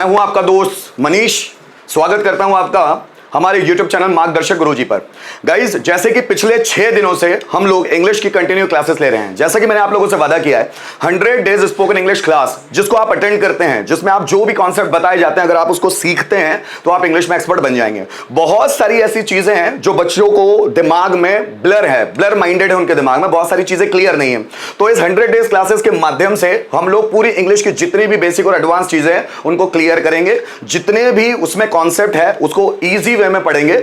मैं हूं आपका दोस्त मनीष। स्वागत करता हूं आपका हमारे YouTube चैनल मार्गदर्शक गुरुजी पर। गाइज, जैसे कि पिछले 6 दिनों से हम लोग इंग्लिश की कंटिन्यू क्लासेस ले रहे हैं। जैसा कि मैंने आप लोगों से वादा किया है, 100 डेज स्पोकन इंग्लिश क्लास जिसको आप अटेंड करते हैं, जिसमें आप जो भी कॉन्सेप्ट बताए जाते हैं अगर आप उसको सीखते हैं तो आप इंग्लिश में एक्सपर्ट बन जाएंगे। बहुत सारी ऐसी चीजें हैं जो बच्चों को दिमाग में ब्लर माइंडेड है, उनके दिमाग में बहुत सारी चीजें क्लियर नहीं है। तो इस 100 डेज क्लासेस के माध्यम से हम लोग पूरी इंग्लिश की जितनी भी बेसिक और एडवांस चीजें हैं उनको क्लियर करेंगे। जितने भी उसमें कॉन्सेप्ट है उसको ईजी वे में पढ़ेंगे।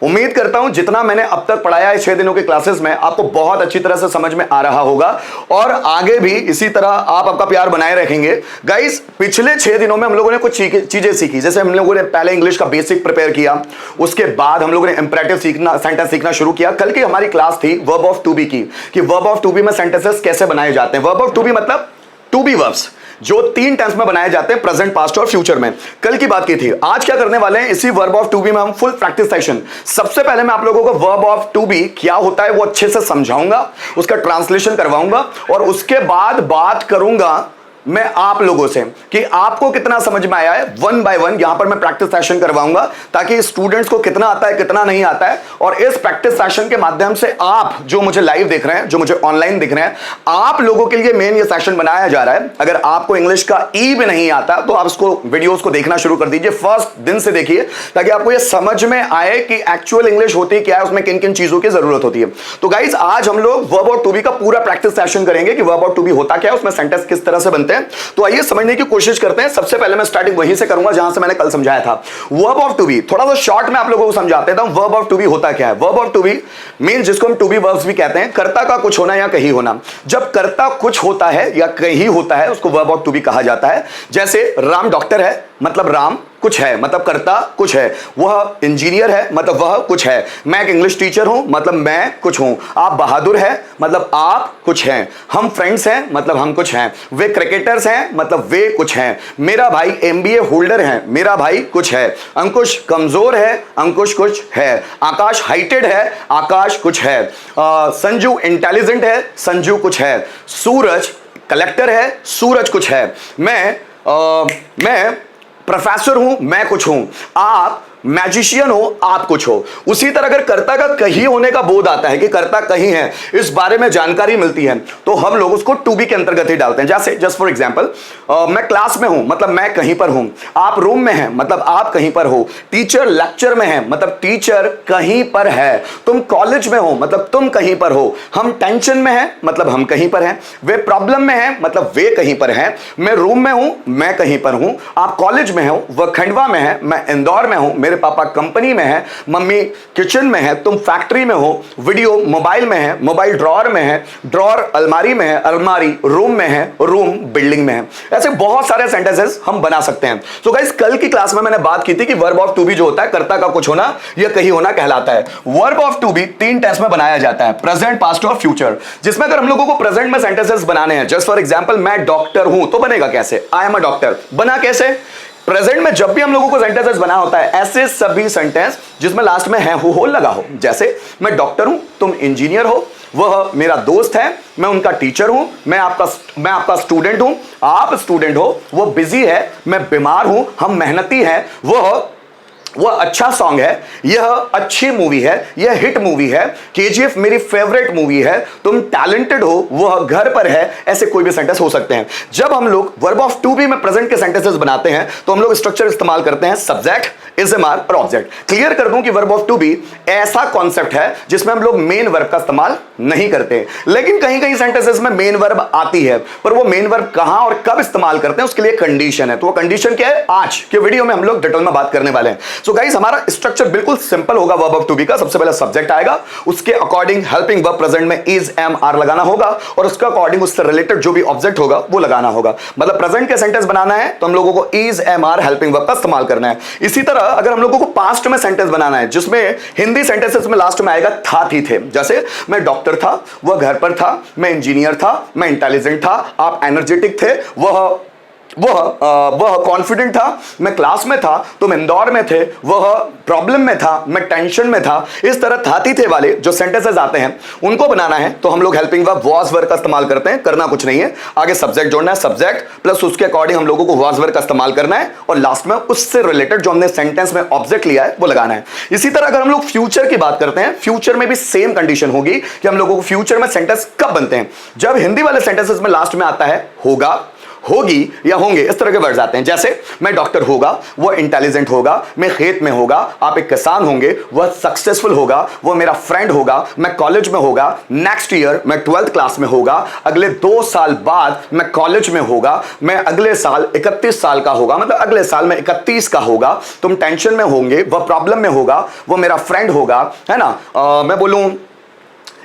उम्मीद करता हूं जितना मैंने अब तक पढ़ाया है 6 दिनों के क्लासेस में आपको बहुत अच्छी तरह से समझ में आ रहा होगा और आगे भी इसी तरह आप आपका प्यार बनाए रखेंगे। गाइस, पिछले 6 दिनों में हम लोगों ने कुछ चीजें सीखी। जैसे हम लोगों ने पहले इंग्लिश का बेसिक प्रिपेयर किया, उसके बाद हम लोगों ने इंपरेटिव सेंटेंस सीखना शुरू किया। कल की हमारी क्लास थी वर्ब ऑफ टू बी की, कि वर्ब ऑफ टू बी में सेंटेंसेस कैसे बनाए जाते हैं। वर्ब ऑफ टू बी मतलब टू बी वर्ब्स जो 3 टेंस में बनाए जाते हैं, प्रेजेंट, पास्ट और फ्यूचर में। कल की बात की थी। आज क्या करने वाले हैं, इसी वर्ब ऑफ टू बी में हम फुल प्रैक्टिस सेशन। सबसे पहले मैं आप लोगों को वर्ब ऑफ टू बी क्या होता है वो अच्छे से समझाऊंगा, उसका ट्रांसलेशन करवाऊंगा और उसके बाद बात करूंगा मैं आप लोगों से कि आपको कितना समझ में आया है। 1 बाय 1 यहां पर मैं प्रैक्टिस सेशन करवाऊंगा ताकि स्टूडेंट्स को कितना आता है कितना नहीं आता है। और इस प्रैक्टिस सेशन के माध्यम से आप जो मुझे लाइव देख रहे हैं, जो मुझे ऑनलाइन दिख रहे हैं, आप लोगों के लिए मेन ये सेशन बनाया जा रहा है। अगर आपको इंग्लिश का ई भी नहीं आता तो आप इसको वीडियोस को देखना शुरू कर दीजिए। फर्स्ट दिन से देखिए ताकि आपको ये समझ में आए कि एक्चुअल इंग्लिश होती क्या है, उसमें किन किन चीजों की जरूरत होती है। तो गाइस, आज हम लोग वर्ब ऑफ टू बी का पूरा प्रैक्टिस सेशन करेंगे कि वर्ब ऑफ टू बी होता क्या है, उसमें सेंटेंस किस तरह से बनते हैं। तो आइए समझने की कोशिश करते हैं। सबसे पहले मैं स्टार्टिंग वहीं से करूंगा जहां से मैंने कल समझाया था। वर्ब ऑफ टू बी थोड़ा सा शॉर्ट में आप लोगों को समझाते हैं। वर्ब ऑफ टू बी होता क्या है। Verb of to be means जिसको हम टू बी वर्ब्स भी कहते हैं, कर्ता का कुछ होना या कहीं होना। जब कर्ता कुछ होता है या कहीं होता है उसको वर्ब ऑफ टू बी कहा जाता है। जैसे राम डॉक्टर है मतलब राम कुछ है मतलब कर्ता कुछ है। वह इंजीनियर है मतलब वह कुछ है। मैं एक इंग्लिश टीचर हूं मतलब मैं कुछ हूं। आप बहादुर हैं मतलब आप कुछ हैं। हम फ्रेंड्स हैं मतलब हम कुछ हैं। वे क्रिकेटर्स हैं मतलब वे कुछ हैं। मेरा भाई एमबीए होल्डर है, मेरा भाई कुछ है। अंकुश कमजोर है, अंकुश कुछ है। आकाश हाइटेड है, आकाश कुछ है। संजू इंटेलिजेंट है, संजू कुछ है। सूरज कलेक्टर है, सूरज कुछ है। मैं प्रोफेसर हूं, मैं कुछ हूं। आप मैजिशियन हो, आप कुछ हो। उसी तरह अगर कर्ता का कहीं होने का बोध आता है कि कर्ता कहीं है, इस बारे में जानकारी मिलती है, तो हम लोग उसको टू बी के अंतर्गत ही डालते हैं। जैसे जस्ट फॉर एग्जांपल, मैं क्लास में हूं मतलब मैं कहीं पर हूं। आप रूम में हैं मतलब आप कहीं पर हो। टीचर लेक्चर में है मतलब टीचर कहीं पर है। तुम कॉलेज में हो मतलब तुम कहीं पर हो। हम टेंशन में हैं मतलब हम कहीं पर हैं। वे प्रॉब्लम में हैं मतलब वे कहीं पर हैं। मैं रूम में हूं, मैं कहीं पर हूं। आप कॉलेज में हो, वह खंडवा में है, मैं इंदौर में हूं। मेरे पापा कंपनी में है, मम्मी किचन में है, तुम फैक्ट्री में हो। वीडियो मोबाइल में है, मोबाइल ड्रॉअर में है, ड्रॉअर अलमारी में है, अलमारी रूम में है, रूम बिल्डिंग में है। ऐसे बहुत सारे सेंटेंसेस हम बना सकते हैं। तो गाइस, कल की क्लास में मैंने बात की थी कि वर्ब ऑफ टू बी जो होता है कर्ता का कुछ होना या कहीं होना कहलाता है। Verb of to be 3 tense में बनाया जाता है, प्रेजेंट, पास्ट और फ्यूचर। जिसमें अगर हम लोगों को प्रेजेंट में सेंटेंसेस बनाने हैं, जस्ट फॉर एग्जांपल मैं डॉक्टर हूं, तो बनेगा कैसे, आई एम अ डॉक्टर। बना कैसे, प्रेजेंट में जब भी हम लोगों को सेंटेंसेस बना होता है, ऐसे सभी सेंटेंस जिसमें लास्ट में है हो लगा हो। जैसे मैं डॉक्टर हूं, तुम इंजीनियर हो, वह मेरा दोस्त है, मैं उनका टीचर हूं, मैं आपका स्टूडेंट हूं, आप स्टूडेंट हो, वो बिजी है, मैं बीमार हूं, हम मेहनती हैं, वह अच्छा सॉन्ग है, यह अच्छी मूवी है, यह हिट मूवी है, केजीएफ मेरी फेवरेट मूवी है, तुम टैलेंटेड हो, वह घर पर है। ऐसे कोई भी सेंटेंस हो सकते हैं। जब हम लोग वर्ब ऑफ टू बी में प्रेजेंट के सेंटेंसेस बनाते हैं तो हम लोग स्ट्रक्चर इस्तेमाल करते हैं सब्जेक्ट, इज़मार और ऑब्जेक्ट। क्लियर कर दूं कि वर्ब ऑफ टू बी ऐसा कॉन्सेप्ट है जिसमें हम लोग मेन वर्ब का इस्तेमाल नहीं करते। लेकिन कहीं कहीं सेंटेंसेस में मेन वर्ब आती है, पर वो मेन वर्ब कहां और कब इस्तेमाल करते हैं उसके लिए कंडीशन है। तो वो कंडीशन क्या है, आज के वीडियो में हम लोग डिटेल में बात करने वाले हैं। सो गाइस, हमारा स्ट्रक्चर बिल्कुल सिंपल होगा वर्ब ऑफ टू बी का। सबसे पहले सब्जेक्ट आएगा, उसके अकॉर्डिंग हेल्पिंग वर्ब प्रेजेंट में इज, एम, आर लगाना होगा और उसके अकॉर्डिंग उससे रिलेटेड जो भी ऑब्जेक्ट होगा वो लगाना होगा। मतलब प्रेजेंट के सेंटेंस बनाना है तो हम लोगों को is, am, are helping verb का इस्तेमाल करना है। इसी तरह अगर हम लोगों को पास्ट में सेंटेंस बनाना है जिसमें हिंदी सेंटेंसेस में लास्ट में आएगा था, थी, थे। जैसे मैं डॉक्टर था, वह घर पर था, मैं इंजीनियर था, मैं इंटेलिजेंट था, आप एनर्जेटिक थे, वह वह कॉन्फिडेंट था, मैं क्लास में था, तुम इंदौर में थे, वह प्रॉब्लम में था, मैं टेंशन में था। इस तरह थाती थे वाले जो सेंटेंसेस आते हैं उनको बनाना है तो हम लोग हेल्पिंग वर्ब वॉज वर्ब का इस्तेमाल करते हैं। करना कुछ नहीं है, आगे सब्जेक्ट जोड़ना है, सब्जेक्ट प्लस उसके अकॉर्डिंग हम लोगों को वॉज वर्ब का इस्तेमाल करना है और लास्ट में उससे रिलेटेड जो हमने सेंटेंस में ऑब्जेक्ट लिया है वो लगाना है। इसी तरह अगर हम लोग फ्यूचर की बात करते हैं, फ्यूचर में भी सेम कंडीशन होगी कि हम लोगों को फ्यूचर में सेंटेंस कब बनते हैं, जब हिंदी वाले सेंटेंसेस में लास्ट में आता है होगा, होगी या होंगे, इस तरह के वर्ड्स आते हैं। जैसे मैं डॉक्टर होगा, वह इंटेलिजेंट होगा, मैं खेत में होगा, आप एक किसान होंगे, वह सक्सेसफुल होगा, वह मेरा फ्रेंड होगा, मैं कॉलेज में होगा, नेक्स्ट ईयर मैं 12th क्लास में होगा, अगले 2 साल बाद मैं कॉलेज में होगा, मैं अगले साल 31 साल का होगा, मतलब अगले साल मैं 31 का होगा, तुम टेंशन में होंगे, वह प्रॉब्लम में होगा, वह मेरा फ्रेंड होगा, है ना। मैं बोलूं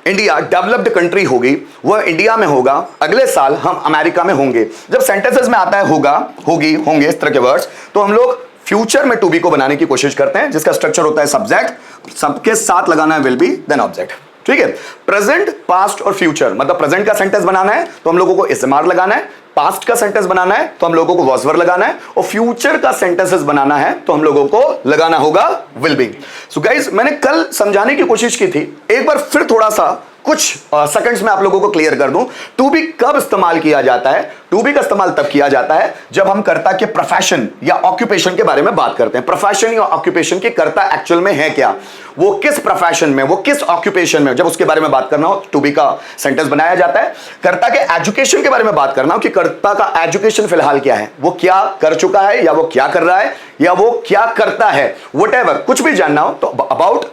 इंडिया डेवलप्ड कंट्री होगी, वह इंडिया में होगा, अगले साल हम अमेरिका में होंगे। जब सेंटेंसेस में आता है होगा, होगी, होंगे, इस तरह के वर्ड्स, तो हम लोग फ्यूचर में टू बी को बनाने की कोशिश करते हैं, जिसका स्ट्रक्चर होता है सब्जेक्ट, सबके साथ लगाना है विल बी देन ऑब्जेक्ट। ठीक है। प्रेजेंट, पास्ट और फ्यूचर, मतलब प्रेजेंट का सेंटेंस बनाना है तो हम लोगों को इस्तेमाल लगाना है, पास्ट का सेंटेंस बनाना है तो हम लोगों को वॉज वर्ब लगाना है, और फ्यूचर का सेंटेंसेस बनाना है तो हम लोगों को लगाना होगा विल बी। सो गाइस, मैंने कल समझाने की कोशिश की थी, एक बार फिर थोड़ा सा कुछ सेकंड्स में आप लोगों को क्लियर कर दूं। टू बी कब इस्तेमाल किया जाता है? टू बी का इस्तेमाल तब किया जाता है जब हम कर्ता के प्रोफेशन या ऑक्यूपेशन के बारे में बात करते हैं। प्रोफेशन या ऑक्यूपेशन के कर्ता एक्चुअल में है क्या, वो किस प्रोफेशन में, वो किस ऑक्यूपेशन में, जब उसके बारे में बात करना हो टू बी का सेंटेंस बनाया जाता है। कर्ता के एजुकेशन के बारे में बात करना हो कि कर्ता का एजुकेशन फिलहाल क्या है, वो क्या कर चुका है या वो क्या कर रहा है या वो क्या करता है, व्हाटएवर, कुछ भी जानना हो तो about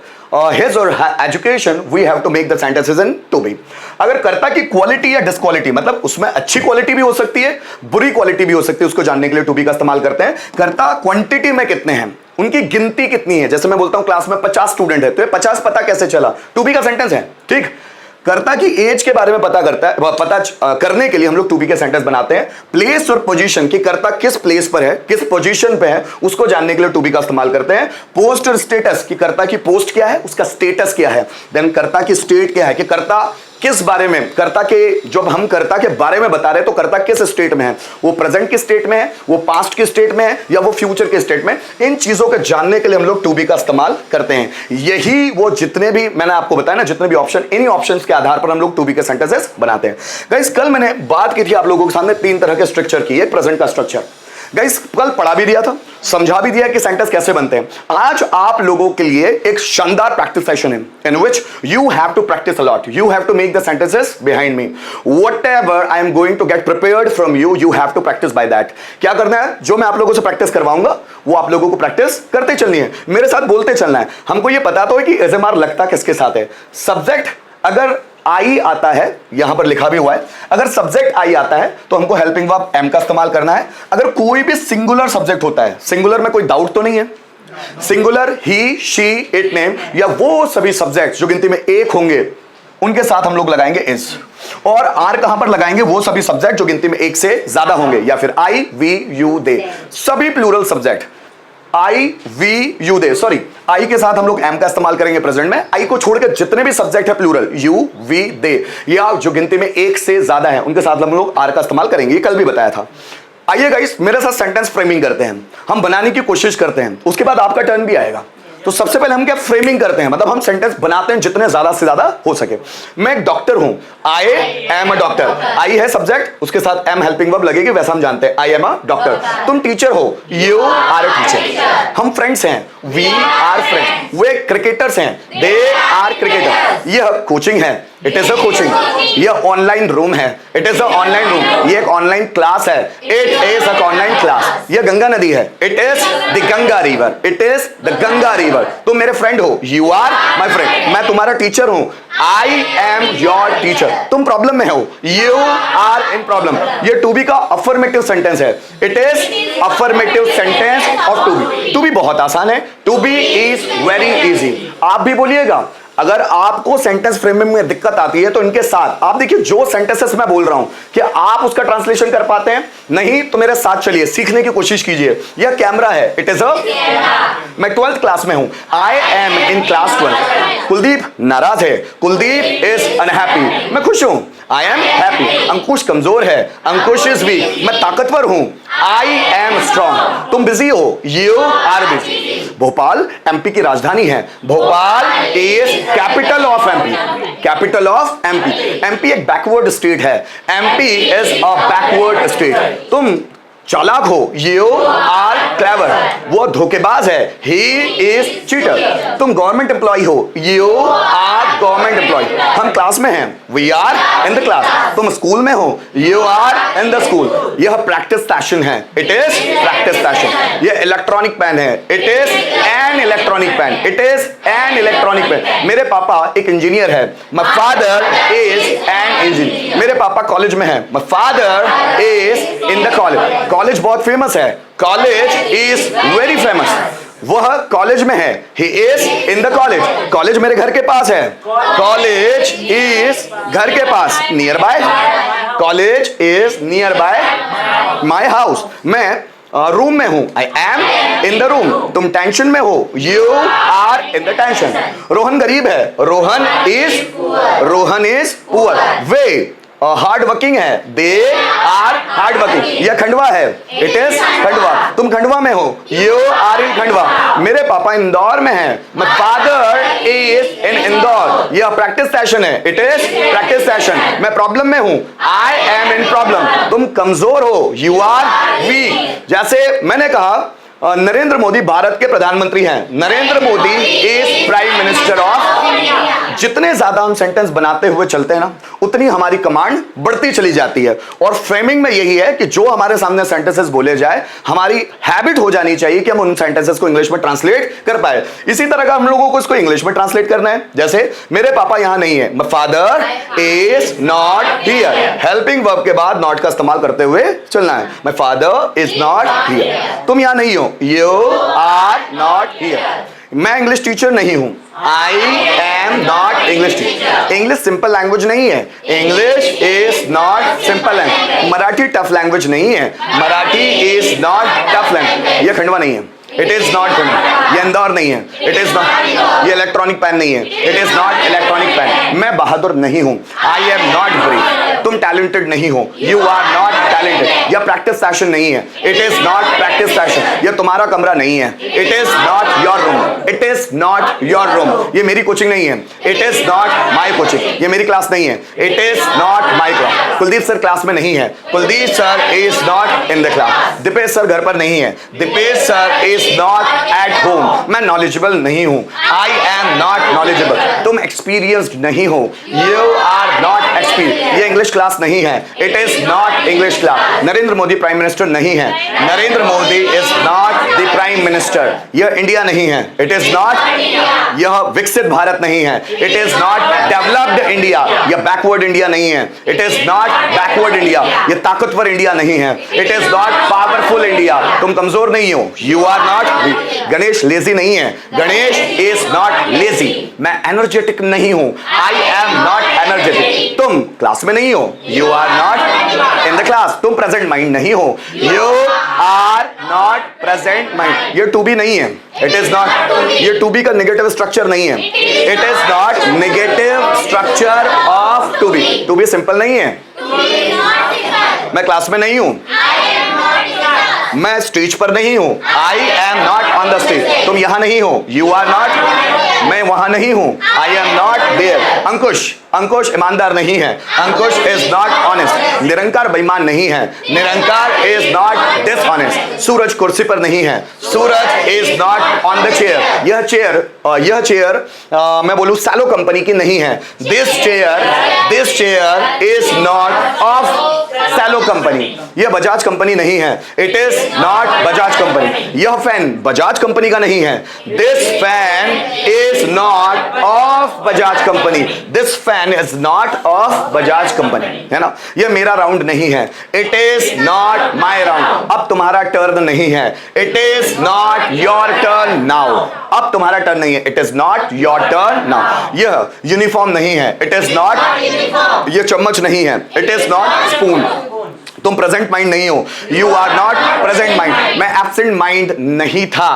his or her education we have to make the sentences in to be। अगर कर्ता की क्वालिटी या डिसक्वालिटी, मतलब उसमें अच्छी क्वालिटी भी हो सकती है, बुरी क्वालिटी भी हो सकती है, उसको जानने के लिए टू बी का इस्तेमाल करते हैं। कर्ता क्वांटिटी में कितने हैं, उनकी गिनती कितनी है। जैसे मैं बोलता हूं क्लास में 50 स्टूडेंट है तो ये 50 पता कैसे चला, टू बी का सेंटेंस है। ठीक। कर्ता की एज के बारे में पता करने के लिए हम लोग टू बी के सेंटेंस बनाते हैं। प्लेस और पोजीशन की कर्ता किस प्लेस पर है, किस पोजीशन पे है, उसको जानने के लिए टू बी का इस्तेमाल करते हैं। पोस्ट और स्टेटस की कर्ता की पोस्ट क्या है, उसका स्टेटस क्या है। देन कर्ता की स्टेट क्या है कि कर्ता किस बारे में, कर्ता के, जब हम कर्ता के बारे में बता रहे हैं तो कर्ता किस स्टेट में है, वो प्रेजेंट की स्टेट में है, वो पास्ट की स्टेट में है या वो फ्यूचर के स्टेट में। इन चीजों को जानने के लिए हम लोग टू बी का इस्तेमाल करते हैं। यही वो जितने भी मैंने आपको बताया ना, जितने भी ऑप्शन, इन्हीं ऑप्शंस के आधार पर हम लोग टू बी के सेंटेंसेस बनाते हैं। गाइस, कल मैंने बात की थी आप लोगों के सामने 3 तरह के स्ट्रक्चर की, एक प्रेजेंट का स्ट्रक्चर। गाइस, कल पढ़ा भी दिया था, समझा भी दिया कि सेंटेंस कैसे बनते हैं। आज आप लोगों के लिए एक शानदार प्रैक्टिस सेशन है in which you have to practice a lot, you have to make the sentences behind me. Whatever I am going to get prepared from you, you have to practice by that. क्या करना है, जो मैं आप लोगों से practice करवाऊंगा वो आप लोगों को प्रैक्टिस करते चलनी है, मेरे साथ बोलते चलना है। हमको ये पता तो है कि एजएमआर लगता किसके साथ है। सब्जेक्ट अगर आई आता है, यहां पर लिखा भी हुआ है, अगर सब्जेक्ट आई आता है तो हमको हेल्पिंग वर्ब एम का इस्तेमाल करना है। अगर कोई भी सिंगुलर सब्जेक्ट होता है, सिंगुलर में कोई डाउट तो नहीं है, singular he, she, it, name या वो सभी सब्जेक्ट जो गिनती में 1 होंगे उनके साथ हम लोग लगाएंगे इज। और आर कहां पर लगाएंगे, वो सभी सब्जेक्ट जो गिनती में 1 से ज्यादा होंगे, या फिर आई, वी, यू, दे, सभी plural subject. I, we, you, they, sorry, I के साथ हम लोग एम का इस्तेमाल करेंगे प्रेजेंट में। आई को छोड़कर जितने भी सब्जेक्ट है प्लूरल, यू, वी, दे, या जो गिनती में 1 से ज्यादा है, उनके साथ हम लोग आर का इस्तेमाल करेंगे। ये कल भी बताया था। आइए गाइस, मेरे साथ सेंटेंस फ्रेमिंग करते हैं, हम बनाने की कोशिश करते हैं, उसके बाद आपका टर्न भी आएगा। तो सबसे पहले हम क्या फ्रेमिंग करते हैं, मतलब हम सेंटेंस बनाते हैं जितने ज्यादा से ज्यादा हो सके। मैं एक डॉक्टर हूं, आई एम अ डॉक्टर, आई है सब्जेक्ट, उसके साथ एम हेल्पिंग वर्ब लगेगी, वैसा हम जानते हैं, आई एम अ डॉक्टर। तुम टीचर हो, यू आर अ टीचर। हम फ्रेंड्स हैं, वी आर फ्रेंड्स। वे क्रिकेटर्स हैं, दे आर क्रिकेटर। यह कोचिंग है, इट इज अ कोचिंग। यह ऑनलाइन रूम है, it is a online room. ये एक ऑनलाइन क्लास है, it is a online class. यह गंगा नदी है, it is the Ganga river, it is the Ganga river. तुम मेरे फ्रेंड हो, यू आर माई फ्रेंड। मैं तुम्हारा टीचर हूं, आई एम योर टीचर। तुम प्रॉब्लम में हो, यू आर इन प्रॉब्लम। ये टू बी का अफर्मेटिव सेंटेंस है, it is affirmative sentence of to be. To be बहुत आसान है, to be is very easy. आप भी बोलिएगा, अगर आपको सेंटेंस फ्रेमिंग में दिक्कत आती है तो इनके साथ आप देखिए, जो सेंटेंसेस मैं बोल रहा हूं कि आप उसका ट्रांसलेशन कर पाते हैं, नहीं तो मेरे साथ चलिए, सीखने की कोशिश कीजिए। यह कैमरा है, इट इज अ, मैं 12th क्लास में हूं, I am in class 12। Kuldeep नाराज है, कुलदीप इज अनहैप्पी, मैं खुश हूं, आई एम हैप्पी। अंकुश कमजोर है, अंकुश इज वीक, मैं ताकतवर हूं, आई एम स्ट्रॉन्ग। तुम बिजी हो, you are busy. Bhopal MP की राजधानी है, Bhopal is capital of MP, capital of MP. MP एक बैकवर्ड स्टेट है, MP is a backward state. तुम चालाक हो, यू आर क्लेवर, वो धोखेबाज है, ही इज चीटर। तुम गवर्नमेंट एम्प्लॉय हो, यू आर गवर्नमेंट एम्प्लॉय। हम क्लास में हैं, we are in the class. तुम स्कूल में हो, you are in the school. यह प्रैक्टिस सेशन है, इट इज प्रैक्टिस सेशन। यह इलेक्ट्रॉनिक पेन है, it is an electronic pen, it is an electronic pen. मेरे पापा एक इंजीनियर है, my father is an engineer. मेरे पापा कॉलेज में है, my father is in the college. College बहुत फेमस है, कॉलेज इज वेरी फेमस। वह कॉलेज में है, he is in the college. College मेरे घर के पास है, कॉलेज इज घर के पास, near by, college is near by my house. मैं रूम में हूं, I am in the room. तुम टेंशन में हो, you are in the tension. Rohan गरीब है, रोहन इज पुअर। वे हार्ड वर्किंग है, दे आर हार्ड वर्किंग। यह खंडवा है, इट इज खंडवा। तुम खंडवा में हो, यू आर इन खंडवा। मेरे पापा इंदौर में हैं, माय फादर इज इन इंदौर। यह प्रैक्टिस सेशन है, इट इज प्रैक्टिस सेशन। मैं प्रॉब्लम में हूं, आई एम इन प्रॉब्लम। तुम कमजोर हो, यू आर वीक। जैसे मैंने कहा नरेंद्र मोदी भारत के प्रधानमंत्री हैं, Narendra Modi is prime minister of. जितने ज्यादा हम सेंटेंस बनाते हुए चलते हैं ना, उतनी हमारी कमांड बढ़ती चली जाती है। और फ्रेमिंग में यही है कि जो हमारे सामने सेंटेंसेस बोले जाए, हमारी हैबिट हो जानी चाहिए कि हम उन सेंटेंसेस को इंग्लिश में ट्रांसलेट कर पाए। इसी तरह का हम लोगों को इसको इंग्लिश में ट्रांसलेट करना है। जैसे मेरे पापा यहां नहीं है, my father is not here. Helping verb के बाद नॉट का इस्तेमाल करते हुए चलना है, my father is not here. तुम यहां नहीं हो, you are not here। मैं इंग्लिश टीचर नहीं हूं, I am not English teacher। English simple language नहीं है, English is not simple language. Marathi tough language नहीं है, Marathi is not tough language. यह खंडवा नहीं है, इट इज नॉट खंडवा। ये इंदौर नहीं है, इट इज नॉट। ये इलेक्ट्रॉनिक पेन नहीं है, it is not electronic pen. मैं बहादुर नहीं हूं, आई एम नॉट ब्रेव। तुम टैलेंटेड नहीं हो, यू आर नॉट टैलेंटेड। यह प्रैक्टिस सेशन नहीं है, it is not practice session. यह तुम्हारा कमरा नहीं है, it is not your room, it is not your room. ये मेरी कोचिंग नहीं है, it is not my coaching. ये मेरी क्लास नहीं है, it is not my class. Kuldeep sir class में नहीं है, Kuldeep sir is not in the class. Deepesh sir घर पर नहीं है, Deepesh sir is not at home. मैं नॉलेजेबल नहीं हूं, आई एम नॉट नॉलेजेबल। तुम एक्सपीरियंस्ड नहीं हो, यू आर नॉट एक्सपीरियंस्ड। ये इंग्लिश क्लास नहीं है, it is not English class. Narendra Modi prime minister नहीं है, Narendra Modi is not the prime minister. यह इंडिया नहीं है, इट इज नॉट। यह विकसित भारत नहीं है, it is not developed India. यह बैकवर्ड इंडिया नहीं है, it is not backward India. यह ताकतवर इंडिया नहीं है, it is not powerful India. तुम कमजोर नहीं हो, you are not. Ganesh lazy नहीं है, गणेश इज नॉट लेजी। मैं एनर्जेटिक नहीं हूं, आई एम नॉट एनर्जेटिक। तुम क्लास में नहीं हो, you are not in the class. तुम प्रेजेंट माइंड नहीं हो, you are not present mind. ये टू बी नहीं है, इट इज नॉट। ये टू बी का नेगेटिव स्ट्रक्चर नहीं है, it is not negative structure of to be. To be simple नहीं है। मैं क्लास में नहीं हूं, मैं स्टेज पर नहीं हूं, I am not on the stage. तुम यहां नहीं हो, यू आर नॉट। मैं वहां नहीं हूं, I am not there. Ankush ईमानदार नहीं है, Ankush is not honest. Nirankar बेईमान नहीं है, Nirankar is not dishonest. Suraj कुर्सी पर नहीं है, Suraj is not on the chair. यह चेयर मैं बोलूं सैलो कंपनी की नहीं है। This chair is not of yellow company, ये बजाज कंपनी नहीं है, it is not Bajaj company. यह फैन बजाज कंपनी का नहीं है, this fan is not of Bajaj company, this fan is not of Bajaj company, है ना। यह मेरा राउंड नहीं है, it is not my round, अब तुम्हारा टर्न नहीं है, it is not your turn now, अब तुम्हारा टर्न नहीं है, it is not your turn now. यह यूनिफॉर्म नहीं है, इट इज नॉट, यह चम्मच नहीं है, इट इज नॉट स्पून, तुम प्रेजेंट माइंड नहीं हो, you are not present mind, मैं एब्सेंट माइंड नहीं था,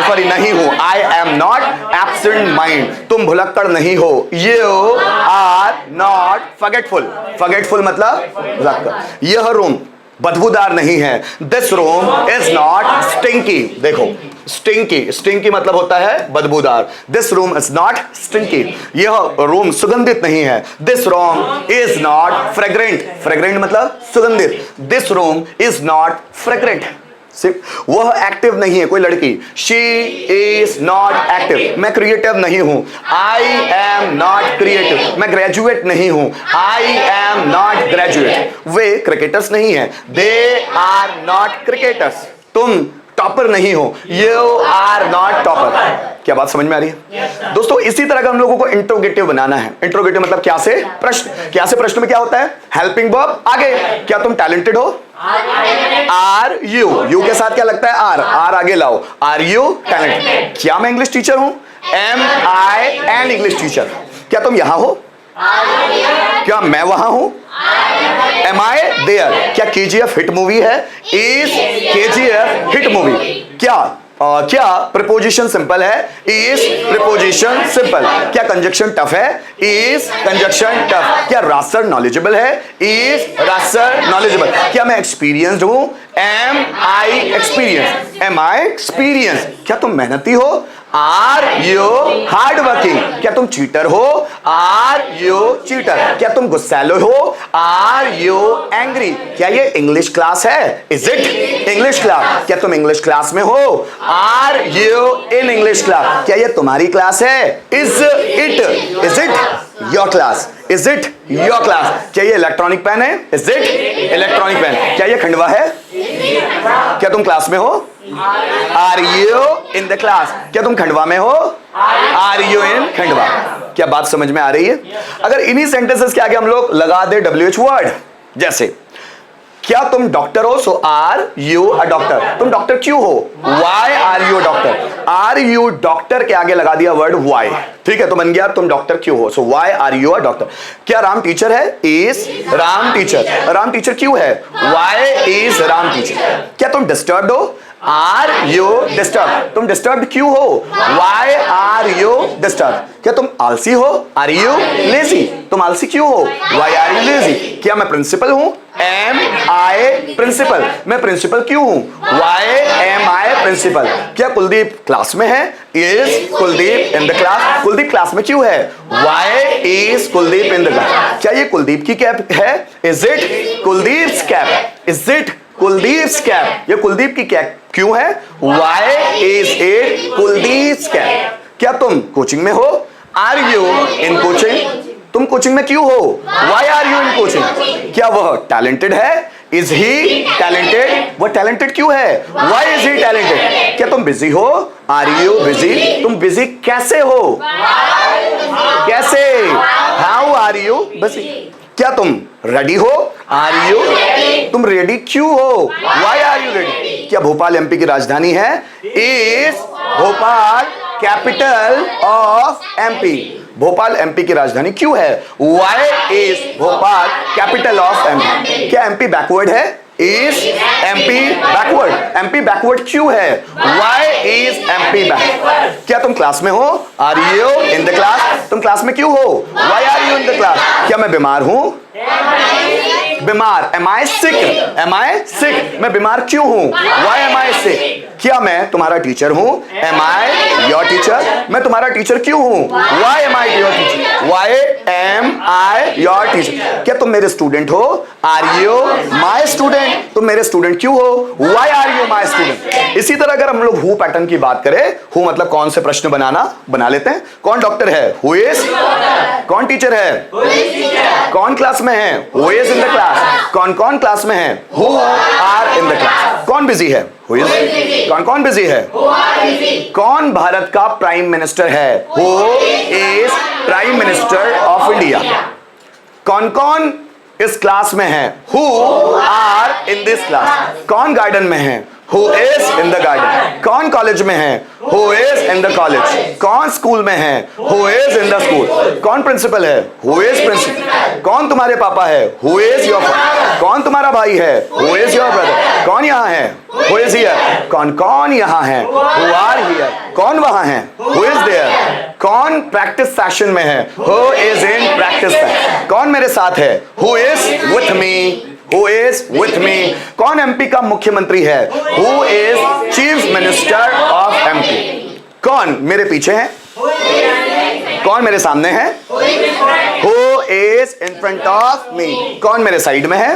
सॉरी नहीं हूं, I am not absent mind, तुम भुलक्कड़ नहीं हो, you are not forgetful, forgetful मतलब भुलक्कड़। यह रूम बदबूदार नहीं है, this room is not stinky, देखो स्टिंकी, स्टिंकी मतलब होता है बदबूदार, this room is not stinky, यह रूम सुगंधित नहीं है, this room is not fragrant, fragrant मतलब सुगंधित, this room is not fragrant. वह एक्टिव नहीं है, कोई लड़की, शी इज नॉट एक्टिव, मैं क्रिएटिव नहीं हूं, आई एम नॉट क्रिएटिव, मैं ग्रेजुएट नहीं हूं, I am not graduate, way cricketers नहीं है, दे आर नॉट क्रिकेटर्स, तुम टॉपर नहीं हो, यू आर नॉट टॉपर। क्या बात समझ में आ रही है दोस्तों? इसी तरह का हम लोगों को इंट्रोगेटिव बनाना है। इंट्रोगेटिव मतलब क्या से प्रश्न, क्या से प्रश्न में क्या होता है, हेल्पिंग वर्ब आगे, क्या तुम टैलेंटेड हो, आर यू, यू के साथ क्या लगता है आर, आर आगे लाओ, आर यू टैलेंटेड, क्या मैं इंग्लिश टीचर हूं, am I an English teacher, क्या तुम यहां हो, क्या मैं वहां हूं, एम आई देयर, क्या केजीएफ हिट मूवी है, इज केजीएफ हिट मूवी, क्या प्रीपोजिशन सिंपल है, इज प्रीपोजिशन सिंपल, क्या कंजक्शन टफ है, इज कंजक्शन टफ, क्या रासर नॉलेजेबल है, इज रासर नॉलेजेबल, क्या मैं एक्सपीरियंस्ड हूं, am I experience, am I experience, क्या तुम मेहनती हो, आर यू हार्ड वर्किंग, क्या तुम चीटर हो, आर यू चीटर, क्या तुम गुस्सैलो हो, आर यू एंग्री, क्या ये इंग्लिश क्लास है, इज इट इंग्लिश क्लास, क्या तुम इंग्लिश क्लास में हो, are you in English class, क्या ये तुम्हारी क्लास है, is it your class, is it your class, क्या ये इलेक्ट्रॉनिक पेन है, इज इट इलेक्ट्रॉनिक पेन, क्या ये खंडवा है, क्या तुम क्लास में हो, are you in the class, क्या तुम खंडवा में हो, आर यू इन खंडवा। क्या बात समझ में आ रही है? अगर इन्हीं सेंटेंसेस के आगे हम लोग लगा दे WH वर्ड, जैसे क्या तुम डॉक्टर हो, so are you a doctor, तुम डॉक्टर क्यों हो, why are you doctor, are you doctor के आगे लगा दिया वर्ड वाई, ठीक है, तो बन गया तुम डॉक्टर क्यों हो, so why are you a doctor. क्या राम टीचर है, is Ram teacher, Ram teacher क्यों है, वाई इज राम टीचर। क्या तुम डिस्टर्ब्ड हो, आर यू डिस्टर्ब, तुम डिस्टर्ब क्यों हो, वाई आर यू डिस्टर्ब। क्या तुम आलसी हो, आर यू लेजी, तुम आलसी क्यों हो, वाई आर यू लेजी। क्या मैं प्रिंसिपल हूं, एम आई प्रिंसिपल, मैं प्रिंसिपल क्यों हूं, वाई एम आई प्रिंसिपल। क्या कुलदीप क्लास में है, is Kuldeep in the class, Kuldeep class में क्यों है, why is Kuldeep in the class. क्या ये कुलदीप की कैप है, is it Kuldeep's cap, is it Kuldeep's cap, ये कुलदीप की कैप क्यों है, why is it Kuldeep's cap. क्या तुम कोचिंग में हो, आर यू इन कोचिंग, तुम कोचिंग में क्यों हो, why are you in coaching. क्या वह टैलेंटेड है, इज ही टैलेंटेड, वह टैलेंटेड क्यों है, वाई इज ही टैलेंटेड। क्या तुम बिजी हो, आर यू बिजी, तुम बिजी कैसे हो, कैसे, हाउ आर यू बिजी। क्या तुम रेडी हो, आर यू, तुम रेडी क्यों हो, वाई आर यू रेडी। क्या भोपाल एमपी की राजधानी है, is Bhopal capital of MP, Bhopal MP की राजधानी क्यों है, why is Bhopal capital of MP. क्या एमपी बैकवर्ड है, is MP backward, MP backward क्यों है, वाई इज एमपी बैकवर्ड। क्या तुम क्लास में हो, are you in the class, तुम क्लास में क्यों हो, why are you in the class. क्या मैं बीमार हूं, बीमार, एम आई सिक, एम आई सिक, मैं बीमार क्यों हूं, वाई एम आई सिक। क्या मैं तुम्हारा टीचर हूं, एम आई योर टीचर, मैं तुम्हारा टीचर क्यों हूं? Why am I your teacher, why am I your teacher, क्या तुम मेरे स्टूडेंट हो? आर यू माई स्टूडेंट, तुम मेरे स्टूडेंट क्यों हो? Why are you my student. इसी तरह अगर हम लोग हु पैटर्न की बात करें, हु मतलब कौन से प्रश्न बना लेते हैं। कौन डॉक्टर है? Who is. कौन टीचर है? कौन क्लास में है? Who is in the class. कौन कौन क्लास में है? Who are in the class. कौन बिजी है? Who is. कौन कौन बिजी है? कौन भारत का प्राइम मिनिस्टर है? Who is prime minister of India. कौन कौन इस क्लास में है? Who are in this class. कौन गार्डन में है? Who is in the garden? कौन कॉलेज में है? Who is in the college? कौन स्कूल में है? Who is in the school? कौन प्रिंसिपल है? Who is principal? कौन तुम्हारे पापा है? Who is your father? कौन तुम्हारा भाई है? Who is your brother? कौन यहाँ है? Who is here? कौन कौन यहाँ है? Who are here? कौन वहाँ है? Who is there? कौन प्रैक्टिस सेशन में है? Who is in practice session? कौन मेरे साथ है? Who is with me? Who is with me? कौन एमपी का मुख्यमंत्री है? Who is chief minister of MP? कौन मेरे पीछे है? कौन मेरे सामने है? Who is in front of me? कौन मेरे साइड में है?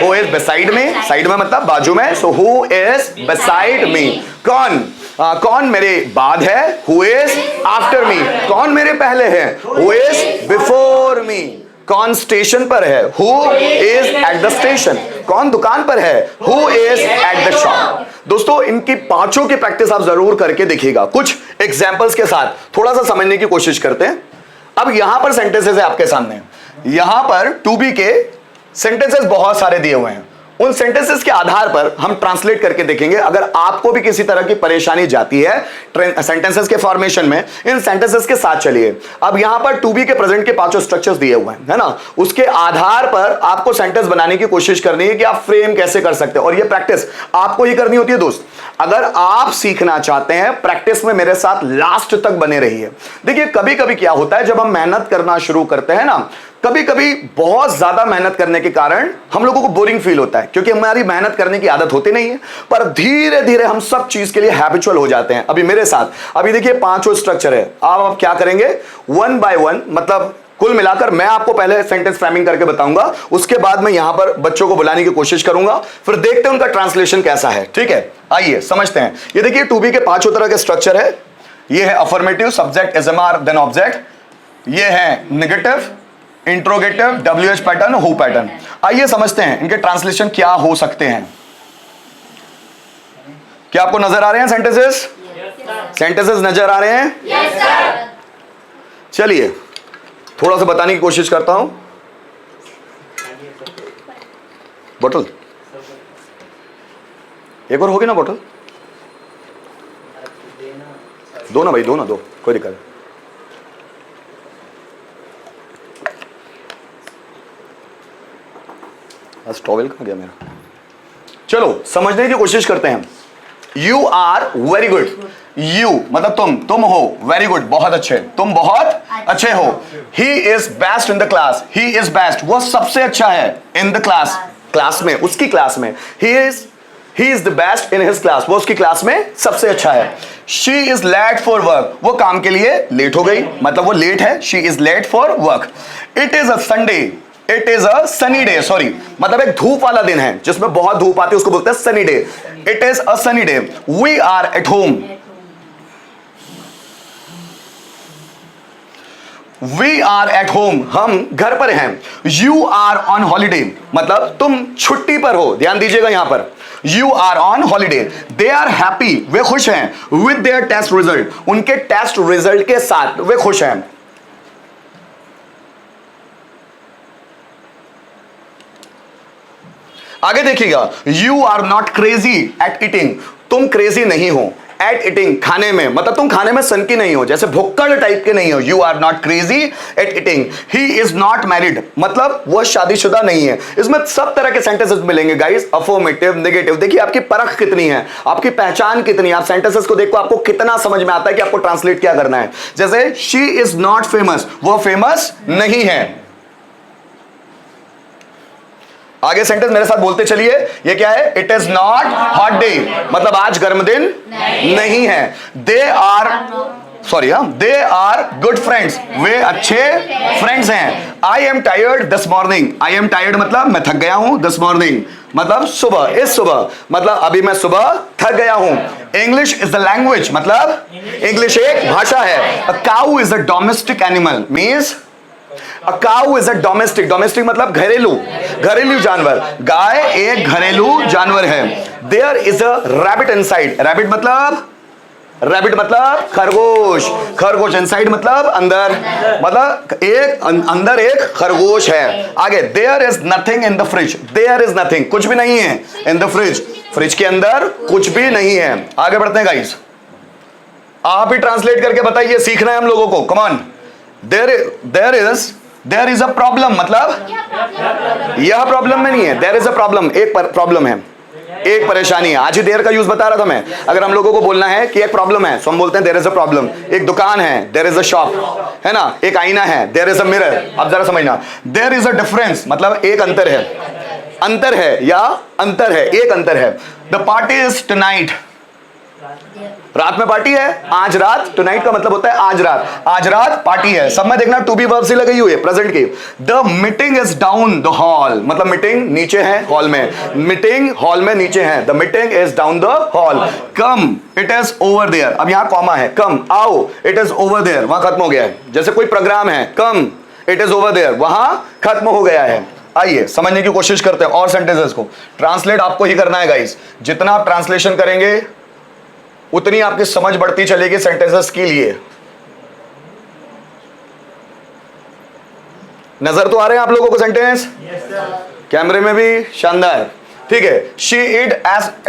Who is beside me? Side में मतलब बाजू में, so who is beside me? कौन मेरे बाद है? Who is after me? कौन मेरे पहले है? Who is before me? कौन स्टेशन पर है? Who is at the station? कौन दुकान पर है? Who is at the shop? दोस्तों इनकी पांचों की प्रैक्टिस आप जरूर करके देखिएगा। कुछ एग्जाम्पल्स के साथ थोड़ा सा समझने की कोशिश करते हैं। अब यहां पर सेंटेंसेस है आपके सामने, यहां पर टू बी के सेंटेंसेस बहुत सारे दिए हुए हैं। उन सेंटेंसेस के आधार पर हम ट्रांसलेट करके देखेंगे। अगर आपको भी किसी तरह की परेशानी जाती है सेंटेंसेस के फॉर्मेशन में, इन सेंटेंसेस के साथ चलिए। अब यहां पर टू बी के प्रेजेंट के पांचों स्ट्रक्चर्स दिए हुए हैं, है ना। उसके आधार पर आपको सेंटेंस बनाने की कोशिश करनी है कि आप फ्रेम कैसे कर सकते हैं, और ये प्रैक्टिस आपको ही करनी होती है दोस्त। अगर आप सीखना चाहते हैं, प्रैक्टिस में मेरे साथ लास्ट तक बने रहिए। देखिए कभी कभी क्या होता है, जब हम मेहनत करना शुरू करते हैं ना, कभी कभी बहुत ज्यादा मेहनत करने के कारण हम लोगों को बोरिंग फील होता है, क्योंकि हमारी मेहनत करने की आदत होती नहीं है। पर धीरे धीरे हम सब चीज के लिए हैबिचुअल हो जाते हैं। अभी मेरे साथ अभी देखिए पांचों स्ट्रक्चर है। आप क्या करेंगे, वन बाय वन, मतलब कुल मिलाकर मैं आपको पहले सेंटेंस फ्रेमिंग करके बताऊंगा, उसके बाद मैं यहां पर बच्चों को बुलाने की कोशिश करूंगा, फिर देखते हैं उनका ट्रांसलेशन कैसा है। ठीक है, आइए समझते हैं। ये देखिए टू बी के पांचों तरह के स्ट्रक्चर है। ये है affirmative, subject, SMR, then object. ये है negative, interrogative, WH pattern, who pattern. आइए समझते हैं इनके ट्रांसलेशन क्या हो सकते हैं। क्या आपको नजर आ रहे हैं सेंटेंसेस? सेंटेंसेस नजर आ रहे हैं? yes, sir. चलिए थोड़ा सा बताने की कोशिश करता हूं। बोतल एक और होगी ना, बोतल दो ना भाई, दो ना, दो, कोई दिक्कत नहीं। टॉवेल कहां गया मेरा? चलो समझने की कोशिश करते हैं। You are very good. You मतलब तुम हो वेरी गुड, बहुत अच्छे, तुम बहुत अच्छे हो। He is best in the class, he is best, वो सबसे अच्छा है इन द क्लास, क्लास में, उसकी क्लास में। He is the best in his class, वो उसकी क्लास में सबसे अच्छा है। She is late for work, वो काम के लिए लेट हो गई, मतलब वो लेट है। She is late for work. It is a Sunday, it is a sunny day, sorry मतलब एक धूप वाला दिन है जिसमें बहुत धूप आती है, उसको बोलते हैं sunny day. It is a sunny day. We are at home, we are at home, हम घर पर हैं। यू आर ऑन हॉलीडे, मतलब तुम छुट्टी पर हो, ध्यान दीजिएगा यहां पर। You are on holiday. They are happy, वे खुश हैं। विद देयर टेस्ट रिजल्ट, उनके टेस्ट रिजल्ट के साथ वे खुश हैं। आगे देखिएगा, you are not crazy at eating, तुम क्रेजी नहीं हो एट ईटिंग, खाने में, मतलब तुम खाने में सनकी नहीं हो, जैसे भुक्कड़ टाइप के नहीं हो। You are not crazy at eating. He is not married, मतलब वह शादीशुदा नहीं है। इसमें सब तरह के सेंटेंसेस मिलेंगे गाइस, अफर्मेटिव, नेगेटिव। देखिए आपकी परख कितनी है, आपकी पहचान कितनी है। आप सेंटेंसेस को देखो, आपको कितना समझ में आता है कि आपको ट्रांसलेट क्या करना है। जैसे शी इज नॉट फेमस, वह फेमस नहीं है। आगे सेंटेंस मेरे साथ बोलते चलिए, ये क्या है? It is not hot day, मतलब आज गर्म दिन नहीं है। They are they are good friends, वे अच्छे फ्रेंड्स हैं। I am tired this morning, I am tired मतलब मैं थक गया हूं, दिस मॉर्निंग मतलब सुबह, इस सुबह मतलब अभी मैं सुबह थक गया हूं। इंग्लिश इज द लैंग्वेज, मतलब इंग्लिश एक भाषा है। A cow is a domestic animal, means a cow is a domestic, domestic मतलब घरेलू जानवर। गाय एक घरेलू जानवर है। There is a rabbit inside, rabbit मतलब खरगोश, खरगोश इनसाइड मतलब अंदर, मतलब एक अंदर एक खरगोश है। आगे there is nothing in the fridge, there is nothing कुछ भी नहीं है, इन द फ्रिज फ्रिज के अंदर कुछ भी नहीं है। आगे बढ़ते हैं गाइस, आप ही ट्रांसलेट करके बताइए, सीखना है हम लोगों को। Come on. There is a problem, मतलब यह प्रॉब्लम में नहीं है, देयर इज अ प्रॉब्लम, एक प्रॉब्लम है, एक परेशानी है। आज ही देयर का यूज बता रहा था मैं। अगर हम लोगों को बोलना है कि एक प्रॉब्लम है तो हम बोलते हैं देयर इज अ प्रॉब्लम। एक दुकान है, देयर इज अ शॉप, है ना। एक आईना है, देयर इज अ मिरर। अब जरा समझना, देयर इज अ डिफरेंस मतलब एक अंतर है, अंतर है या अंतर है, एक अंतर है। द पार्टी इज टुनाइट, रात में पार्टी है, आज रात। टुनाइट का मतलब होता है आज रात, आज रात पार्टी है। सब में देखना टू बी वर्ब से लगी हुई है, प्रेजेंट की। The meeting is down the hall, मतलब मीटिंग नीचे है हॉल में, मीटिंग हॉल में नीचे है। The meeting is down the hall. Come it is over there, अब यहां कॉमा है, कम आओ, इट इज ओवर देयर वहां खत्म हो गया है। जैसे कोई प्रोग्राम है, कम इट इज ओवर देयर वहां खत्म हो गया है। आइए समझने की कोशिश करते हैं और सेंटेंसेस को। ट्रांसलेट आपको ही करना है गाइस, जितना आप ट्रांसलेशन करेंगे उतनी आपकी समझ बढ़ती चलेगी सेंटेंसेस के लिए। नजर तो आ रहे हैं आप लोगों को सेंटेंस? कैमरे में भी शानदार, ठीक है। शी इज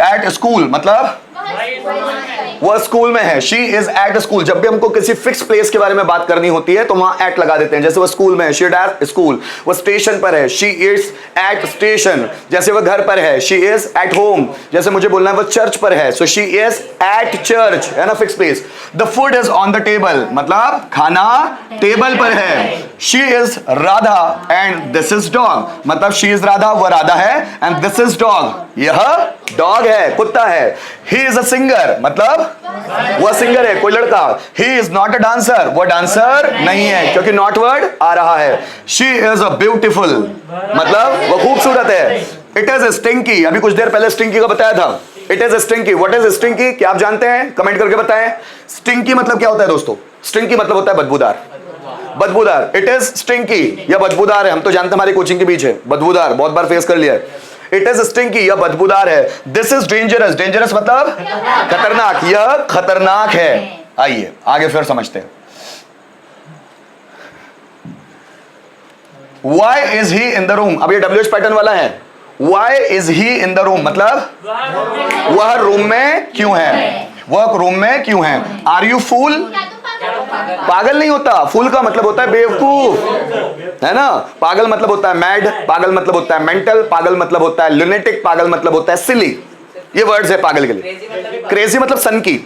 एट स्कूल मतलब वह स्कूल में है, शी इज एट स्कूल। जब भी हमको किसी फिक्स प्लेस के बारे में बात करनी होती है तो वहां एट लगा देते हैं। जैसे वह स्कूल में है, शी इज एट स्कूल। वह स्टेशन पर है, शी इज एट स्टेशन। जैसे वह घर पर है, शी इज एट होम। जैसे मुझे बोलना है वह चर्च पर है, so she is at church, है ना, fix place. The food is on the table मतलब खाना टेबल पर है। She is Radha and this is dog, मतलब शी इज राधा, वह राधा है, एंड दिस इज डॉग, यह डॉग है, कुत्ता है। ही इज अ सिंगर मतलब वह सिंगर है, कोई लड़का। ही इज नॉट अ डांसर, वह डांसर नहीं है, क्योंकि नॉट वर्ड आ रहा है। शी इज अ ब्यूटीफुल मतलब वह खूबसूरत है। इट इज स्टिंकी, अभी कुछ देर पहले स्टिंकी का बताया था। It is stinky, what is stinky, क्या आप जानते हैं? कमेंट करके बताएं। स्टिंकी मतलब क्या होता है दोस्तों? स्टिंकी मतलब होता है बदबूदार, बदबूदार। इट इज स्टिंकी या बदबूदार है, हम तो जानते हैं हमारी कोचिंग के बीच है बदबूदार, बहुत बार फेस कर लिया है। इट इज स्टिंकी या बदबूदार है। दिस इज डेंजरस, डेंजरस मतलब खतरनाक, यह खतरनाक है। आइए आगे फिर समझते हैं। Why is he in the room, अब ये WH पैटर्न वाला है। Why is he in the room मतलब वह रूम में क्यों है, वह रूम में क्यों है। Are you fool, पागल नहीं होता, फूल का मतलब होता है बेवकूफ, है ना। पागल मतलब होता है मैड, पागल मतलब होता है मेंटल, पागल मतलब होता है लुनेटिक, पागल मतलब होता है सिली। ये वर्ड्स है पागल के लिए। क्रेजी मतलब सन की,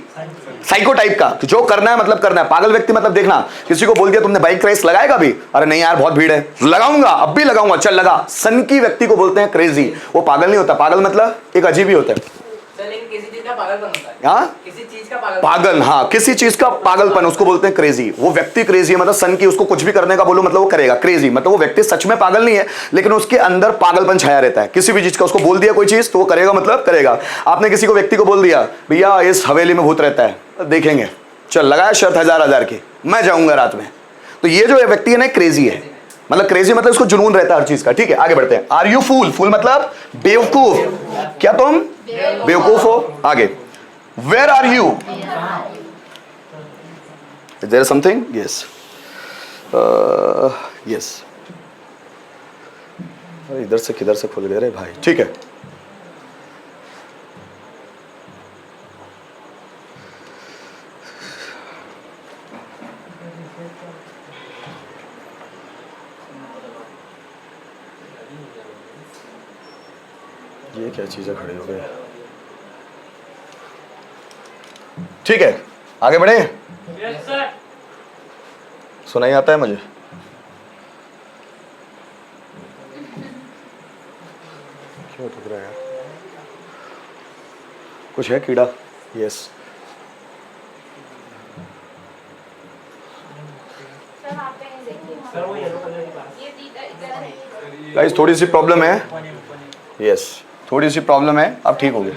साइको टाइप का, तो जो करना है मतलब करना है। पागल व्यक्ति मतलब देखना, किसी को बोल दिया तुमने बाइक रेस लगाएगा भी, अरे नहीं यार बहुत भीड़ है, लगाऊंगा अब भी लगाऊंगा, चल लगा। सन की व्यक्ति को बोलते हैं क्रेजी, वो पागल नहीं होता। पागल मतलब एक अजीब ही होता है। किसी चीज का पागलपन होता है। हाँ, किसी चीज का पागलपन, पागल, हाँ किसी चीज का पागलपन, उसको बोलते हैं क्रेजी। वो व्यक्ति क्रेजी है मतलब सन की, उसको कुछ भी करने का बोलो मतलब वो करेगा। क्रेजी मतलब वो व्यक्ति सच में पागल नहीं है, लेकिन उसके अंदर पागलपन छाया रहता है। किसी भी चीज का उसको बोल दिया कोई चीज तो वो करेगा मतलब करेगा। आपने किसी को व्यक्ति को बोल दिया भैया इस हवेली में भूत रहता है, देखेंगे, चल लगाया शर्त हजार की, मैं जाऊंगा रात में। तो ये जो व्यक्ति है ना क्रेजी है, मतलब क्रेजी मतलब उसको जुनून रहता है हर चीज का। ठीक है आगे बढ़ते हैं। आर यू फूल, फूल मतलब बेवकूफ, क्या तुम बेवकूफ हो। आगे where are you, is there something, yes yes. इधर से किधर से खुल गए रे भाई, ठीक है। ये क्या चीजें खड़े हो गए, ठीक है आगे बढ़े। सुनाई आता है मुझे? रहा है यार, कुछ है कीड़ा। यस गाइस, थोड़ी सी प्रॉब्लम है। यस थोड़ी सी प्रॉब्लम है, अब ठीक हो गया।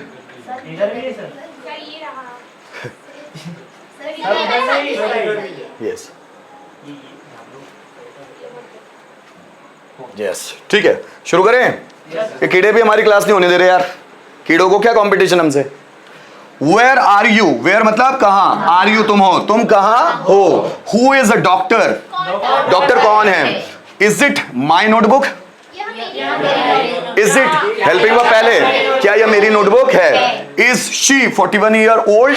यस यस ठीक है, शुरू करें। ये कीड़े भी हमारी क्लास नहीं होने दे रहे यार। कीड़ों को क्या कंपटीशन हमसे। वेयर आर यू, वेयर मतलब कहाँ, आर यू तुम हो, तुम कहाँ हो। Who is a doctor, doctor कौन है। Is it my notebook, is it helping verb पहले, क्या यह मेरी नोटबुक है। इज शी 41 ईयर ओल्ड,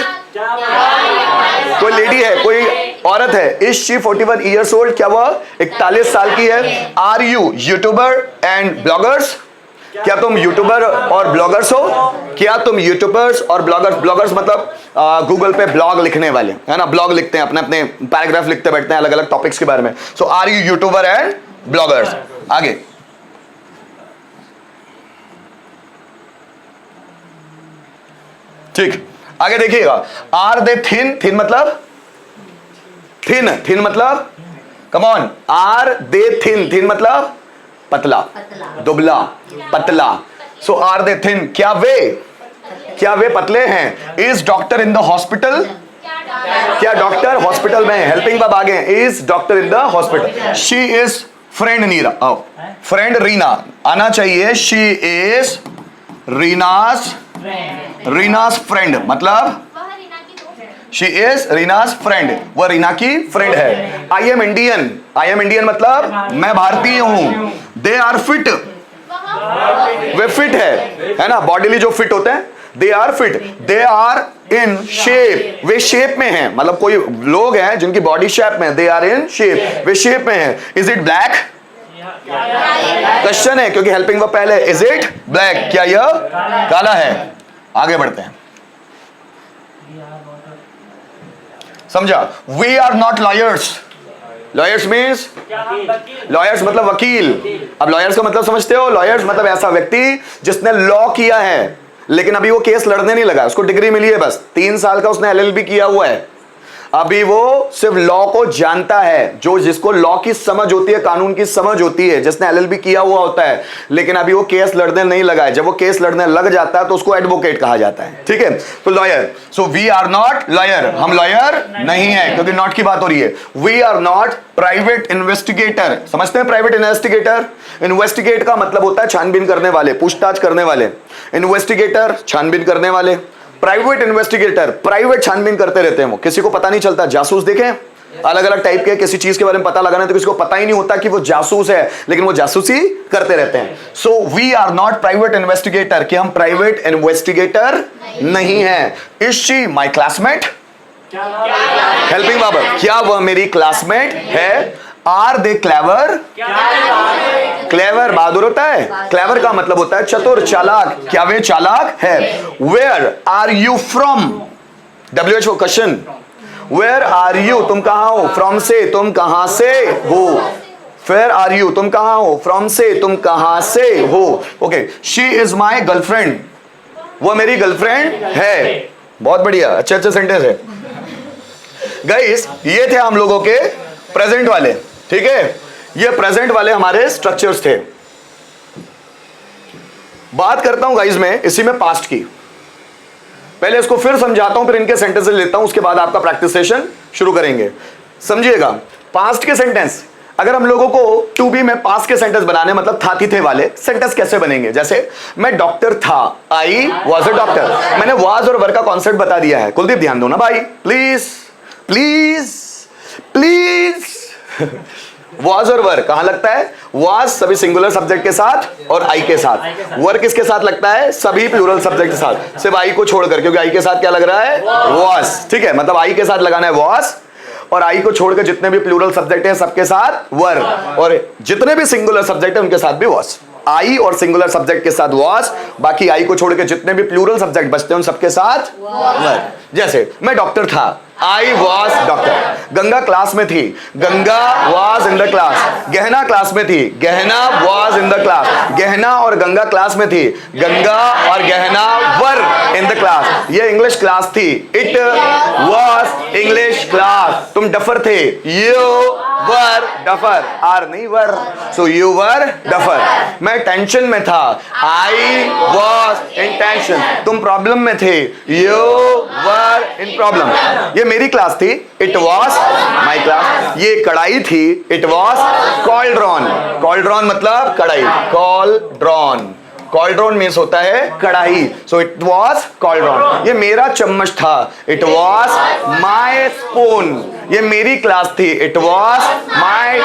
कोई लेडी है, कोई औरत है। इज शी 41 ईयर्स ओल्ड, क्या वह 41 साल की है। Are you YouTuber and bloggers, क्या तुम यूट्यूबर और ब्लॉगर्स हो। क्या तुम यूट्यूबर्स और ब्लॉगर्स, ब्लॉगर्स मतलब गूगल पे ब्लॉग लिखने वाले है ना, ब्लॉग लिखते हैं, अपने अपने पैराग्राफ लिखते बैठते हैं अलग अलग टॉपिक्स के बारे में। So are you YouTuber and bloggers. आगे ठीक, आगे देखिएगा। आर दे थिन, थिन मतलब थिन, थिन मतलब come on, are they thin, thin मतलब पतला, दुबला, पतला। सो आर दे थिन, क्या वे पतले हैं। Is doctor in the hospital, क्या डॉक्टर हॉस्पिटल में है। हेल्पिंग वर्ब आगे, is doctor in the hospital. She is friend Neera, friend Reena आना चाहिए। शी इज रीनास फ्रेंड, मतलब शी इज रीनास फ्रेंड, वह रीना की फ्रेंड है। I am Indian, I am Indian मतलब मैं भारतीय हूं। दे आर फिट, वे फिट है ना, बॉडीली जो फिट होते हैं। They are fit, they are in shape, वे शेप में हैं, मतलब कोई लोग हैं जिनकी बॉडी शेप में। दे आर इन शेप, वे शेप में हैं। इज इट ब्लैक, क्वेश्चन है क्योंकि हेल्पिंग वर्ब पहले। इज इट ब्लैक, क्या यह काला है। आगे बढ़ते हैं, समझा। We are not lawyers, lawyers means, lawyers मतलब वकील। अब लॉयर्स का मतलब समझते हो, लॉयर्स मतलब ऐसा व्यक्ति जिसने लॉ किया है लेकिन अभी वो केस लड़ने नहीं लगा, उसको डिग्री मिली है बस, 3 साल का उसने LLB किया हुआ है, अभी वो सिर्फ लॉ को जानता है। जो जिसको लॉ की समझ होती है, कानून की समझ होती है, जिसने LLB किया हुआ होता है लेकिन अभी वो केस लड़ने नहीं लगा है। जब वो केस लड़ने लग जाता है तो उसको एडवोकेट कहा जाता है, ठीक है। तो lawyer, so we are not lawyer, हम लॉयर नहीं है क्योंकि नॉट की बात हो रही है। We are not private investigator, समझते हैं प्राइवेट इन्वेस्टिगेटर। इन्वेस्टिगेट का मतलब होता है छानबीन करने वाले, पूछताछ करने वाले। इन्वेस्टिगेटर छानबीन करने वाले, प्राइवेट इन्वेस्टिगेटर प्राइवेट छानबीन करते रहते हैं, वो किसी को पता नहीं चलता। जासूस देखें अलग अलग टाइप के, किसी चीज के बारे में पता लगाना तो किसी को पता ही नहीं होता कि वो जासूस है, लेकिन वो जासूसी करते रहते हैं। So we are not private investigator, कि हम प्राइवेट इन्वेस्टिगेटर नहीं है। Is she my classmate, helping verb, क्या वह मेरी क्लासमेट है। आर दे क्लेवर, क्लेवर बहादुर होता है, क्लेवर का मतलब होता है चतुर, चालाक, क्या वे चालाक है। Where are you from, WHO question, where are you तुम कहां हो, फ्रॉम से तुम कहां से हो। वेयर आर यू तुम कहां हो, फ्रॉम से तुम कहां से हो। Okay, she is my girlfriend, वो मेरी गर्लफ्रेंड है। बहुत बढ़िया, अच्छे अच्छे सेंटेंस है गाइस। ये थे हम लोगों के प्रेजेंट वाले, ठीक है। ये प्रेजेंट वाले हमारे स्ट्रक्चर्स थे। बात करता हूं गाइस मैं इसी में पास्ट की। पहले इसको फिर समझाता हूं, फिर इनके सेंटेंसेस लेता हूं, उसके बाद आपका प्रैक्टिस सेशन शुरू करेंगे। समझिएगा, पास्ट के सेंटेंस, अगर हम लोगों को टू बी में पास्ट के सेंटेंस बनाने, मतलब था थी थे वाले सेंटेंस कैसे बनेंगे। जैसे मैं डॉक्टर था, आई वॉज अ डॉक्टर। मैंने वाज और वर का कॉन्सेप्ट बता दिया है। कुलदीप ध्यान दो ना भाई, प्लीज प्लीज प्लीज। वाज और वर कहां लगता है। वाज सभी सिंगुलर सब्जेक्ट के साथ और आई के साथ। वर किसके साथ लगता है, सभी प्लूरल सब्जेक्ट के साथ, सिर्फ आई को छोड़कर, क्योंकि आई के साथ क्या लग रहा है, वाज, ठीक है। मतलब आई के साथ लगाना है वाज, और आई को छोड़कर जितने भी प्लूरल सब्जेक्ट हैं सबके साथ वर, और जितने भी सिंगुलर सब्जेक्ट हैं उनके साथ भी वाज। आई और सिंगुलर सब्जेक्ट के साथ वाज, बाकी आई को छोड़कर जितने भी प्लूरल सब्जेक्ट बचते हैं उन सबके साथ वर। जैसे मैं डॉक्टर था, I was doctor. Ganga class में थी, Ganga was in the class. गहना क्लास में थी, गहना वॉज इन द क्लास। गहना और गंगा क्लास में थी, गंगा और गहना वर इन द क्लास। ये इंग्लिश क्लास थी, इट वॉज इंग्लिश क्लास। तुम डफर थे, यू वर डफर, आर नहीं वर, सो यू वर डफर। मैं टेंशन में था, आई वॉज इन टेंशन। तुम प्रॉब्लम में थे, यू वर इन प्रॉब्लम। ये मेरी क्लास थी, इट वॉज माई क्लास। ये कढ़ाई थी, इट वॉज कॉल्ड्रॉन। कॉल्ड्रॉन मतलब कढ़ाई, कॉल्ड्रॉन। कॉल्ड्रॉन मीन्स होता है कढ़ाई, सो इट वॉज कॉल्ड्रॉन। ये मेरा चम्मच था, इट वॉज माई स्पून। ये मेरी क्लास थी, इट वॉज माई।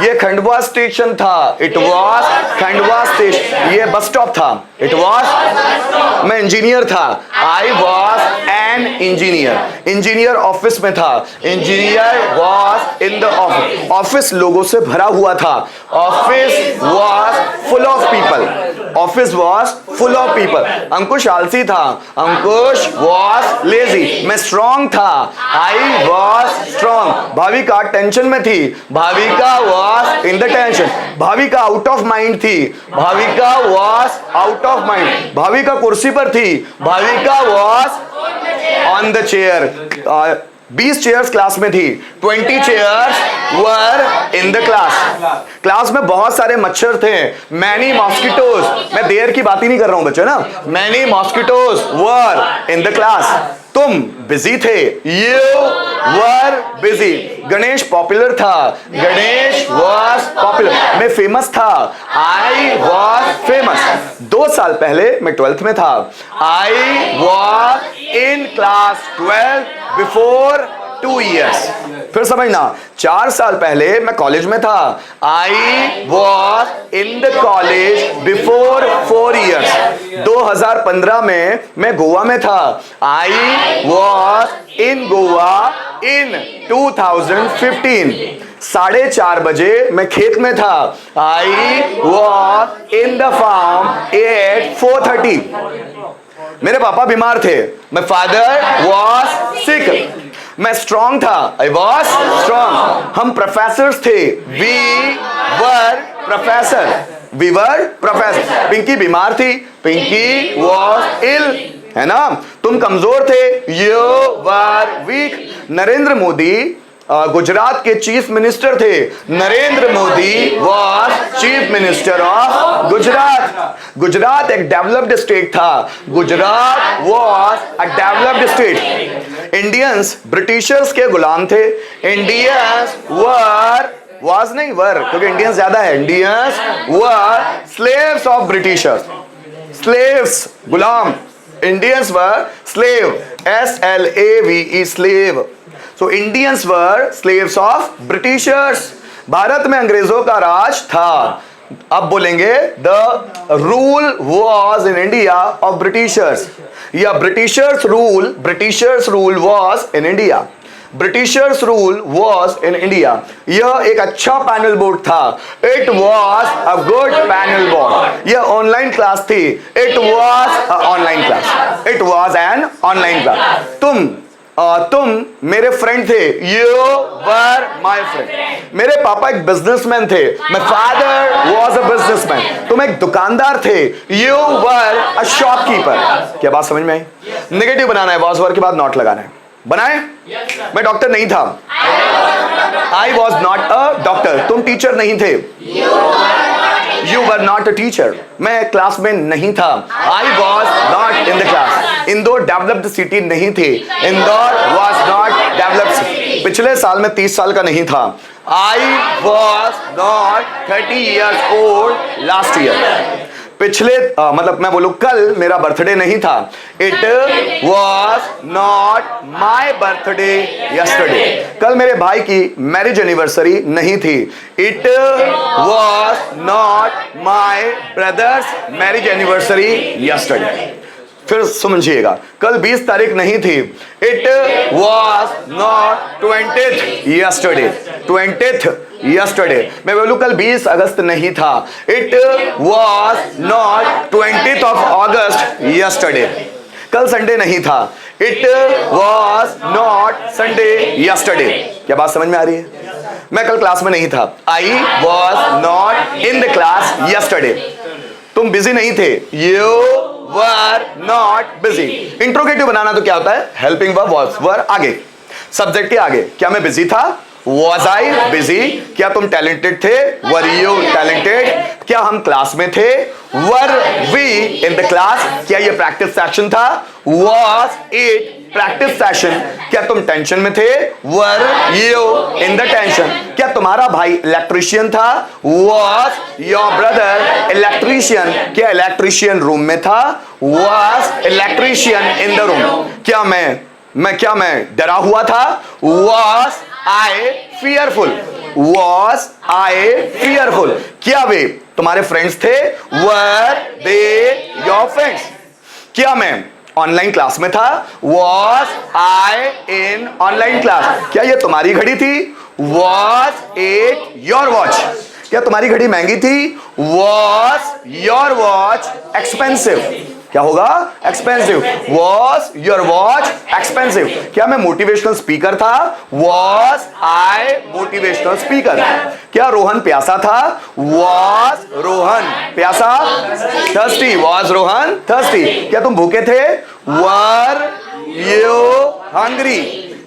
ये खंडवा स्टेशन था, इट वॉज खंडवा स्टेशन। ये बस स्टॉप था, इट वॉज। मैं इंजीनियर था, I was an engineer. Engineer office में था, engineer was in the office. Office लोगों से भरा हुआ था, office was full of people. Office was full of people. Ankush आलसी था, अंकुश वॉज लेजी। मैं स्ट्रॉन्ग था, I was strong. Bhavika tension में थी, Bhavika was in the tension. Bhavika out of mind थी, Bhavika was out of mind. Bhavika कुर्सी पर थी, Bhavika was on the chair. 20 chairs class में थी, 20 chairs were in the class. Class में बहुत सारे मच्छर थे, मैनी मॉस्किटोज। मैं देर की बात ही नहीं कर रहा हूं बच्चों ना, many mosquitoes were in the class. तुम बिजी थे, you were busy. Ganesh popular था, गणेश वॉज पॉपुलर। मैं फेमस था, आई वॉज फेमस। 2 साल पहले मैं 12th में था, I was in class 12 before 2 years। फिर समझना, 4 साल पहले मैं कॉलेज में था, I was in the college before 4 years। 2015 में मैं गोवा में था, आई वॉज इन गोवा इन 2015। 4:30 बजे मैं खेत में था, I was in the farm at 4:30। मेरे पापा बीमार थे, माय फादर वॉज सिक। मैं स्ट्रॉन्ग था, आई वॉज स्ट्रॉन्ग। हम प्रोफेसर्स थे, we were professor, we were professor. Pinky बीमार थी, पिंकी वॉज इल, है ना। तुम कमजोर थे, you were weak. Narendra Modi Gujarat के चीफ मिनिस्टर थे, Narendra Modi was chief minister of Gujarat. Gujarat एक डेवलप्ड स्टेट था, Gujarat was a developed state. Indians Britishers के गुलाम थे, इंडियंस वर वॉज नहीं वर, क्योंकि इंडियंस ज्यादा है। Indians were slaves of Britishers, slaves Ghulam. Indians were slave, SLAVE slave. So Indians were slaves of Britishers। Bharat में अंग्रेजों का राज था। अब बोलेंगे the rule was in India of Britishers, या Britishers rule was in India। Britishers rule was in India। यह एक अच्छा पैनल बोर्ड था, it was a good panel board। यह ऑनलाइन क्लास थी, it was a online class, it was an online class। तुम मेरे friend थे, you were my friend. मेरे पापा एक बिजनेसमैन थे, my father was a businessman. तुम एक दुकानदार थे, यू वर अ शॉपकीपर। क्या बात समझ में आई? नेगेटिव बनाना है, वॉज वर के बाद नॉट लगाना है। बनाए? मैं डॉक्टर नहीं था, I was not a doctor. तुम टीचर नहीं थे, you were not a teacher. मैं क्लास में नहीं था, I was not in the class. Indore developed city नहीं थी, इंदौर वॉज नॉट डेवलप्ड। पिछले साल में 30 साल का नहीं था, I was not 30 years old last year. पिछले मतलब मैं बोलूं कल मेरा बर्थडे नहीं था, it was not my birthday yesterday. कल मेरे भाई की मैरिज एनिवर्सरी नहीं थी, it was not my brothers marriage anniversary yesterday. फिर समझिएगा, कल 20 तारीख नहीं थी, it was not 20th yesterday, 20th yesterday. मैं बोलूं कल 20 अगस्त नहीं था, it was not 20th of August yesterday. कल संडे नहीं था, it was not not Sunday yesterday. क्या बात समझ में आ रही है? मैं कल क्लास में नहीं था। I was not in the class yesterday. तुम बिजी नहीं थे। You were not busy. Interrogative बनाना तो क्या होता है? हेल्पिंग वर्ब वॉज वर आगे, सब्जेक्ट के आगे। क्या मैं बिजी था? Was I busy? क्या तुम टैलेंटेड थे? Were you talented? क्या हम क्लास में थे? Were we in the class? क्या ये प्रैक्टिस सेशन था? Was it practice session? क्या तुम टेंशन में थे? Were you in the tension? क्या तुम्हारा भाई इलेक्ट्रीशियन था? Was your brother electrician? क्या इलेक्ट्रीशियन रूम में था? Was electrician in the room? क्या मैं डरा हुआ था? Was I fearful? Was I fearful? क्या वे तुम्हारे फ्रेंड्स थे? Were they your friends? क्या मैं ऑनलाइन क्लास में था? Was I in online class? क्या ये तुम्हारी घड़ी थी? Was it your watch? क्या तुम्हारी घड़ी महंगी थी? Was your watch expensive? क्या होगा? Expensive. Was your watch expensive? क्या मैं मोटिवेशनल स्पीकर था? Was I motivational speaker? क्या रोहन प्यासा था? वॉज रोहन प्यासा? थर्स्टी? Was Rohan thirsty? क्या तुम भूखे थे? Were you hungry?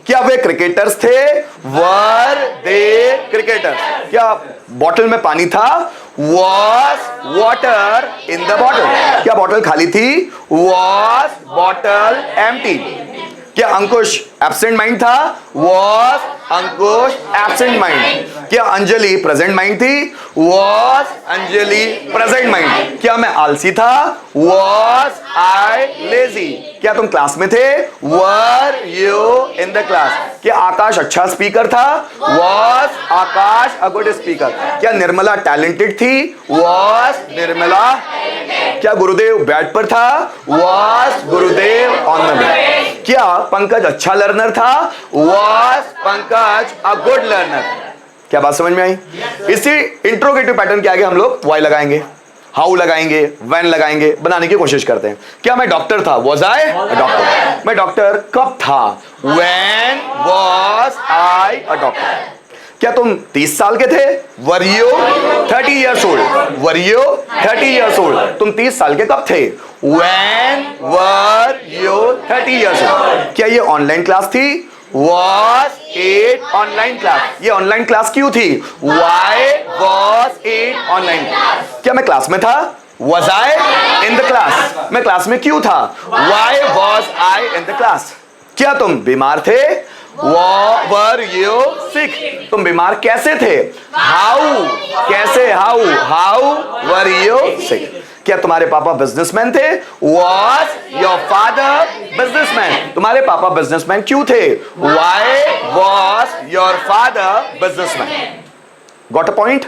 क्या वे क्रिकेटर्स थे? Were they cricketers? क्या बॉटल में पानी था? Was water in the bottle? क्या बॉटल खाली थी? Was bottle empty? क्या अंकुश एब्सेंट माइंड था? Was Ankush absent mind? क्या अंजलि प्रेजेंट माइंड थी? Was Anjali present mind? क्या मैं आलसी था? Was I lazy? क्या तुम क्लास में थे? Were you in the class? क्या आकाश अच्छा स्पीकर था? Was Akash a good speaker? क्या निर्मला टैलेंटेड थी? Was निर्मला? क्या गुरुदेव बेड पर था? Was Gurudev on the bed? क्या पंकज अच्छा लर्नर था? Was Pankaj a good learner? क्या बात समझ में आई? इसी इंट्रोगेटिव पैटर्न के आगे हम लोग वाई लगाएंगे, हाउ लगाएंगे, व्हेन लगाएंगे, बनाने की कोशिश करते हैं। क्या मैं डॉक्टर था? Was I a doctor? मैं डॉक्टर कब था? When was I a doctor? क्या तुम 30 साल के थे? Were you 30 years old? Were you 30 years old? तुम 30 साल के कब थे? When were you 30 years old? क्या ये ऑनलाइन क्लास थी? Was it online class? ये ऑनलाइन क्लास क्यों थी? Why was it online? क्या मैं क्लास में था? Was I in the class? मैं क्लास में क्यों था? Why was I in the class? क्या तुम बीमार थे? Were you sick? तुम बीमार कैसे थे? How? कैसे? How were you sick? क्या तुम्हारे पापा बिजनेसमैन थे? Was your father businessman? तुम्हारे पापा बिजनेसमैन क्यों थे? Why was your father businessman? Got a point?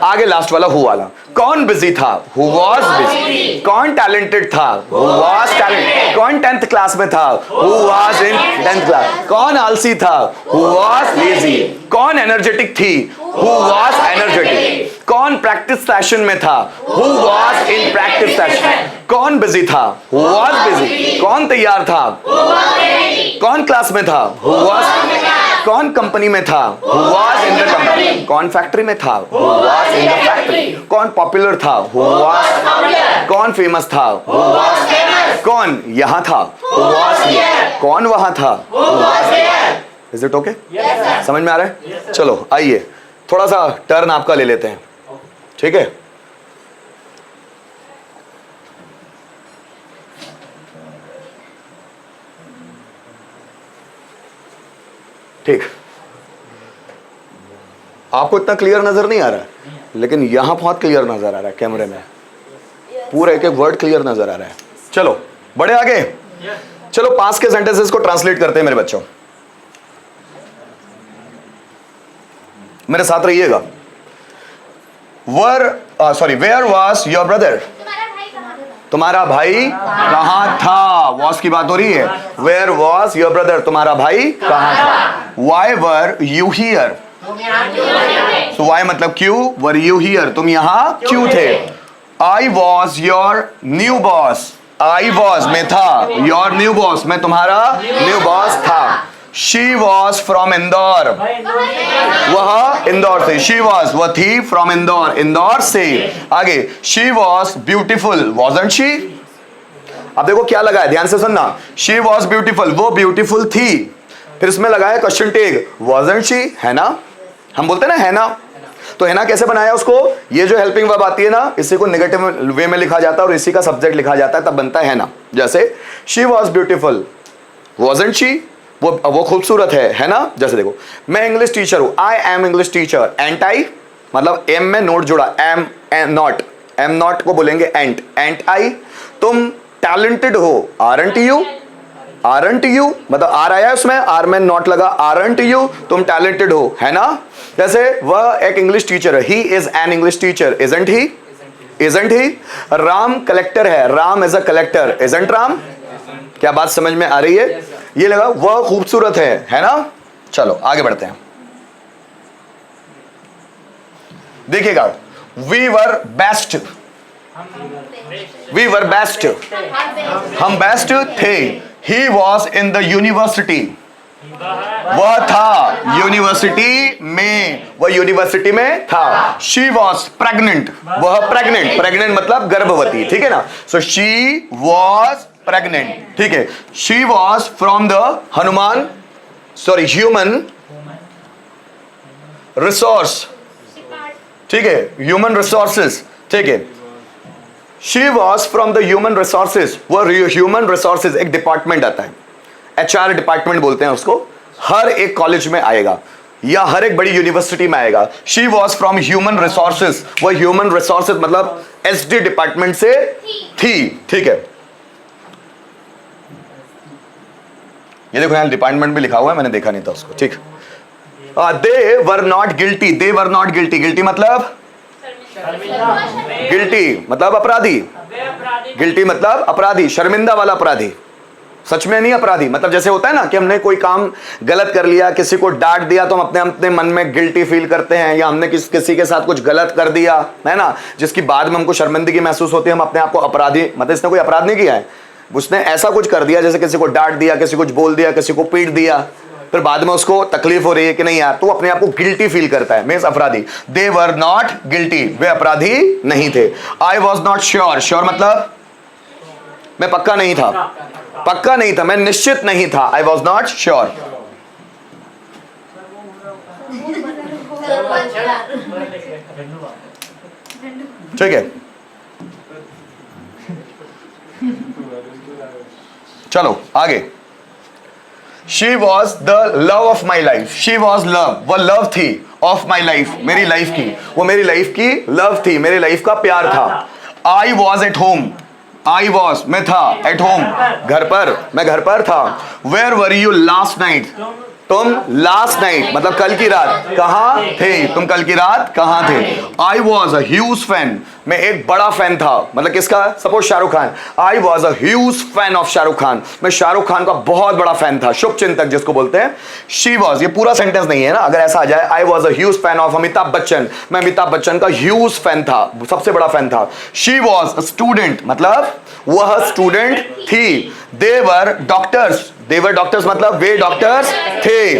आगे लास्ट वाला हु वाला। कौन बिजी था? Who was busy? कौन टैलेंटेड था? Who was talented? कौन 10th क्लास में था? Who was in 10th class? कौन आलसी था? Who was lazy? कौन एनर्जेटिक थी? Who was energetic? कौन प्रैक्टिस सेशन में था? Who was in practice session? कौन बिजी था? Who was busy? कौन तैयार था? कौन क्लास में था? Who was? कौन कंपनी में था? Who was in the company? कौन फैक्ट्री में था? Who was in the factory? कौन पॉपुलर था? Who was? कौन फेमस था? Who was? कौन यहाँ था? Who was here? कौन वहाँ था? Who was there? Is it okay? Yes, sir. समझ में आ रहा है? चलो आइए थोड़ा सा टर्न आपका ले लेते हैं, ठीक है? ठीक, आपको इतना क्लियर नजर नहीं आ रहा है, लेकिन यहां बहुत क्लियर नजर आ रहा है कैमरे में, पूरा एक एक वर्ड क्लियर नजर आ रहा है। चलो बढ़े आगे, चलो पास के सेंटेंसेस को ट्रांसलेट करते हैं मेरे बच्चों, मेरे साथ रहिएगा। Where was your brother? तुम्हारा भाई कहां था? वॉज की बात हो रही है। Where was your brother? तुम्हारा भाई कहां था? Why were you here? So why मतलब क्यों, वर यू हियर तुम यहां क्यों थे? I was your new boss? I was में था, योर न्यू बॉस मैं तुम्हारा न्यू बॉस था। शी वॉज फ्रॉम इंदौर, वह इंदौर से, शी वॉज वह थी, फ्रॉम इंदौर इंदौर से। आगे, she was beautiful, wasn't she. अब देखो क्या लगा है, ध्यान से सुनना, शी वॉज ब्यूटीफुल, वो ब्यूटीफुल थी, फिर इसमें लगा है क्वेश्चन टैग, वॉजंट शी, है ना, हम बोलते हैं ना है ना, तो है ना कैसे बनाया उसको, ये जो हेल्पिंग वर्ब आती है ना, इसी को नेगेटिव वे में लिखा जाता है और इसी का सब्जेक्ट लिखा जाता है, तब बनता है ना। जैसे she was beautiful, wasn't she, वो खूबसूरत है ना। जैसे देखो, मैं इंग्लिश टीचर हूं, आई एम इंग्लिश टीचर, एंट आई, मतलब एम में नोट जुड़ा, एम नॉट, एम नॉट को बोलेंगे एंट, एंट आई। तुम टैलेंटेड हो, आरंट यू, आरंट यू, मतलब आर आया उसमें, आर में नॉट लगा, आरंट यू, तुम टैलेंटेड हो, है ना। जैसे वह एक इंग्लिश टीचर है, he is an English teacher, isn't he, isn't he. Ram collector है, Ram is a collector, isn't Ram. क्या बात समझ में आ रही है? ये लगा वह खूबसूरत है ना। चलो आगे बढ़ते हैं, देखिएगा, we were best, we were best, हम बेस्ट थे। He was in the university, वह था यूनिवर्सिटी में, वह यूनिवर्सिटी में था। शी वॉज प्रेग्नेंट, वह प्रेग्नेंट, प्रेग्नेंट मतलब गर्भवती, ठीक है ना। सो शी वॉज प्रेग्नेंट, ठीक है। She was from the Hanuman, sorry human resource, ठीक है, ह्यूमन रिसोर्सेस, ठीक है। She was from the human resources, वो ह्यूमन रिसोर्सेज एक डिपार्टमेंट आता है, HR डिपार्टमेंट बोलते हैं उसको, हर एक कॉलेज में आएगा या हर एक बड़ी यूनिवर्सिटी में आएगा। She was from human resources, वो ह्यूमन रिसोर्सेज मतलब SD डिपार्टमेंट से थी, ठीक है। ये देखो यहां डिपार्टमेंट भी लिखा हुआ है, मैंने देखा नहीं था उसको, ठीक। They were not guilty, they were not guilty, guilty मतलब गिल्टी मतलब अपराधी, गिल्टी मतलब अपराधी, शर्मिंदा वाला अपराधी, सच में नहीं अपराधी। मतलब जैसे होता है ना कि हमने कोई काम गलत कर लिया, किसी को डांट दिया तो हम अपने अपने मन में गिल्टी फील करते हैं, या हमने किसी के साथ कुछ गलत कर दिया है ना, जिसकी बाद में हमको शर्मिंदगी महसूस होती है, हम अपने आप को अपराधी, मतलब इसने कोई अपराध नहीं किया है, उसने ऐसा कुछ कर दिया, जैसे किसी को डांट दिया, किसी को कुछ बोल दिया, किसी को पीट दिया, फिर बाद में उसको तकलीफ हो रही है कि नहीं यार, तो अपने आप को गिल्टी फील करता है, मींस अपराधी। दे वर नॉट गिल्टी, वे अपराधी नहीं थे। I was not sure, sure मतलब मैं पक्का नहीं था, पक्का नहीं था, मैं निश्चित नहीं था, आई वॉज नॉट श्योर, ठीक है। चलो आगे, she was the love of my life, she was love, वह लव थी, ऑफ माई लाइफ, मेरी लाइफ की, वो मेरी लाइफ की लव थी, मेरी लाइफ का प्यार था। I was at home, I was मैं था, एट होम घर पर, मैं घर पर था। Where were you last night, तुम लास्ट नाइट मतलब कल की रात कहाँ थे, तुम कल की रात कहाँ थे। I was a huge fan, मैं एक बड़ा फैन था, मतलब किसका, suppose Shahrukh Khan, I was a huge fan of Shahrukh Khan, मैं शाहरुख खान का बहुत बड़ा फैन था, शुभ चिंतक जिसको बोलते हैं। शी वॉज, ये पूरा सेंटेंस नहीं है ना, अगर ऐसा आ जाए, I was a huge fan of Amitabh Bachchan, मैं अमिताभ बच्चन का ह्यूज फैन था, सबसे बड़ा फैन था। शी वॉज अ स्टूडेंट, मतलब वह स्टूडेंट थी। दे were doctors, they were doctors मतलब वे डॉक्टर्स थे,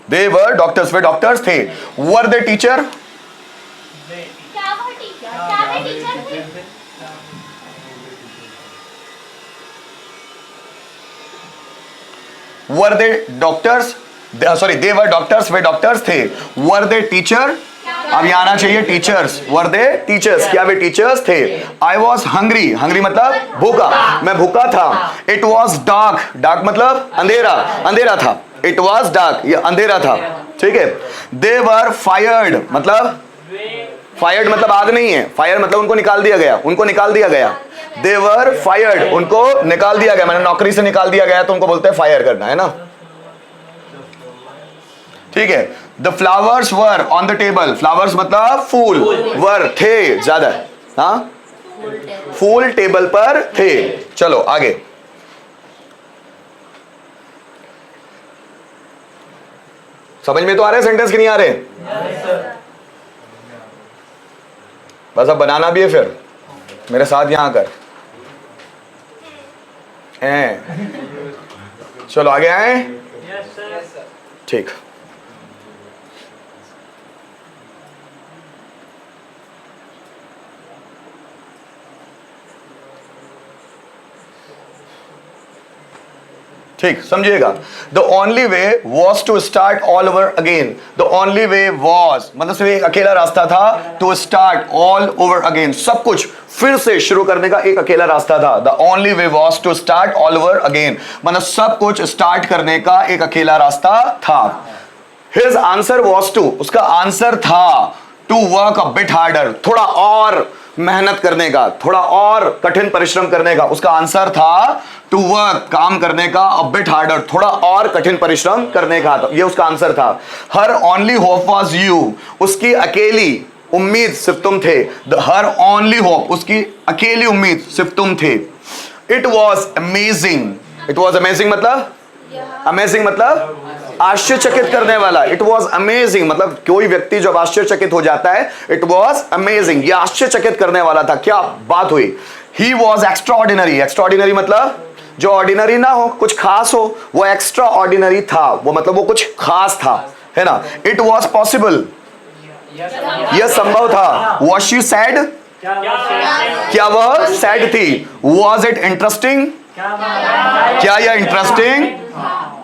दे वर डॉक्टर्स, वे डॉक्टर्स थे। Were they teacher, were they doctors, sorry they were doctors, वे डॉक्टर्स थे। वर दे टीचर, अब यहां आना चाहिए टीचर्स, वर दे टीचर्स, क्या वे टीचर्स थे। आई वॉज हंग्री, हंग्री मतलब भूखा, मैं भूखा था। इट वॉज डार्क, डार्क मतलब अंधेरा, अंधेरा था, इट वॉज डार्क, ये अंधेरा था, ठीक है। दे वर फायर्ड, मतलब फायर्ड मतलब आग नहीं है, फायर मतलब उनको निकाल दिया गया, उनको निकाल दिया गया। दे वर फायर्ड, उनको निकाल दिया गया, मैंने नौकरी से निकाल दिया गया तो उनको बोलते हैं फायर करना, है ना, ठीक है। The flowers were on the table, flowers मतलब फूल, वर थे ज्यादा, हाँ फूल टेबल पर थे। चलो आगे, समझ में तो आ रहे सेंटेंस कि नहीं आ रहे? बस अब बनाना भी है, फिर मेरे साथ यहां आकर हैं। चलो आगे आए। ठीक, ठीक, समझिएगा। The only way was to start all over again. The only way was मतलब सिर्फ एक अकेला रास्ता था, to start all over again, सब कुछ फिर से शुरू करने का एक अकेला रास्ता था। The only way was to start all over again, मतलब सब कुछ स्टार्ट करने का एक अकेला रास्ता था। हिज आंसर वॉज टू, उसका आंसर था to work a bit harder, थोड़ा और मेहनत करने का, थोड़ा और कठिन परिश्रम करने का। उसका आंसर था टू वर्क, काम करने का, अ बिट हार्डर, थोड़ा और कठिन परिश्रम करने का। तो ये उसका आंसर था। Her only hope was you, उसकी अकेली उम्मीद सिर्फ तुम थे। हर ओनली होप, उसकी अकेली उम्मीद सिर्फ तुम थे। It was amazing, it was amazing मतलब, अमेजिंग मतलब आश्चर्यचकित करने वाला। इट वॉज अमेजिंग मतलब कोई व्यक्ति जब आश्चर्यचकित हो जाता है, इट वॉज अमेजिंग, ये आश्चर्यचकित करने वाला था। क्या बात हुई। He was extra ordinary, extra ordinary मतलब जो ऑर्डिनरी ना हो, कुछ खास हो, वो एक्स्ट्रा ऑर्डिनरी था, वो मतलब वो कुछ खास था, है ना। इट वॉज पॉसिबल, यह संभव था। वॉज शी सैड, क्या वह सैड थी। वॉज इट इंटरेस्टिंग, क्या यह इंटरेस्टिंग,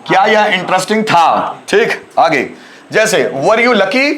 क्या यह इंटरेस्टिंग था। ठीक, आगे जैसे were you lucky,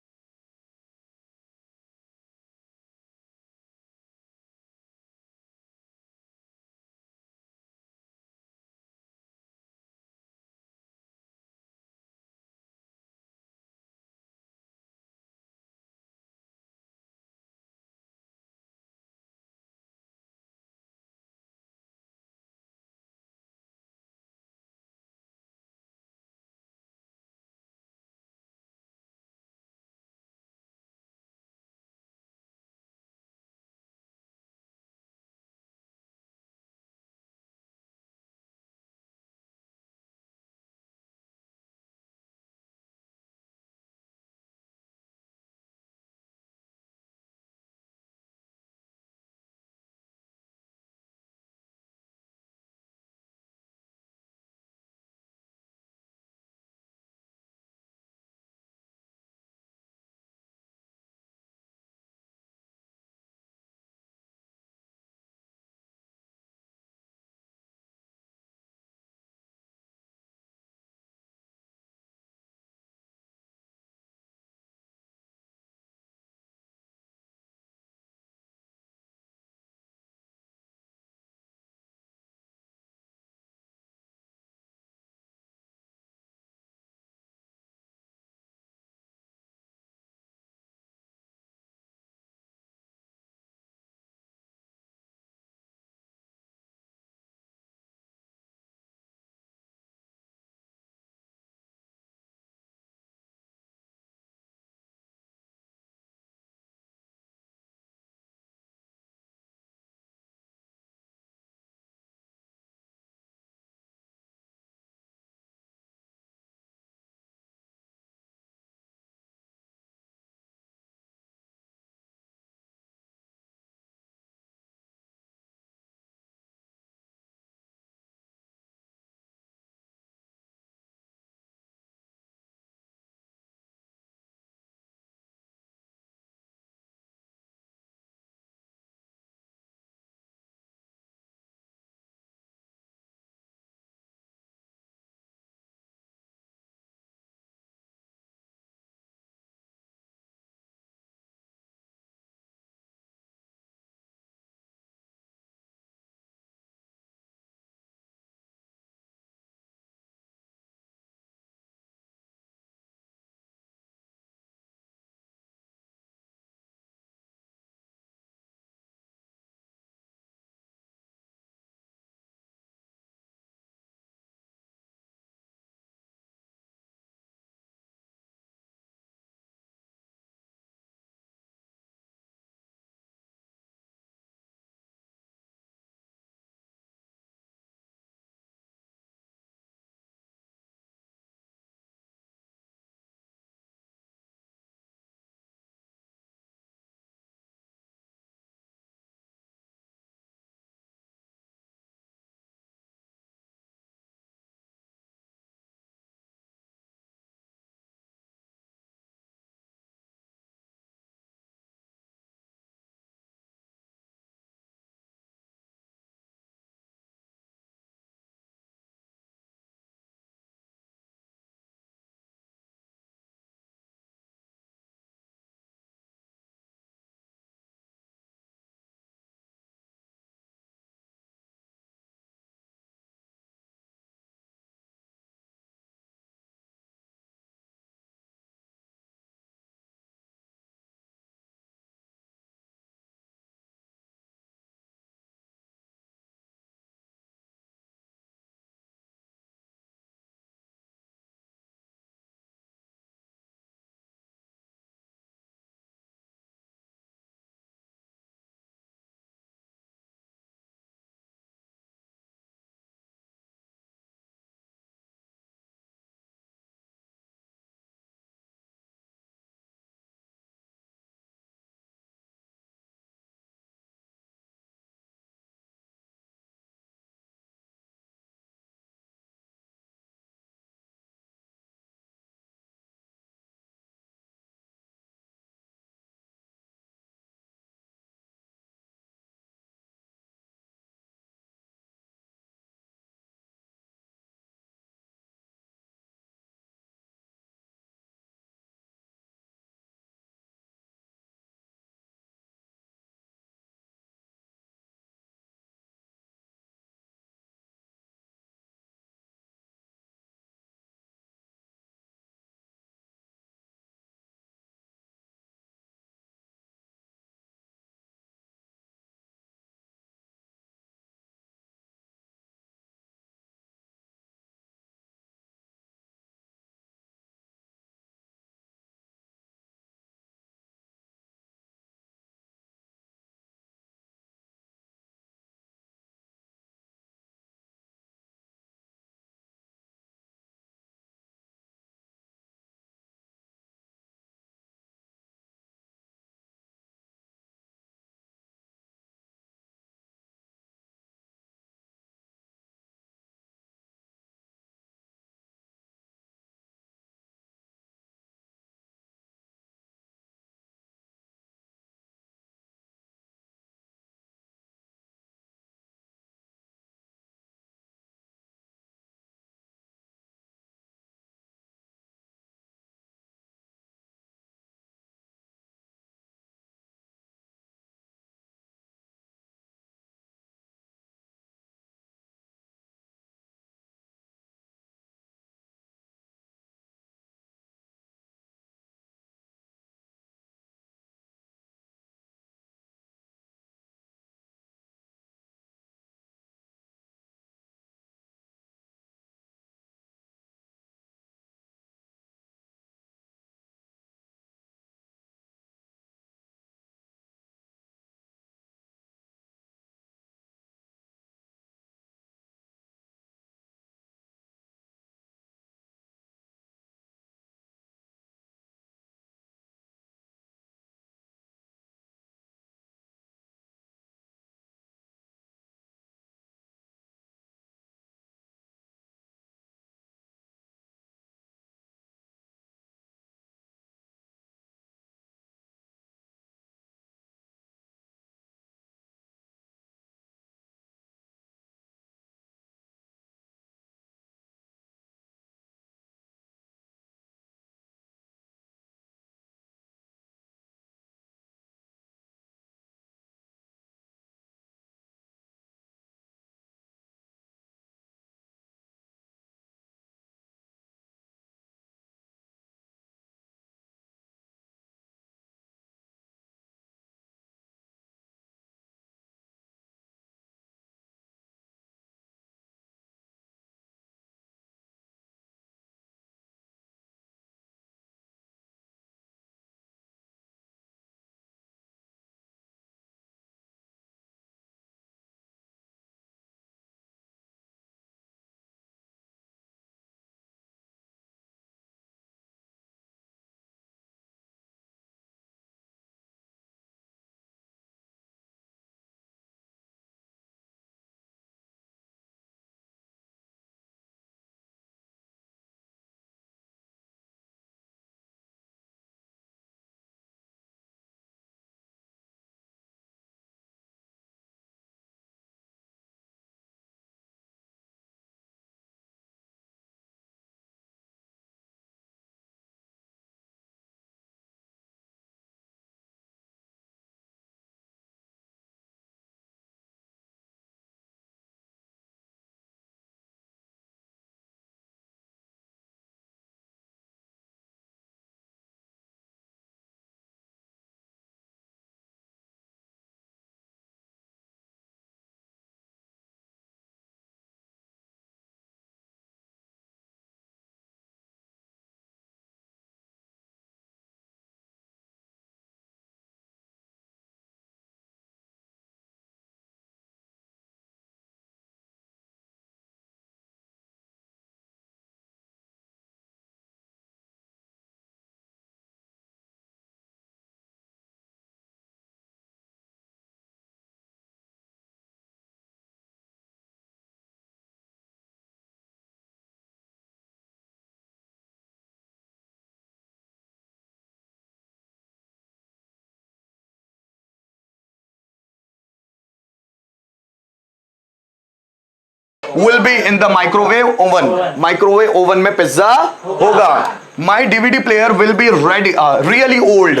will be in the microwave oven, microwave oven में पिज्जा होगा। My DVD player will be ready really old,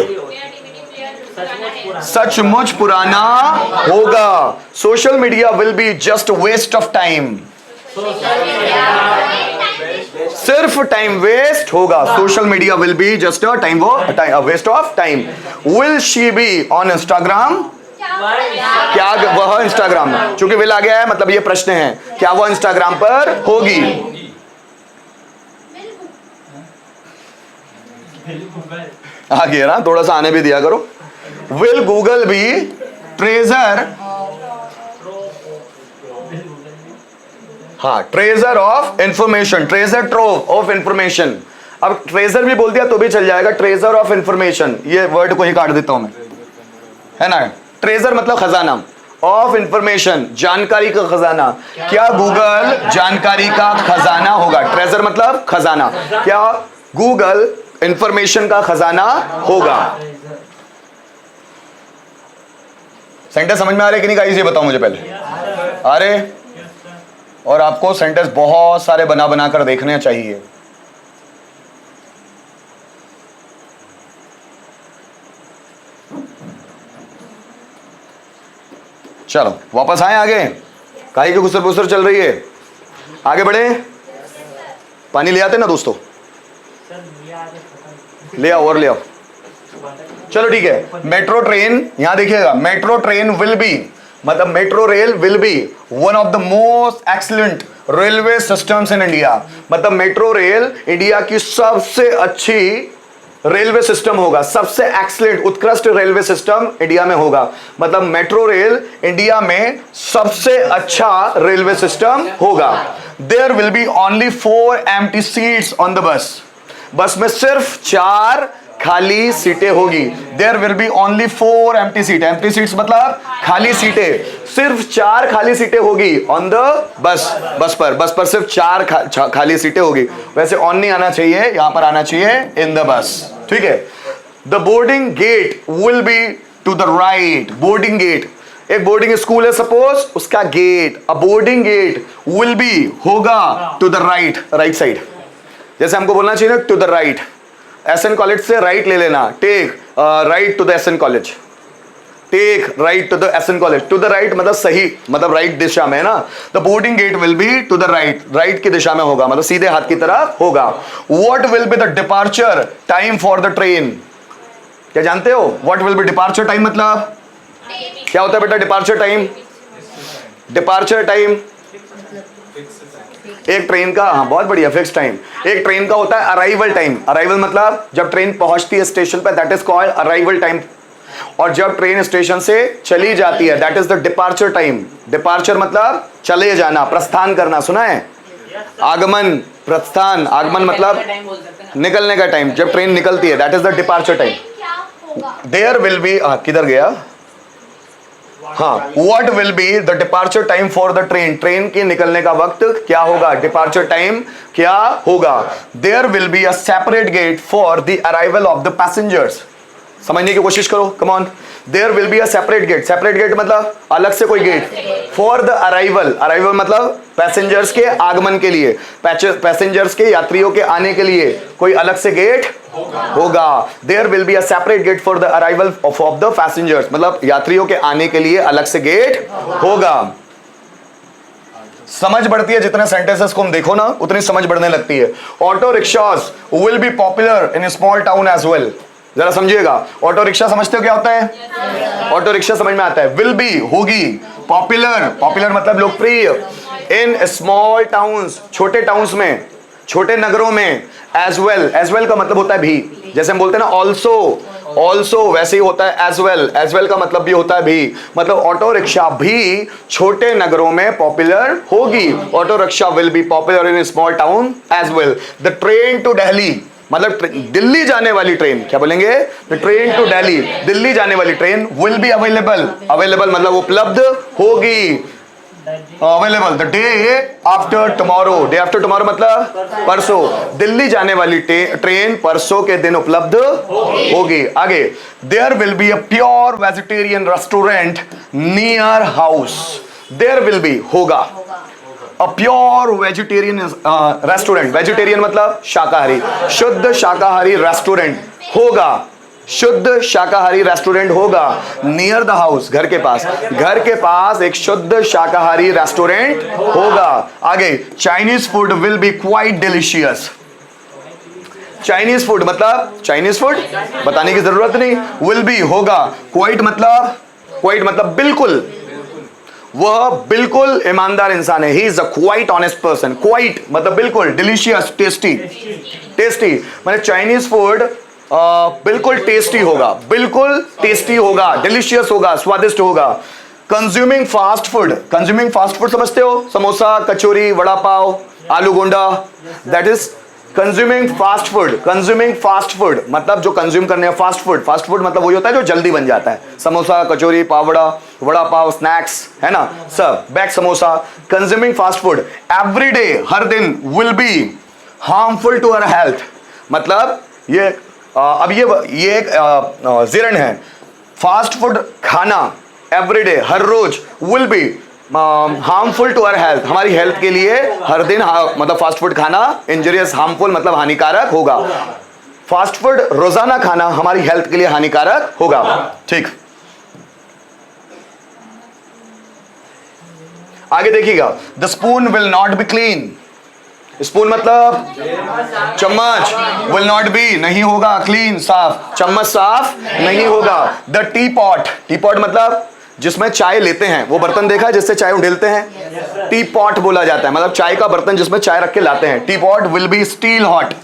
सचमुच पुराना होगा। Social media will be just waste of time, सिर्फ टाइम वेस्ट होगा। Social media will be just a time waste of time. Will she be on Instagram, क्या वह Instagram में, चूंकि will आ गया है मतलब ये प्रश्न है, क्या वह इंस्टाग्राम पर होगी? आ गया ना, थोड़ा सा आने भी दिया करो। विल गूगल बी ट्रेजर, हाँ treasure of information, treasure trove of information. अब ट्रेजर भी बोल दिया तो भी चल जाएगा, ट्रेजर ऑफ इंफॉर्मेशन ये वर्ड को ही काट देता हूं मैं, है ना। ट्रेजर मतलब खजाना, ऑफ इंफॉर्मेशन जानकारी का खजाना। क्या गूगल जानकारी का खजाना होगा? ट्रेजर मतलब खजाना, क्या गूगल इंफॉर्मेशन का खजाना होगा? सेंटेंस समझ में आ रहे कि नहीं गाइस, ये बताओ मुझे पहले। आ रहे? और आपको सेंटेंस बहुत सारे बना बना कर देखने चाहिए। चलो वापस आए आगे, काहे की गुस्सर पुसर चल रही है, आगे बढ़े। पानी ले आते ना दोस्तों, ले आओ और ले आओ। चलो ठीक है। मेट्रो ट्रेन, यहां देखिएगा, मेट्रो ट्रेन विल बी मतलब metro rail will be one of the most excellent railway systems in India. मतलब मेट्रो रेल इंडिया की सबसे अच्छी रेलवे सिस्टम होगा, सबसे एक्सीलेंट उत्कृष्ट रेलवे सिस्टम इंडिया में होगा। मतलब मेट्रो रेल इंडिया में सबसे अच्छा रेलवे सिस्टम होगा। There will be only 4 empty seats on the bus, bus में सिर्फ 4 खाली सीटें होगी। There will be only 4 empty seat, empty seats मतलब खाली सीटें, सिर्फ 4 खाली सीटें होगी ऑन द बस, बस पर सिर्फ 4 खाली सीटें होगी। वैसे ऑन नहीं आना चाहिए, यहां पर आना चाहिए इन द बस, ठीक है। The boarding gate will be to the right, boarding gate, एक बोर्डिंग स्कूल है सपोज, उसका gate, a boarding gate will be होगा to the right, right side. जैसे हमको बोलना चाहिए ना to the right, SN college से राइट ले लेना, take right to the SN college, take right to the SN college. To the right मतलब सही, मतलब राइट दिशा में है ना। The boarding gate will be to the right, right की दिशा में होगा, मतलब सीधे हाथ की तरफ होगा। What will be the departure time for the train, क्या जानते हो? What will B departure time मतलब क्या होता है बेटा? डिपार्चर टाइम, डिपार्चर टाइम एक ट्रेन का, हाँ बहुत बढ़िया, फिक्स टाइम। एक ट्रेन का होता है अराइवल टाइम, अराइवल मतलब जब ट्रेन पहुंचती है स्टेशन पर, that is called arrival time. और जब ट्रेन स्टेशन से चली जाती है, that is the departure time. Departure मतलब चले जाना, प्रस्थान करना, सुना है? आगमन, प्रस्थान, आगमन मतलब निकलने का टाइम, जब ट्रेन निकलती है, that is the departure time. There will be, किधर गया, हाँ, what will be the departure time for the train, train के निकलने का वक्त क्या होगा, डिपार्चर टाइम क्या होगा। There will be a separate gate for the arrival of the passengers, समझने की कोशिश करो, come on. There will be a separate gate, separate gate मतलब अलग से कोई gate, for the arrival, arrival मतलब पैसेंजर्स के आगमन के लिए, पैसेंजर्स के यात्रियों के आने के लिए कोई अलग से गेट होगा। There will be a separate gate for the arrival of the passengers, मतलब यात्रियों के आने के लिए अलग से गेट होगा। समझ बढ़ती है, जितने सेंटेंसेस को हम देखो ना उतनी समझ बढ़ने लगती है। Auto rickshaws will be popular in small town as well, जरा समझिएगा। ऑटो रिक्शा समझते हो क्या होता है? ऑटो रिक्शा समझ में आता है। विल बी होगी, पॉपुलर, पॉपुलर मतलब लोकप्रिय, इन स्मॉल टाउन्स छोटे टाउन्स में, छोटे नगरों में, एज वेल, एज वेल का मतलब होता है भी, जैसे हम बोलते हैं ना ऑल्सो, ऑल्सो वैसे ही होता है एज वेल, एज वेल का मतलब भी होता है भी, मतलब ऑटो रिक्शा भी छोटे नगरों में पॉपुलर होगी। Auto rickshaw will be popular in small town as well. The train to Delhi मतलब दिल्ली जाने वाली ट्रेन, क्या बोलेंगे? The train to Delhi, Delhi जाने वाली train will be available, available मतलब उपलब्ध होगी, available the day after tomorrow, day after tomorrow मतलब परसों, दिल्ली जाने वाली ट्रेन परसों के दिन उपलब्ध होगी। आगे, there will be a pure vegetarian restaurant near house, there will be होगा, a pure vegetarian restaurant, vegetarian मतलब शाकाहारी, शुद्ध शाकाहारी रेस्टोरेंट होगा, शुद्ध शाकाहारी रेस्टोरेंट होगा नियर द हाउस, घर के पास, घर के पास एक शुद्ध शाकाहारी रेस्टोरेंट होगा। आगे, Chinese food will be quite delicious. Chinese food मतलब चाइनीज फूड बताने की जरूरत नहीं, विल बी होगा, क्वाइट मतलब बिल्कुल, वह बिल्कुल ईमानदार इंसान है, he is a quite honest person. Quite मतलब बिल्कुल, डिलीशियस टेस्टी, टेस्टी मतलब चाइनीज फूड बिल्कुल टेस्टी होगा, बिल्कुल टेस्टी होगा, डिलीशियस होगा, स्वादिष्ट होगा। Consuming fast food, consuming fast food समझते हो, समोसा, कचौरी, वड़ा पाव, आलू Gonda, that is consuming fast food. Consuming fast food मतलब जो कंज्यूम करने हैं फास्ट फूड, फास्ट फूड मतलब वही होता है जो जल्दी बन जाता है, समोसा, कचौरी, पावड़ा, वड़ा पाव, स्नैक्स, है ना, सब बैग samosa. Consuming fast food every day, हर दिन, will be harmful to our health, मतलब ये अब ये एक जिरन है, फास्ट फूड खाना एवरीडे, हर रोज, will be harmful to our health, हमारी हेल्थ के लिए हर दिन मतलब फास्ट फूड खाना इंजरियस, हार्मफुल मतलब हानिकारक होगा। फास्ट फूड रोजाना खाना हमारी हेल्थ के लिए हानिकारक होगा। ठीक, आगे देखिएगा, the spoon will not be clean. Spoon मतलब चम्मच, विल नॉट बी नहीं होगा, क्लीन साफ, चम्मच साफ नहीं होगा। The T pot, T pot मतलब जिसमें चाय लेते हैं, वो बर्तन देखा है जिससे चाय उंडेलते हैं, टी पॉट बोला जाता है, मतलब चाय का बर्तन जिसमें चाय रख के लाते हैं। T pot will be steel hot,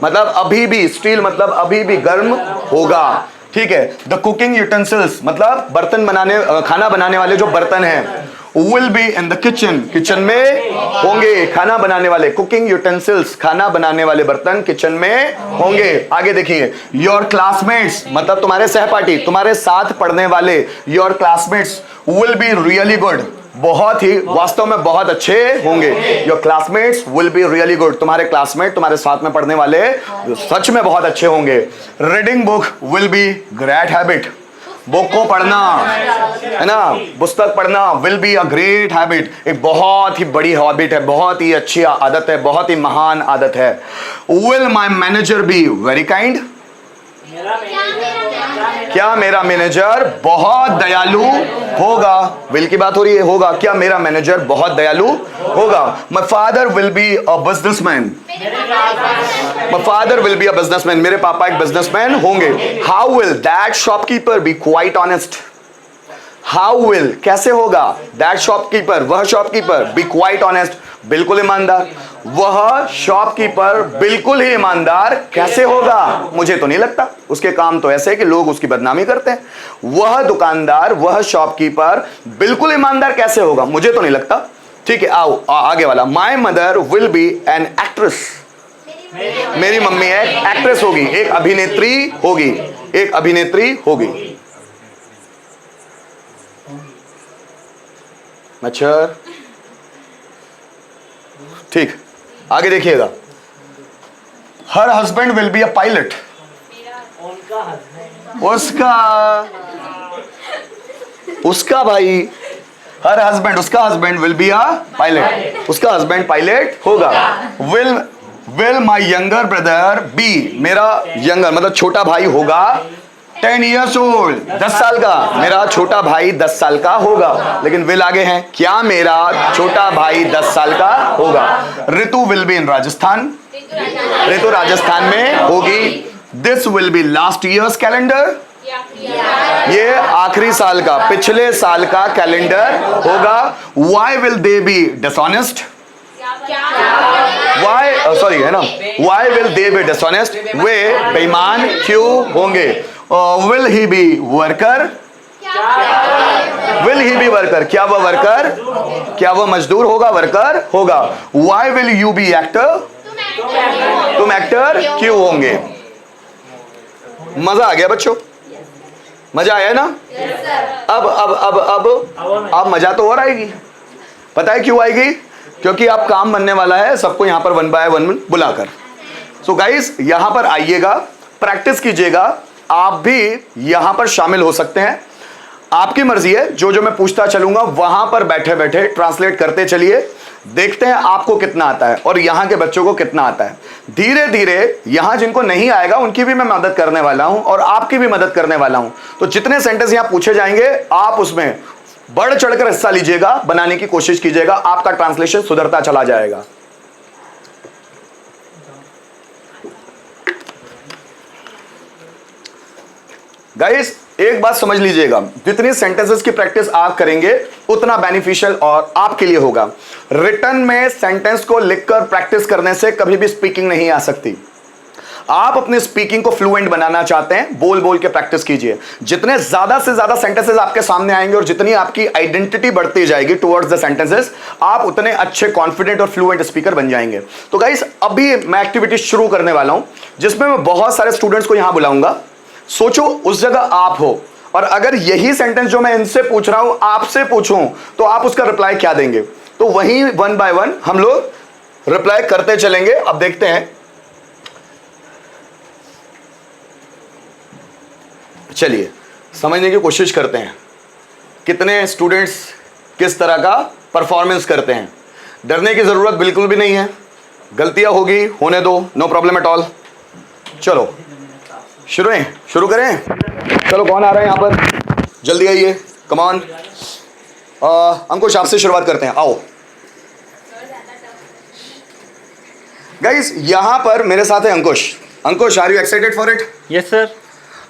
मतलब अभी भी, स्टील मतलब अभी भी गर्म होगा। ठीक है, द कुकिंग यूटेंसिल्स मतलब बर्तन बनाने, खाना बनाने वाले जो बर्तन हैं, will be in the kitchen, kitchen में होंगे खाना बनाने वाले, कुकिंग यूटेंसिल्स खाना बनाने वाले बर्तन किचन में होंगे। आगे देखिए, योर क्लासमेट्स मतलब तुम्हारे सहपाठी, तुम्हारे साथ पढ़ने वाले, your classmates will be really good, बहुत ही वास्तव में बहुत अच्छे होंगे। Your classmates will be really good, तुम्हारे क्लासमेट, तुम्हारे साथ में पढ़ने वाले सच में बहुत अच्छे होंगे। Reading book will be great habit, book को पढ़ना, है ना, पुस्तक पढ़ना will be a great habit, एक बहुत ही बड़ी हैबिट है, बहुत ही अच्छी आदत है, बहुत ही महान आदत है। Will my manager be very kind, क्या मेरा मैनेजर बहुत दयालु होगा, विल की बात हो रही है, होगा, क्या मेरा मैनेजर बहुत दयालु होगा। My father will be a businessman, my father will be a businessman, मेरे पापा एक बिजनेसमैन होंगे। How will that shopkeeper be quite honest, how will कैसे होगा, दैट शॉपकीपर वह शॉपकीपर, बी क्वाइट ऑनेस्ट बिल्कुल ईमानदार, वह शॉपकीपर बिल्कुल ही ईमानदार कैसे होगा, मुझे तो नहीं लगता, उसके काम तो ऐसे है कि लोग उसकी बदनामी करते हैं। वह दुकानदार, वह शॉपकीपर बिल्कुल ईमानदार कैसे होगा, मुझे तो नहीं लगता। ठीक है, आओ आगे वाला, my mother will be an actress, मेरी मम्मी एक एक्ट्रेस होगी, एक अभिनेत्री होगी, एक अभिनेत्री होगी। मच्छर, ठीक, आगे देखिएगा, her husband will be a pilot, उसका भाई, हर हस्बैंड, उसका husband will be a pilot, उसका हस्बैंड पायलट होगा। Will my younger brother be, मेरा यंगर मतलब छोटा भाई होगा 10 years old, 10 साल का, मेरा छोटा भाई 10 साल का होगा, लेकिन विल आगे है, क्या मेरा छोटा भाई 10 साल का होगा। Ritu will be in Rajasthan, Ritu Rajasthan में होगी। This will be last year's calendar, ये आखिरी साल का, पिछले साल का कैलेंडर होगा। Why will they be dishonest, why sorry है ना, why will they be dishonest, वे बेईमान क्यों होंगे। Will he be worker, will he be worker, क्या वह वर्कर, क्या वह मजदूर होगा, वर्कर होगा। Why will you be actor, तुम एक्टर क्यों होंगे। मजा आ गया बच्चों, मजा आया ना। अब मजा तो और आएगी, पता है क्यों आएगी, क्योंकि अब काम बनने वाला है सबको यहां पर 1 by 1 बुलाकर। सो गाइस यहां पर आइएगा, प्रैक्टिस कीजिएगा, आप भी यहां पर शामिल हो सकते हैं। आपकी मर्जी है, जो जो मैं पूछता चलूंगा वहां पर बैठे बैठे ट्रांसलेट करते चलिए। देखते हैं आपको कितना आता है और यहां के बच्चों को कितना आता है। धीरे धीरे यहां जिनको नहीं आएगा उनकी भी मैं मदद करने वाला हूं और आपकी भी मदद करने वाला हूं। तो जितने सेंटेंस यहां पूछे जाएंगे आप उसमें बढ़ चढ़कर हिस्सा लीजिएगा, बनाने की कोशिश कीजिएगा, आपका ट्रांसलेशन सुधरता चला जाएगा। गाइस एक बात समझ लीजिएगा, जितनी सेंटेंसेस की प्रैक्टिस आप करेंगे उतना बेनिफिशियल और आपके लिए होगा। रिटन में सेंटेंस को लिखकर प्रैक्टिस करने से कभी भी स्पीकिंग नहीं आ सकती। आप अपने स्पीकिंग को फ्लुएंट बनाना चाहते हैं, बोल बोल के प्रैक्टिस कीजिए। जितने ज्यादा से ज्यादा सेंटेंसेस आपके सामने आएंगे और जितनी आपकी आइडेंटिटी बढ़ती जाएगी टुवर्ड्स द सेंटेंसेस, आप उतने अच्छे कॉन्फिडेंट और फ्लुएंट स्पीकर बन जाएंगे। तो गाइस अभी मैं एक्टिविटी शुरू करने वाला हूं जिसमें मैं बहुत सारे स्टूडेंट्स को यहां बुलाऊंगा। सोचो उस जगह आप हो और अगर यही सेंटेंस जो मैं इनसे पूछ रहा हूं आपसे पूछूं तो आप उसका रिप्लाई क्या देंगे। तो वहीं वन बाय वन हम लोग रिप्लाई करते चलेंगे। अब देखते हैं, चलिए समझने की कोशिश करते हैं कितने स्टूडेंट्स किस तरह का परफॉर्मेंस करते हैं। डरने की जरूरत बिल्कुल भी नहीं है, गलतियां होगी होने दो, नो प्रॉब्लम एट ऑल। चलो शुरू करें। चलो कौन आ रहा है यहाँ पर, जल्दी आइए, कम ऑन। अंकुश आपसे शुरुआत करते हैं, आओ। गाइस यहाँ पर मेरे साथ है Ankush. Ankush are you excited for it? Yes sir.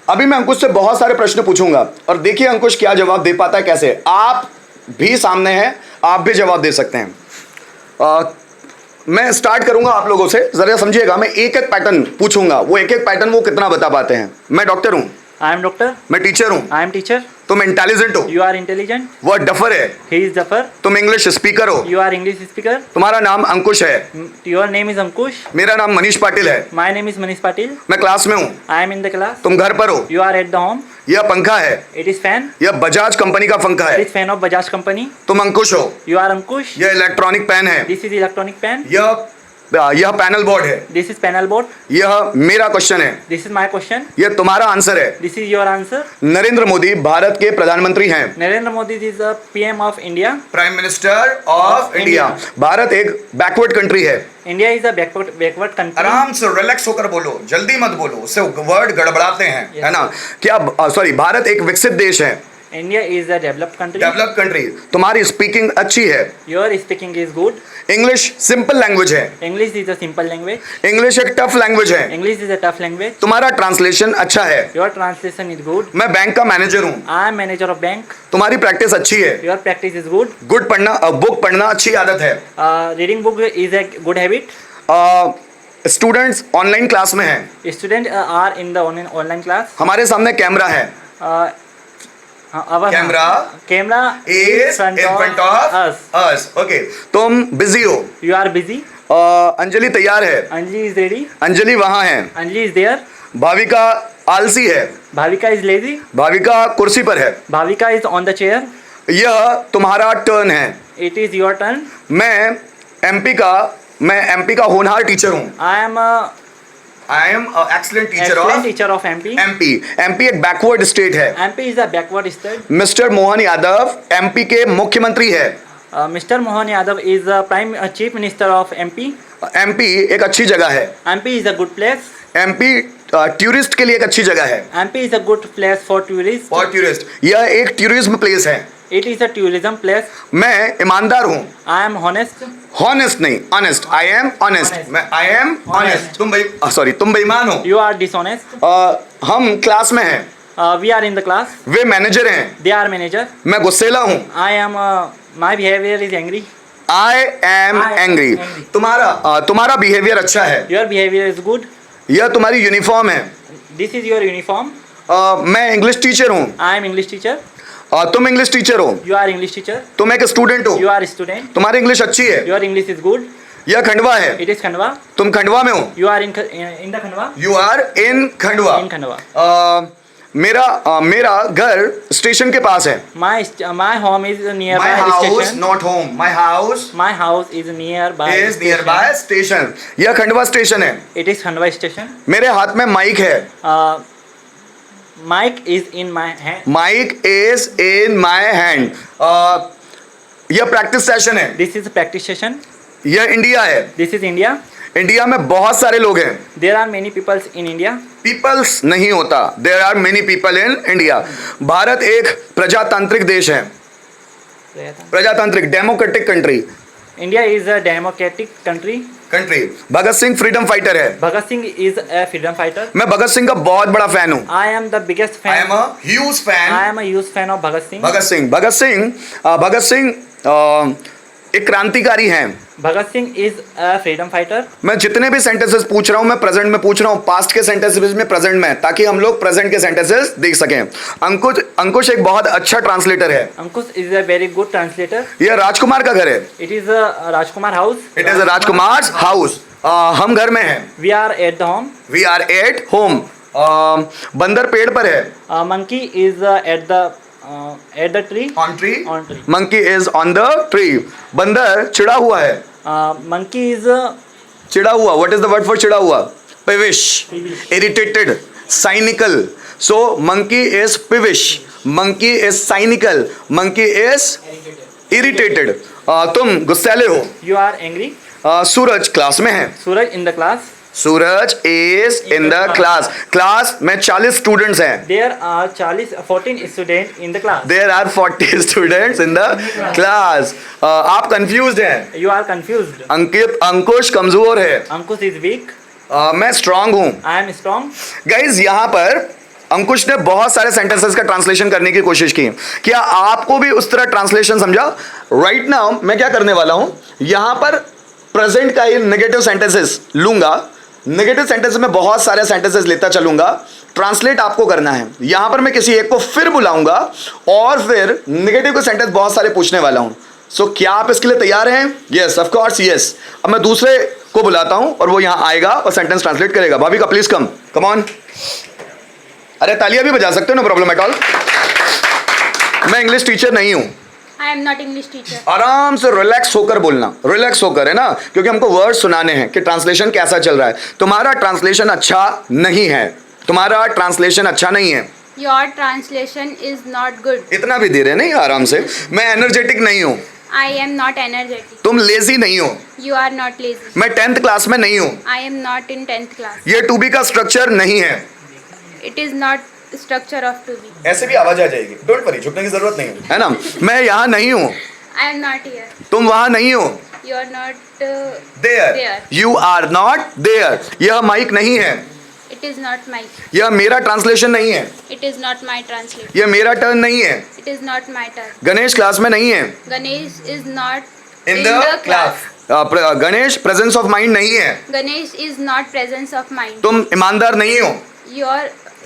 अभी मैं अंकुश से बहुत सारे प्रश्न पूछूंगा और देखिए अंकुश क्या जवाब दे पाता है। कैसे, आप भी सामने हैं, आप भी जवाब दे सकते हैं। मैं स्टार्ट करूंगा आप लोगों से, जरा समझिएगा। मैं एक एक पैटर्न पूछूंगा, वो एक एक पैटर्न वो कितना बता पाते हैं। मैं डॉक्टर हूं, आई एम डॉक्टर। मैं टीचर हूं, आई एम टीचर। तुम इंटेलिजेंट हो, यू आर इंटेलिजेंट। वह डफर है, ही इज डफर। तुम इंग्लिश स्पीकर हो, यू आर इंग्लिश स्पीकर। तुम्हारा नाम अंकुश है, योर नेम इज अंकुश। मेरा नाम मनीष पाटिल है, my name is Manish Patil. मैं क्लास में हूं, I am in the class. तुम घर पर हो, you are at the home. यह पंखा है, इट इज फैन। यह बजाज कंपनी का पंखा इट है, is fan of Bajaj company. तुम अंकुश हो, यू आर अंकुश। यह इलेक्ट्रॉनिक पेन है, दिस इज इलेक्ट्रॉनिक पेन। यह पैनल बोर्ड है, दिस इज पैनल बोर्ड। यह मेरा क्वेश्चन है, दिस इज माई क्वेश्चन। यह तुम्हारा आंसर है। This is your answer. Narendra Modi Bharat के प्रधानमंत्री हैं, Narendra Modi is the PM of India. Prime minister of India. भारत एक बैकवर्ड कंट्री है। India is a backward country. आराम से रिलैक्स होकर बोलो, जल्दी मत बोलो, उससे वर्ड गड़बड़ाते हैं, है ना। क्या सॉरी, भारत एक विकसित देश है। India is a developed country. Developed country. तुम्हारी स्पीकिंग अच्छी है। Your speaking is good. English simple language है। English is a simple language. English एक टफ लैंग्वेज है। English is a tough language. तुम्हारा ट्रांसलेशन अच्छा है। Your translation is good. मैं बैंक का मैनेजर हूँ। I am manager of bank. तुम्हारी प्रैक्टिस अच्छी है। Your practice is good. Good पढ़ना, बुक पढ़ना अच्छी आदत है। Reading book is a good habit. Students online class में हैं। Student are in the online class. हमारे सामने कैमरा है। Camera is in front of us. Okay. तुम बिजी हो। You are busy. अंजलि तैयार है। Anjali is ready. अंजलि वहां है। Anjali is there. भाविका आलसी है। Bhavika is lazy. भाविका कुर्सी पर है। Bhavika is on the chair. यह तुम्हारा टर्न है। It is your turn. मैं एमपी का होनहार टीचर हूँ। I M excellent teacher of MP. MP एक बैकवर्ड स्टेट है। MP is a backward state. Mister Mohan Yadav MP के मुख्यमंत्री है। Mister Mohan Yadav is prime chief minister of MP. MP एक अच्छी जगह है। MP is a good place. MP tourist के लिए एक अच्छी जगह है। MP is a good place for tourist. यह एक टूरिज्म प्लेस है। It is a tourism place. मैं ईमानदार हूँ। I am honest. हॉनेस्ट नहीं, honest. I am honest. I am honest. तुम बेईमान हो। You are dishonest. हम क्लास में हैं। We are in the class. वे मैनेजर हैं। They are manager. मैं गुस्सेला हूँ। I am my behaviour is angry. I am angry. तुम्हारा बिहेवियर अच्छा है। Your behaviour is good. यह तुम्हारी यूनिफॉर्म है। This is your uniform. मैं इंग्लिश टीचर हूँ। I am English teacher. तुम इंग्लिश टीचर हो। You are English teacher. तुम एक स्टूडेंट हो। You are student. तुम्हारी इंग्लिश अच्छी है। Your English is good. यह खंडवा है। It is Khandwa. तुम खंडवा में हो। You are in the Khandwa. You are in Khandwa. In Khandwa. मेरा घर स्टेशन के पास है। My home is near My by house, station. not home. My house is near by is nearby station. यह खंडवा स्टेशन है। It is Khandwa station. मेरे हाथ में माइक है। Mic is in my hand. Mic is in my hand. यह practice session है, This is a practice session. यह India है। This is India. इंडिया में बहुत सारे लोग हैं। There are many peoples in India. Peoples नहीं होता, there are many people in India. भारत एक प्रजातांत्रिक देश है, प्रजातांत्रिक democratic country. India is a democratic country. Bhagat Singh freedom fighter है। Bhagat Singh is a freedom fighter. मैं भगत सिंह का बहुत बड़ा फैन हूँ। I am the biggest I fan. Am a huge fan. I am a huge fan of Bhagat Singh. Bhagat Singh एक क्रांतिकारी हैं। Bhagat Singh is a freedom fighter. मैं जितने भी सेंटेंसेस पूछ रहा हूं, मैं प्रेजेंट में पूछ रहा हूं, पास्ट के सेंटेंसेस में, प्रेजेंट में, ताकि हम लोग प्रेजेंट के सेंटेंसेस देख सकें। अंकुश एक बहुत अच्छा ट्रांसलेटर है। Ankush is a very good translator. यह राजकुमार का घर है। It is a Rajkumar house. It is Rajkumar house. हम घर में हैं। We are at the home. We are at home. बंदर पेड़ पर है। Monkey is at the tree. On tree. On tree. Monkey is on the tree. बंदर चिड़ा हुआ है। Monkey is चिड़ा हुआ, what is the word for चिड़ा हुआ? Peevish, irritated, cynical. So monkey is peevish, monkey is cynical, monkey is irritated. तुम गुस्सैले हो। you are angry. Suraj class में है। Suraj in the class. Suraj is in the class में 40 students हैं। There are 14 students in the class. There are 40 students in the class. आप confused हैं। You are confused. Ankush कमजोर है। Ankush is weak. मैं strong हूं। I am strong. गाइज यहाँ पर अंकुश ने बहुत सारे सेंटेंसेस का ट्रांसलेशन करने की कोशिश की। क्या आपको भी उस तरह ट्रांसलेशन समझा? राइट नाउ मैं क्या करने वाला हूं, यहां पर प्रेजेंट का ही नेगेटिव सेंटेंसेस लूंगा। नेगेटिव सेंटेंस में बहुत सारे सेंटेंसेस लेता चलूंगा, ट्रांसलेट आपको करना है। यहां पर मैं किसी एक को फिर बुलाऊंगा और फिर नेगेटिव के सेंटेंस बहुत सारे पूछने वाला हूं। सो क्या आप इसके लिए तैयार हैं? Yes, of course yes. अब मैं दूसरे को बुलाता हूं और वो यहां आएगा और सेंटेंस ट्रांसलेट करेगा। भाभी का प्लीज कम ऑन। अरे तालियां भी बजा सकते हो, नो प्रॉब्लम एट ऑल। मैं इंग्लिश टीचर नहीं हूं। I am not English teacher. आराम से रिलैक्स होकर बोलना, रिलैक्स होकर, है ना, क्योंकि हमको वर्ड सुनाने हैं कि ट्रांसलेशन कैसा चल रहा है। तुम्हारा ट्रांसलेशन अच्छा नहीं है, तुम्हारा ट्रांसलेशन अच्छा नहीं है। Your translation is not good. इतना भी धीरे नहीं, आराम से। मैं एनर्जेटिक नहीं हूँ। I am not energetic. तुम लेजी नहीं हो। You are not lazy. मैं 10th क्लास में नहीं हूँ। I am not in 10th class. ये टू बी का स्ट्रक्चर नहीं है। It is not structure of to be. ऐसे भी आवाज आ जाएगी, डोंट वरी, झुकने की जरूरत नहीं है ना। मैं यहाँ नहीं हूँ, I am not here. तुम वहाँ नहीं हो। You are not there, there. You are not there. यह माइक नहीं है, It is not my. यह मेरा ट्रांसलेशन नहीं है, It is not my translation. यह मेरा टर्न नहीं है। It is not my turn. Ganesh class में नहीं है। Ganesh is not in the class. Ganesh presence of mind नहीं है। Ganesh is not presence of mind. तुम ईमानदार नहीं हो।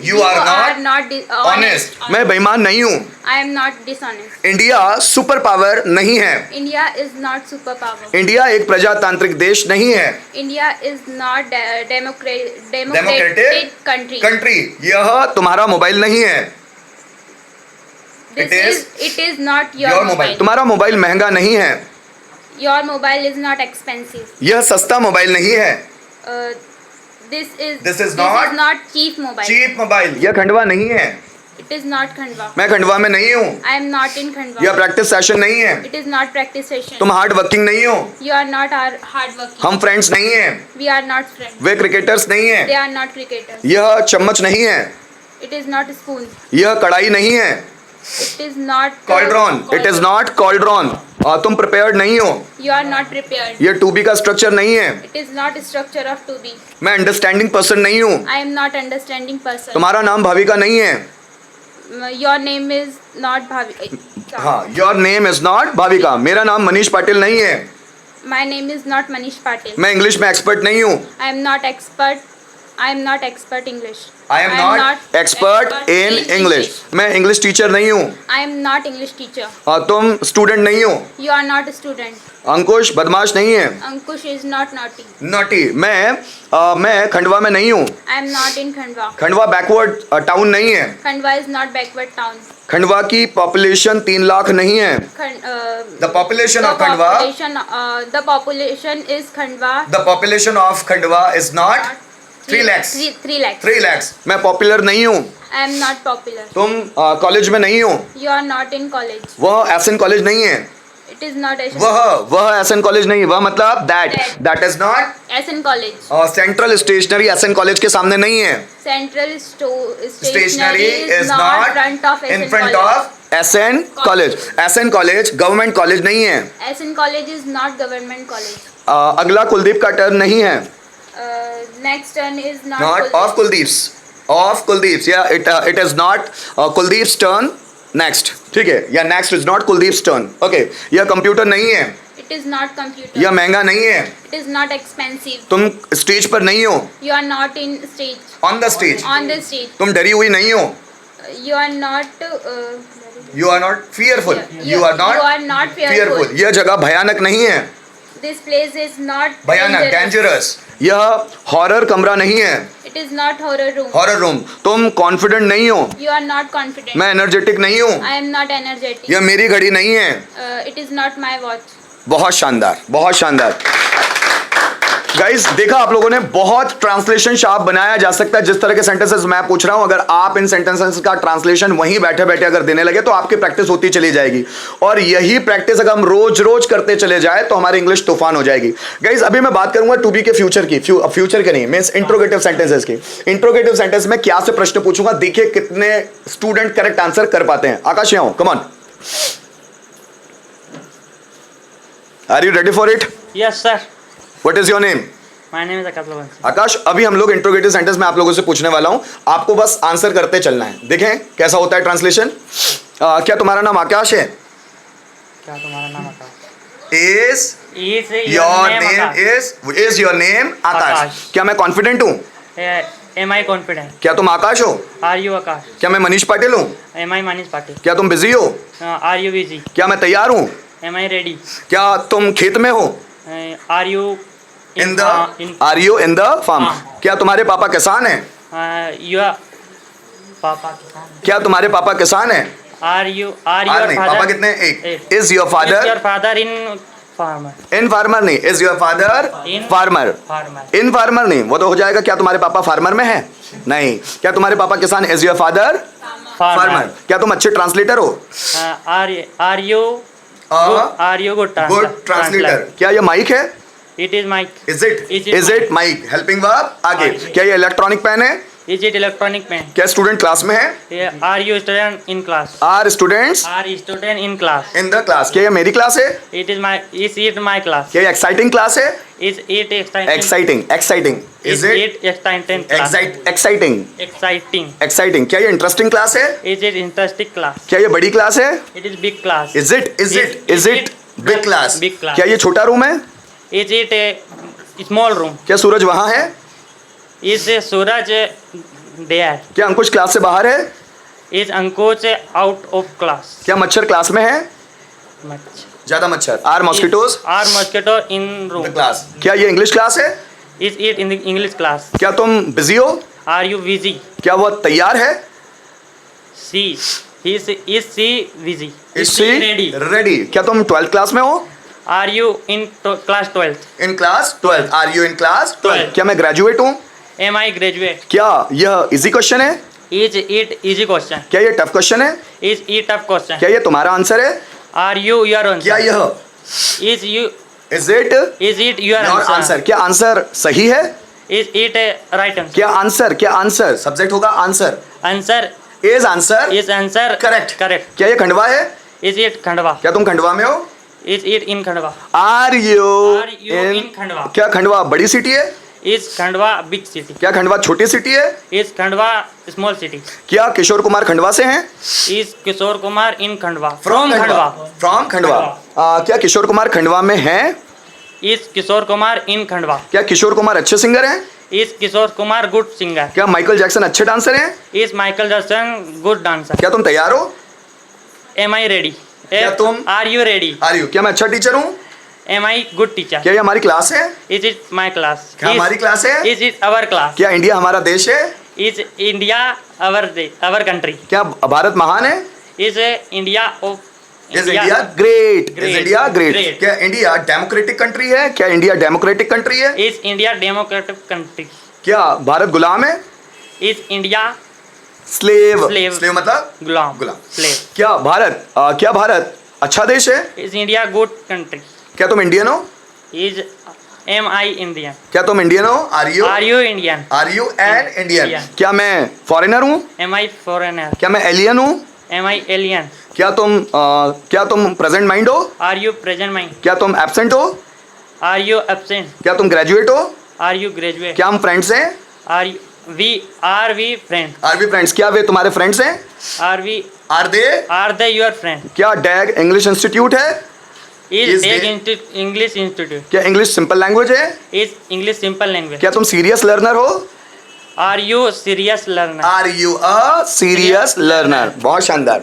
You are not honest. मैं बेईमान नहीं हूँ। I am not dishonest. India super power नहीं है। India is not superpower. India एक प्रजातांत्रिक देश नहीं है। India is not democratic country. Country. यह तुम्हारा मोबाइल नहीं है। It is not your mobile. तुम्हारा मोबाइल महंगा नहीं है। Your mobile is not expensive. यह सस्ता मोबाइल नहीं है। Uh, This is not cheap mobile. Cheap mobile. यह खंडवा नहीं है। It is not Khandwa. मैं खंडवा में नहीं हूँ। I am not in Khandwa. यह प्रैक्टिस सेशन नहीं है। It is not practice session. तुम हार्ड वर्किंग नहीं हो। You are not hard working. हम फ्रेंड्स नहीं हैं। We are not friends. Way cricketers नहीं हैं। They are not cricketers. यह चम्मच नहीं है। It is not spoon. यह कढ़ाई नहीं है। It is not cauldron, it is not cauldron. तुम प्रिपेयर्ड नहीं हो। You are not prepared. यह टू बी का स्ट्रक्चर नहीं है। It is not structure of to be. मैं अंडरस्टैंडिंग पर्सन नहीं हूँ। I am not understanding person. तुम्हारा नाम भाविका नहीं है। Your name is not Bhavi. हाँ, your name is not Bhavika. मेरा नाम मनीष पाटिल नहीं है। My name is not Manish Patil. मैं इंग्लिश में एक्सपर्ट नहीं हूँ। I am not expert. I am not expert English. I am not expert in English. मैं इंग्लिश टीचर नहीं हूँ। I am not English teacher. तुम स्टूडेंट नहीं हो। You are not a student. अंकुश बदमाश नहीं है। Ankush is not naughty. Naughty. मैं खंडवा में नहीं हूँ। I am not in Khandwa. Khandwa backward town नहीं है। Khandwa is not backward town. Khandwa की पॉपुलेशन 3 लाख नहीं है। The population of Khandwa, the population is Khandwa. The population of Khandwa is not 3 lakhs। 3 lakhs. 3 lakhs। मैं पॉपुलर नहीं हूँ। I am not popular. तुम college में नहीं हो, You are not in college. वह एसएन कॉलेज नहीं है, It is not a वह एसएन कॉलेज नहीं है, वह मतलब that is not SN college. Central stationery SN college के सामने नहीं है। Central stationery is not front of SN in front college. Of SN college. SN college government college नहीं है। SN college is not government college. अगला कुलदीप का turn नहीं है, Next turn is not. Not of Kuldeep's या it is not Kuldeep's turn next, ठीक है, या next is not Kuldeep's turn, okay. यह कंप्यूटर नहीं है, It is not computer. यह महंगा नहीं है, It is not expensive. तुम स्टेज पर नहीं हो, You are not in stage. On the stage, On the stage. तुम डरी हुई नहीं हो, You are not. You are not fearful, You are not fearful. यह जगह भयानक नहीं है, This place is not भयानक डेंजरस। यह हॉरर कमरा नहीं है, It is not horror room. Horror room. तुम कॉन्फिडेंट नहीं हो, You are not confident. मैं एनर्जेटिक नहीं हूँ, I am not energetic. यह मेरी घड़ी नहीं है। It is not my watch. बहुत शानदार, बहुत शानदार। गाइस देखा आप लोगों ने, बहुत ट्रांसलेशन शार्प बनाया जा सकता है। जिस तरह के सेंटेंसेस मैं पूछ रहा हूं, अगर आप इन सेंटेंसेस का ट्रांसलेशन वहीं बैठे बैठे अगर देने लगे तो आपकी प्रैक्टिस होती चली जाएगी। और यही प्रैक्टिस अगर हम रोज रोज करते चले जाए तो हमारी इंग्लिश तूफान हो जाएगी। गाइस अभी मैं बात करूंगा टू बी के फ्यूचर की, फ्यूचर के नहीं, मींस इंट्रोगेटिव सेंटेंसेस की। इंट्रोगेटिव सेंटेंस में क्या से प्रश्न पूछूंगा, देखिए कितने स्टूडेंट करेक्ट आंसर कर पाते हैं। आकाश यहाँ come on, are you ready for it? Yes, sir. What is your name? My name is Akash Lavan. Akash, अभी हम लोग इंट्रोगेटिव सेंटेंस में आप लोगों से पूछने वाला हूं, आपको बस आंसर करते चलना है। देखें कैसा होता है ट्रांसलेशन। क्या तुम्हारा नाम आकाश है? क्या तुम्हारा नाम Akash? Is your name is your name Akash? Akash. क्या मैं कॉन्फिडेंट हूं? Am I confident? क्या तुम आकाश हो? Are you Akash? क्या मैं मनीष पाटिल हूं? Am I Manish Patil? क्या तुम बिजी हो? Are you busy? क्या मैं तैयार हूं? Am I ready? क्या तुम खेत में हो? Are you in the are you in the farm? हाँ। क्या तुम्हारे पापा किसान हैं? your पापा किसान? क्या तुम्हारे पापा किसान हैं? Are your नहीं, father? पापा कितने? एक। एक। Is your Is father your father in farmer? In farmer? नहीं, is your father In farmer? farmer. In farmer नहीं, वो तो हो जाएगा क्या तुम्हारे पापा फार्मर में है? नहीं। क्या तुम्हारे पापा किसान? Is your father farmer? क्या तुम अच्छे ट्रांसलेटर हो? Are you good good translator? क्या ये माइक है? It is mic. Is Is it it mic? Helping verb आगे। हाँ। क्या ये इलेक्ट्रॉनिक पेन है? Is it electronic pen? क्या स्टूडेंट क्लास में है? Are you student in class? Are students Are you student in class? In the class? क्या ये मेरी क्लास है? Is it my class? क्या ये एक्साइटिंग क्लास है? Is it exciting? Exciting Is it exciting class? Exciting Exciting. Exciting? क्या ये interesting class है? Is it interesting class? क्या ये बड़ी क्लास है? It is big class. Is it big class? Big class. क्या ये छोटा रूम है? Is it a small room? क्या सूरज वहां है? Is Suraj there? क्या अंकुश क्लास से बाहर है? Is Ankush out of class? क्या मच्छर क्लास में है? Much. ज्यादा मच्छर? Are mosquitoes Are mosquito in room? Class? क्या ये इंग्लिश क्लास है? Is it in the English class? क्या तुम बिजी हो? Are you busy? क्या वो तैयार है? Is she busy? Is she she ready? ready? क्या तुम 12th क्लास में हो? Are you in class 12th? In class 12? Are you in class 12? 12? क्या मैं ग्रेजुएट हूँ? Am I graduate? क्या यह इजी क्वेश्चन है? Is it easy question? क्या ये टफ क्वेश्चन है? Is it tough question? क्या ये तुम्हारा आंसर है? Are you your answer? क्या यह Is you is it is it your your answer? Answer? क्या आंसर सही है? Is it a right answer? क्या आंसर सब्जेक्ट होगा answer? Answer is answer is answer correct? correct. क्या ये खंडवा है? Is it Khandwa? क्या तुम खंडवा में हो? Is it in Khandwa? Are you Are you in Khandwa? क्या खंडवा बड़ी सिटी है? Is Khandwa big city? क्या खंडवा छोटी सिटी है? Is Khandwa small city? क्या किशोर कुमार खंडवा से हैं? Is Kishore Kumar in Khandwa? From Khandwa. From Khandwa. क्या किशोर कुमार खंडवा में हैं? Is Kishore Kumar in Khandwa? क्या किशोर कुमार अच्छे सिंगर हैं? Is Kishore Kumar good singer? क्या माइकल जैक्सन अच्छे डांसर हैं? Is Michael Jackson good dancer? क्या तुम तैयार हो? Am I ready? क्या तुम- Are you ready? Are you? क्या मैं अच्छा टीचर हूँ? Am I good teacher? क्या ये हमारी क्लास है? Is it my class? क्या हमारी क्लास है? Is it our class? क्या इंडिया हमारा देश है? Is India our country? क्या भारत महान है? Is India of is India great? Is Great. India great? Great. क्या इंडिया डेमोक्रेटिक कंट्री है? क्या इंडिया डेमोक्रेटिक कंट्री है? Is India democratic country? क्या भारत गुलाम है? Is India slave Slave. Slave मतलब गुलाम गुलाम। slave. क्या भारत अच्छा देश है? Is India good country? क्या तुम इंडियन हो? Is am I Indian? क्या तुम इंडियन हो? Are you Indian? Are you an Indian? Indian. क्या मैं फॉरेनर हूँ? Am I foreigner? क्या मैं एलियन हूँ? Am I alien? क्या तुम प्रेजेंट माइंड हो? Are you present mind? क्या तुम एब्सेंट हो? Are you absent? क्या तुम ग्रेजुएट हो? Are you graduate? क्या हम फ्रेंड्स हैं? Are we friends? Are we friends? क्या वे तुम्हारे फ्रेंड्स हैं? Are we are they? your friend? क्या डैग इंग्लिश इंस्टीट्यूट है? Is Is Egg they- English Institute? क्या इंग्लिश सिंपल लैंग्वेज है? Is English simple language? क्या तुम सीरियस लर्नर हो? Are you serious learner? Are you a serious learner? बहुत शानदार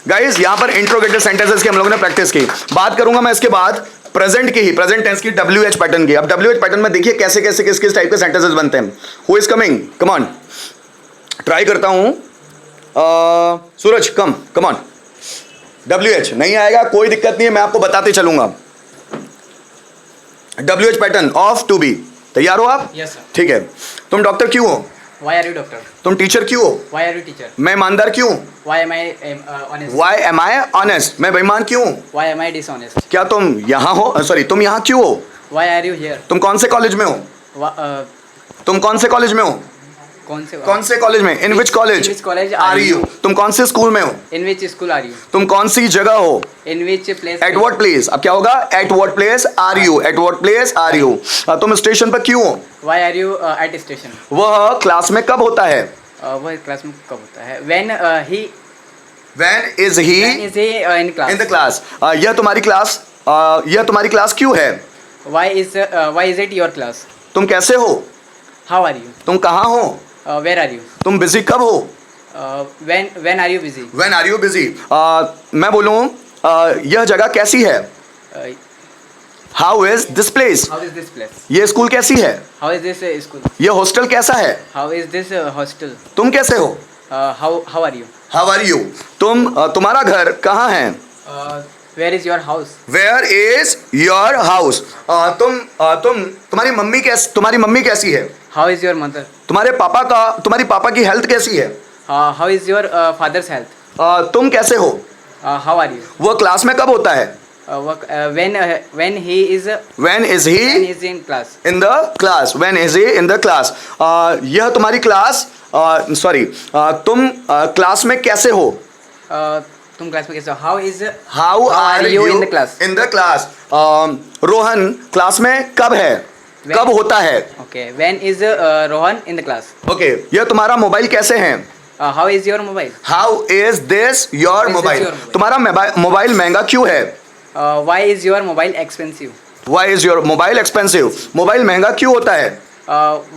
गाइस, यहाँ पर इंट्रोगेटिव सेंटेंसेस की हम लोगों ने प्रैक्टिस की। बात करूंगा मैं इसके बाद प्रेजेंट की ही, प्रेजेंट टेंस की WH पैटर्न की। अब WH पैटर्न में देखिए कैसे कैसे किस किस टाइप के सेंटेंसेस बनते हैं। Who is coming? Come on, try करता हूं। सूरज कम ऑन। WH नहीं आएगा कोई दिक्कत नहीं है, मैं आपको बताते चलूंगा। WH pattern of to be, तैयार हो आप? Yes, sir. ठीक है। तुम डॉक्टर क्यों हो? Why are you doctor? तुम टीचर क्यों हो? Why are you teacher? मैं ईमानदार क्यों? Why am I honest? Why am I honest? मैं बेईमान क्यों हूं? Why am I dishonest? क्या तुम यहाँ हो? सॉरी, तुम यहाँ क्यों हो? Why are you here? तुम कौन से कॉलेज में हो? तुम कौन से कॉलेज में हो? कौन से कॉलेज में? In which college? In which college are are you? you? तुम कौन से स्कूल में हो? In which school are you? तुम कौन सी जगह हो? In which place? At what place? अब क्या होगा? At what place are you? At what place are you? तुम स्टेशन पर क्यों हो? Why are you at station? वह क्लास में कब होता है? वह क्लास में कब होता है? When he When is he when is he in class? in the class? यह तुम्हारी क्लास क्यों है? Why is it your class? तुम कैसे हो? How are you? तुम कहाँ हो? Where are you? तुम बिजी कब हो? When are you busy? When are you busy? मैं बोलूँ यह जगह कैसी है? Uh, How is this place? how is this place? ये स्कूल कैसी है? How is this school? ये हॉस्टल कैसा है? How is this hostel? तुम कैसे हो? How are you? How are you? तुम्हारा घर कहाँ है? Where is your house? Where is your house? तुम्हारी मम्मी कैसी है? How is your mother? तुम्हारी पापा की हेल्थ कैसी है? How is your father's health? तुम कैसे हो? How are you? वो क्लास में कब होता है? When he is in class. In the class. When is he in the class? यह तुम्हारी क्लास तुम क्लास में कैसे हो? तुम क्लास में कैसे हो? How are you in the class? In the class. Rohan class में कब है? कब होता है? Okay. When is Rohan in the class? Okay यह तुम्हारा मोबाइल कैसे है? How is your mobile? How is this your How is this mobile? your mobile? तुम्हारा मोबाइल महंगा क्यों है? Why is your mobile expensive? Why is your mobile expensive? Mobile महंगा क्यों होता है?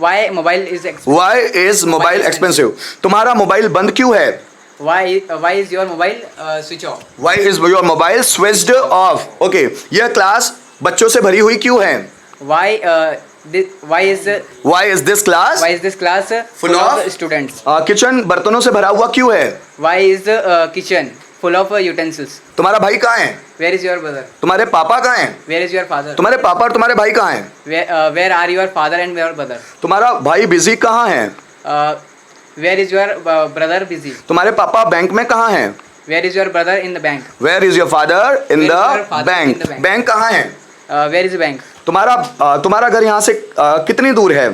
Why mobile is expensive? Why is mobile expensive? तुम्हारा mobile बंद क्यों है? Why is your mobile switch off? Why is your mobile switched off? Okay, यह class बच्चों से भरी हुई क्यों है? Why is this class Full of students? Kitchen बर्तनों से भरा हुआ क्यों है? Why is the kitchen full of utensils? तुम्हारा भाई कहाँ है? Where is your brother? तुम्हारे पापा कहाँ हैं? Where is your father? तुम्हारे पापा और तुम्हारे भाई कहाँ हैं? Where are your father and your brother? तुम्हारा भाई बिजी कहाँ है? Where is your brother busy? तुम्हारे पापा बैंक में कहाँ हैं? Where is your brother in the bank? Where is your father in Where is the your father bank? in the bank? Bank कहाँ है? Where is the bank? तुम्हारा घर यहाँ से कितनी दूर है?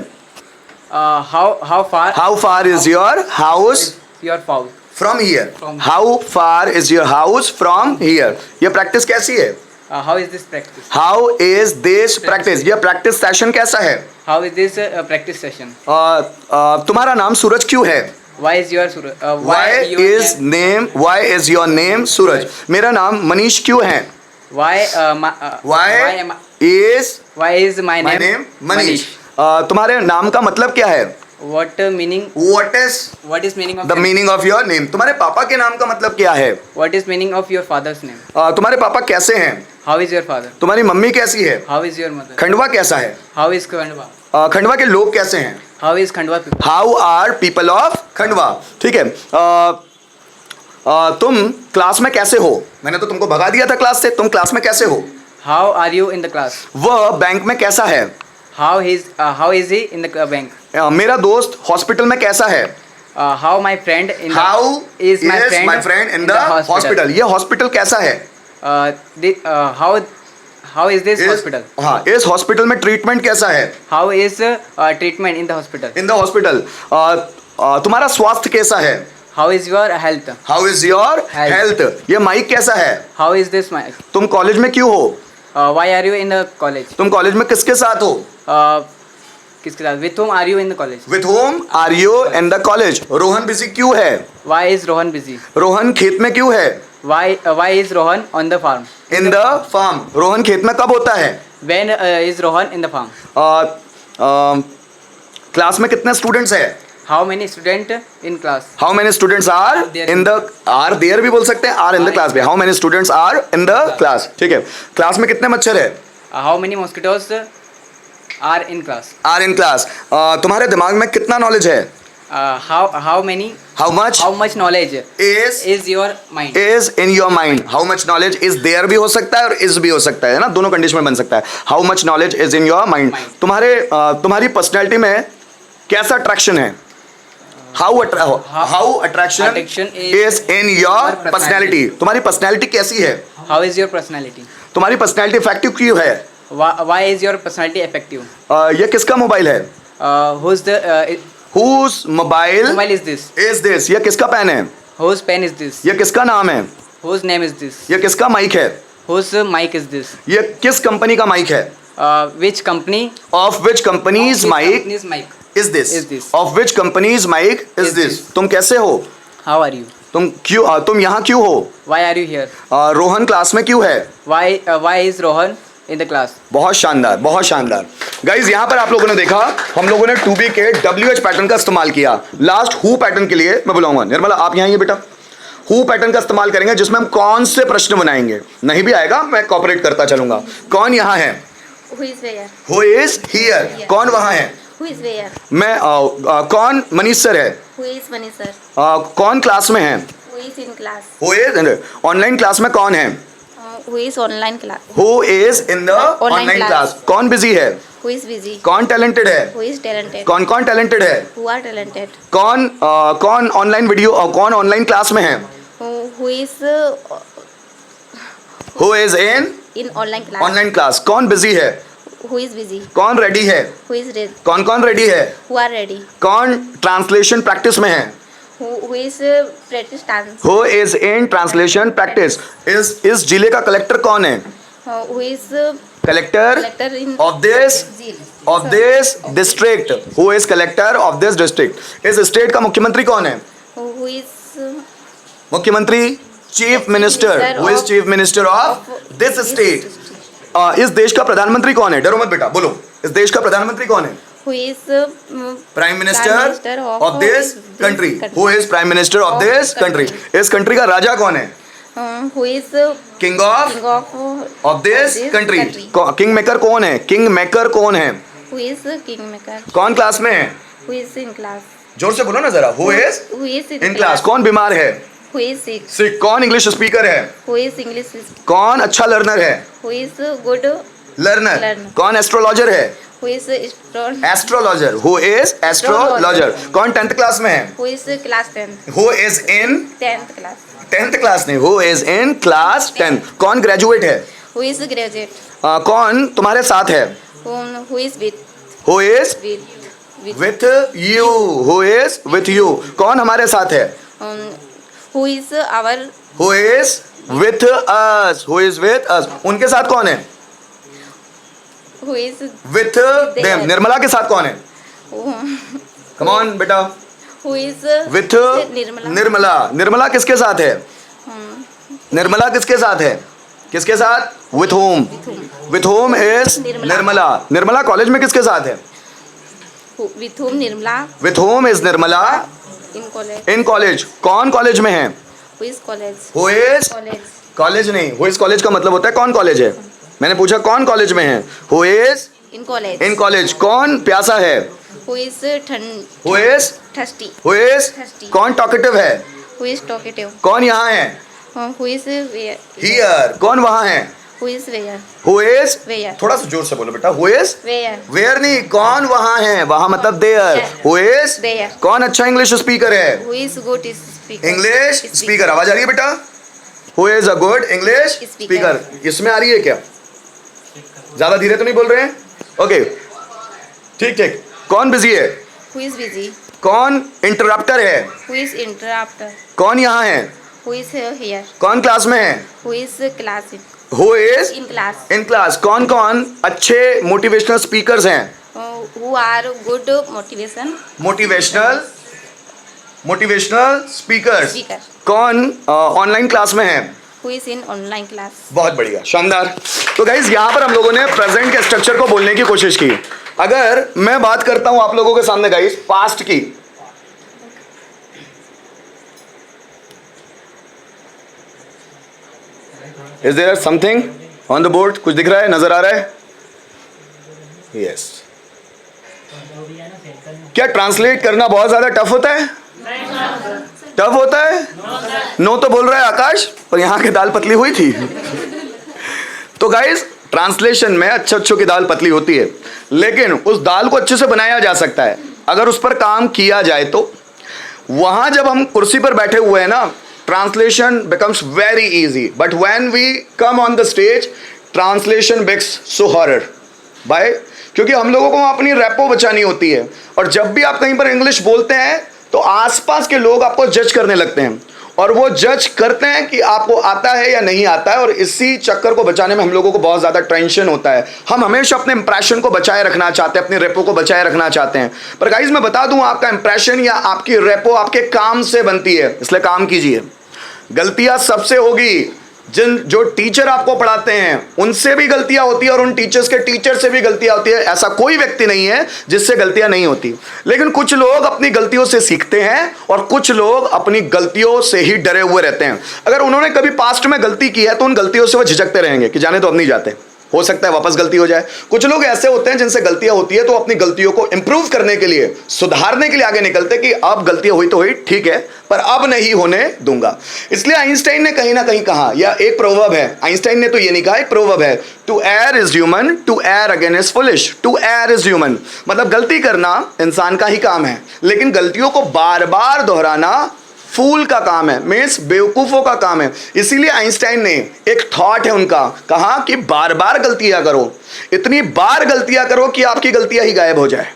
How far? How far is your house Your house? from here? From- How far is your house from here? ये प्रैक्टिस कैसी है? How is this practice? How is this practice? ये प्रैक्टिस सेशन कैसा है? How is this practice session? तुम्हारा नाम सूरज क्यों है? Why is your Why is your name सूरज? मेरा नाम मनीष क्यों है? Why is my name Manish? तुम्हारे नाम का मतलब क्या है? What is meaning of The meaning of your name? तुम्हारे पापा के नाम का मतलब क्या है? What is meaning of your father's name? तुम्हारे पापा कैसे हैं? How is your father? तुम्हारी मम्मी कैसी है? How is your mother? Khandwa कैसा है? How is Khandwa? खंडवा के लोग कैसे हैं? How is Khandwa people? How are people of Khandwa? ठीक है। तुम क्लास में कैसे हो? मैंने तो तुमको भगा दिया था क्लास से। तुम क्लास में कैसे हो? How are you in the class? वह बैंक में कैसा है? How is he in the bank? मेरा दोस्त हॉस्पिटल में कैसा है? how my friend in the how is my friend in the hospital. ये हॉस्पिटल कैसा है? How is this hospital? हाँ, इस हॉस्पिटल में ट्रीटमेंट कैसा है? How is treatment in the hospital? In the hospital तुम्हारा स्वास्थ्य कैसा है? How is your health? How is your health? ये माइक कैसा है? How is this my? तुम कॉलेज में क्यों हो? Why are you in the college? तुम कॉलेज में किसके साथ हो? किसके साथ? With whom are you in the college? With home are you in the college? Rohan busy क्यों है? Why is Rohan busy? Rohan खेत में क्यों है? Why is Rohan on the farm? In the farm. Rohan खेत में कब होता है? When is Rohan in the farm? Class में कितने स्टूडेंट्स है? How many student in class? How many students are There. In the are there भी बोल सकते हैं, आर इन द क्लास भी। How many students are in the class? ठीक है। क्लास में कितने मच्छर है? How many mosquitoes are in class? Are in class. तुम्हारे दिमाग में कितना नॉलेज है? How many? How much How much knowledge is is your mind? Is in your mind? How much knowledge is there भी हो सकता है और इज भी हो सकता है ना, दोनों कंडीशन में बन सकता है। How much knowledge is in your mind. तुम्हारी पर्सनैलिटी में कैसा अट्रैक्शन है? How attraction Attraction is in your personality. तुम्हारी पर्सनैलिटी कैसी है? How is your personality? तुम्हारी पर्सनैलिटी इफेक्टिव क्यों है? Why is your personality effective? ये किसका मोबाइल है? Whose mobile mobile is this? Is this? ये किसका पेन है? Whose pen is this? ये किसका नाम है? Whose name is this? ये किसका माइक है? Whose mic is this? ये किस कंपनी का माइक है? Which company? Of which companies Which mic company's mic? Is this? Is this? Of which companies mic is Is this? this? तुम कैसे हो? How are you? तुम यहाँ क्यों हो? Why are you here? Rohan class में क्यों है? Why is Rohan in the class? बहुत शानदार, बहुत शानदार। गाइज यहाँ पर आप लोगों ने देखा, हम लोगों ने टू बी के WH पैटर्न का इस्तेमाल किया। लास्ट हु पैटर्न के लिए मैं बुलाऊंगा निर्मला, आप यहाँ आइए बेटा। हु पैटर्न का इस्तेमाल करेंगे जिसमें हम कौन से प्रश्न बनाएंगे। नहीं भी आएगा मैं कॉपरेट करता चलूंगा। कौन यहाँ है? Who is where? Who is here. कौन वहाँ है? Who is where? मैं कौन मनीष सर है? Who is Manish sir? कौन क्लास में है? Who is in class? Who is online class में कौन है? Who is online class? Who is in the online class. Class? कौन बिजी है? Who is busy? कौन टैलेंटेड है? Who is talented? कौन कौन टैलेंटेड है? Who are talented? कौन ऑनलाइन वीडियो कौन ऑनलाइन क्लास में है? Who is who is in in online class? Online class? कौन बिजी है? Who is busy? कौन रेडी है? Who is ready? कौन कौन रेडी है? Who are ready? कौन ट्रांसलेशन प्रैक्टिस में है? Who is practice dance? Who is in translation practice? इस जिले का कलेक्टर कौन है? Who is collector collector in of this district. Who is collector of this district? इस स्टेट का मुख्यमंत्री कौन है? who is मुख्यमंत्री chief minister. Who is chief minister of this state? इस देश का प्रधानमंत्री कौन है? डरो मत बेटा, बोलो। इस देश का प्रधानमंत्री कौन है? who is prime Prime minister Minister of this this country. country. Who is prime minister of Of this country? इस कंट्री का राजा कौन है? who is king of king of of this this country. country. King maker कौन है? King maker कौन है? who is kingmaker? कौन class में है? Who is in class? जोर से बोलो ना जरा। Who is Who is in class? कौन बीमार है? Who is sick? सिक। कौन इंग्लिश स्पीकर है? Who is English? कौन अच्छा लर्नर है? Who is good? Learner. Learner. कौन एस्ट्रोलॉजर है? Who is strong? Astrologer. Who is astrologer. कौन 10th क्लास में है? Who is class 10th? Who is in 10th class. 10th class नहीं, हु इज इन क्लास 10। कौन graduate है? Who is graduate? कौन तुम्हारे साथ है? Who is with? Who is With. With you. Who is with you. कौन हमारे साथ है? Who is our? Who is with us. Who is with us. उनके साथ कौन है? Who is? With them. Nirmala के साथ कौन है? कम ऑन बेटा। Who is? With Nirmala. Nirmala. Nirmala किसके साथ है? निर्मला किसके साथ है? किसके साथ? With home. With home is Nirmala. Nirmala. Nirmala college में किसके साथ है? With whom Nirmala? With home is Nirmala In college. In college. कौन कॉलेज में है? Who is college? Who is College. College नहीं, हु इज कॉलेज का मतलब होता है कौन कॉलेज है। मैंने पूछा कौन कॉलेज में है। Who is In college. In college. कौन प्यासा है? Who is who is thirsty? Who is Thirsty. कौन टॉकेटिव है? Who is talkative? कौन यहाँ है? Who is where? हियर। कौन वहाँ है? Who is where? Who is Where? थोड़ा सा जोर से बोलो बेटा, हु इज Where? वेयर नहीं, कौन वहां है, वहां मतलब देयर। Who is There. कौन अच्छा इंग्लिश स्पीकर है, Who is good is speaker? English speaker. आवाज आ रही है बेटा, who is a good English Speaker. Speaker. इसमें आ रही है क्या, ज्यादा धीरे तो नहीं बोल रहे हैं? ओके ठीक ठीक। कौन बिजी है, Who is busy? कौन इंटरप्टर है, Who is interrupter? कौन यहाँ है, Who is here? कौन क्लास में है, Who is class? Who is In class. In class. कौन कौन अच्छे मोटिवेशनल स्पीकर्स हैं, Who are good motivation motivational speakers. speaker? कौन ऑनलाइन क्लास में है, Who is in online class? बहुत बढ़िया, शानदार। तो गाइज यहाँ पर हम लोगों ने प्रेजेंट के स्ट्रक्चर को बोलने की कोशिश की। अगर मैं बात करता हूं आप लोगों के सामने गाइज पास्ट की, is there something on the board, कुछ दिख रहा है, नजर आ रहा है? यस। क्या ट्रांसलेट करना बहुत ज्यादा टफ होता है? टफ होता है? नो तो बोल रहा है आकाश, और यहाँ की दाल पतली हुई थी। तो गाइज ट्रांसलेशन में अच्छों की दाल पतली होती है, लेकिन उस दाल को अच्छे से बनाया जा सकता है अगर उस पर काम किया जाए तो। वहां जब हम कुर्सी पर बैठे हुए हैं ना, translation becomes very easy, but when we come on the stage translation becomes so horror. Bye, क्योंकि हम लोगों को अपनी रैपो बचानी होती है, और जब भी आप कहीं पर इंग्लिश बोलते हैं तो आसपास के लोग आपको जज करने लगते हैं, और वो जज करते हैं कि आपको आता है या नहीं आता है, और इसी चक्कर को बचाने में हम लोगों को बहुत ज़्यादा टेंशन होता है। हम हमेशा अपने इंप्रेशन को बचाए रखना चाहते हैं, अपने रेपो को बचाए रखना चाहते हैं। पर गाइस मैं बता दूं, आपका इंप्रेशन या आपकी रेपो आपके काम से बनती है, इसलिए काम कीजिए। गलतियां सबसे होगी, जो टीचर आपको पढ़ाते हैं उनसे भी गलतियां होती है, और उन टीचर्स के टीचर से भी गलतियां होती है। ऐसा कोई व्यक्ति नहीं है जिससे गलतियां नहीं होती, लेकिन कुछ लोग अपनी गलतियों से सीखते हैं और कुछ लोग अपनी गलतियों से ही डरे हुए रहते हैं। अगर उन्होंने कभी पास्ट में गलती की है तो उन गलतियों से वो झिझकते रहेंगे कि जाने तो अब नहीं जाते, हो सकता है वापस गलती हो जाए। कुछ लोग ऐसे होते हैं जिनसे गलतियां होती है तो अपनी गलतियों को इंप्रूव करने के लिए, सुधारने के लिए आगे निकलते कि अब गलतियां हुई तो हुई, ठीक है, पर अब नहीं होने दूंगा। इसलिए आइंस्टाइन ने कहीं ना कहीं कहा, या एक प्रोवर्ब है, आइंस्टाइन ने तो ये नहीं कहा, एक प्रोवर्ब है, to err is human, to err again is foolish. To err is human मतलब गलती करना इंसान का ही काम है, लेकिन गलतियों को बार बार दोहराना फूल का काम है, मीन्स बेवकूफों का काम है। इसीलिए आइंस्टाइन ने, एक थॉट है उनका, कहा कि बार बार गलतियां करो, इतनी बार गलतियां करो कि आपकी गलतियां ही गायब हो जाए।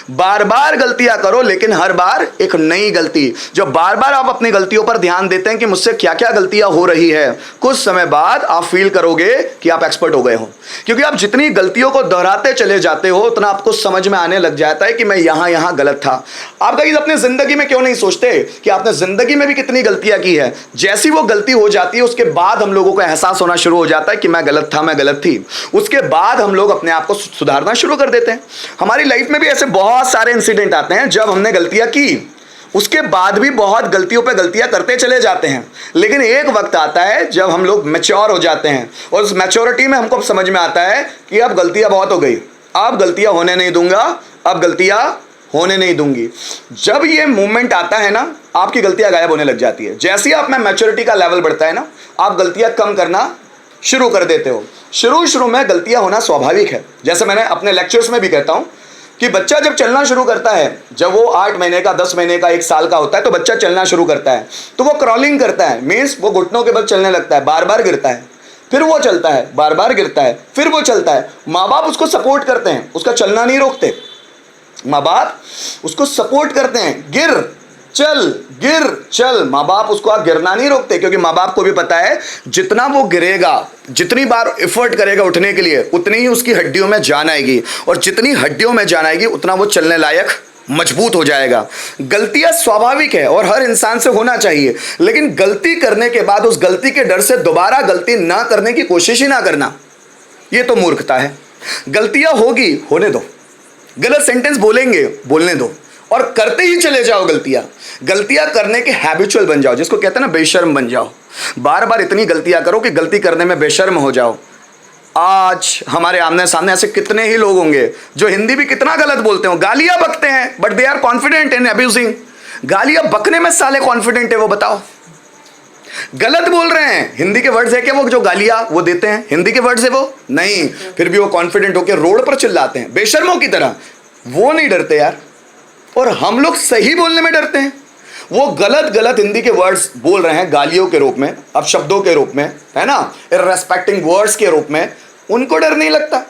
बार बार गलतियां करो, लेकिन हर बार एक नई गलती। जब बार बार आप अपनी गलतियों पर ध्यान देते हैं कि मुझसे क्या क्या गलतियां हो रही है, कुछ समय बाद आप फील करोगे कि आप एक्सपर्ट हो गए हो, क्योंकि आप जितनी गलतियों को दोहराते चले जाते हो उतना आपको समझ में आने लग जाता है कि मैं यहां गलत था। आप कहीं अपने जिंदगी में क्यों नहीं सोचते कि आपने जिंदगी में भी कितनी गलतियां की है? जैसी वो गलती हो जाती है उसके बाद हम लोगों को एहसास होना शुरू हो जाता है कि मैं गलत था, मैं गलत थी। उसके बाद हम लोग अपने आप को सुधारना शुरू कर देते हैं। हमारी लाइफ में भी ऐसे बहुत सारे इंसिडेंट आते हैं जब हमने गलतियां की, उसके बाद भी बहुत गलतियों पे गलतियां करते चले जाते हैं, लेकिन एक वक्त आता है जब हम लोग मैच्योर हो जाते हैं, और उस मैच्योरिटी में हमको समझ में आता है कि अब गलतियां बहुत हो गई, अब गलतियां होने नहीं दूंगा, अब गलतियां होने नहीं दूंगी। जब ये मूवमेंट आता है ना, आपकी गलतियां गायब होने लग जाती है। जैसे ही आप में मैच्योरिटी का लेवल बढ़ता है ना, आप गलतियां कम करना शुरू कर देते हो। शुरू में गलतियां होना स्वाभाविक है। जैसे मैंने अपने लेक्चर्स में भी कहता हूं कि बच्चा जब चलना शुरू करता है, जब वो 8 महीने का, 10 महीने का, 1 साल का होता है, तो बच्चा चलना शुरू करता है, तो वो क्रॉलिंग करता है, मीन्स वो घुटनों के बल चलने लगता है, बार बार गिरता है, फिर वो चलता है, बार बार गिरता है, फिर वो चलता है। माँ बाप उसको सपोर्ट करते हैं, उसका चलना नहीं रोकते, माँ बाप उसको सपोर्ट करते हैं, गिर चल, माँ बाप उसको गिरना नहीं रोकते, क्योंकि माँ बाप को भी पता है जितना वो गिरेगा, जितनी बार एफर्ट करेगा उठने के लिए, उतनी ही उसकी हड्डियों में जान आएगी, और जितनी हड्डियों में जान आएगी उतना वो चलने लायक मजबूत हो जाएगा। गलतियां स्वाभाविक है और हर इंसान से होना चाहिए, लेकिन गलती करने के बाद उस गलती के डर से दोबारा गलती ना करने की कोशिश ही ना करना, ये तो मूर्खता है। गलतियां होगी, होने दो, गलत सेंटेंस बोलेंगे, बोलने दो, और करते ही चले जाओ। गलतियां करने के हैबिचुअल बन जाओ, जिसको कहते हैं ना बेशर्म बन जाओ। बार बार इतनी गलतियां करो कि गलती करने में बेशर्म हो जाओ। आज हमारे आमने सामने ऐसे कितने ही लोग होंगे जो हिंदी भी कितना गलत बोलते हो, गालियां बकते हैं, but they are confident in abusing. गालियां बकने में साले कॉन्फिडेंट है वो, बताओ। गलत बोल रहे हैं। हिंदी के वर्ड्स है क्या वो जो गालियां वो देते हैं, हिंदी के वर्ड्स है वो नहीं, फिर भी वो कॉन्फिडेंट होकर रोड पर चिल्लाते हैं बेशर्मों की तरह। वो नहीं डरते यार, और हम लोग सही बोलने में डरते हैं। वो गलत गलत हिंदी के वर्ड्स बोल रहे हैं गालियों के रूप में, अपशब्दों के रूप में, है ना, इररेस्पेक्टिंग वर्ड्स के रूप में, उनको डर नहीं लगता।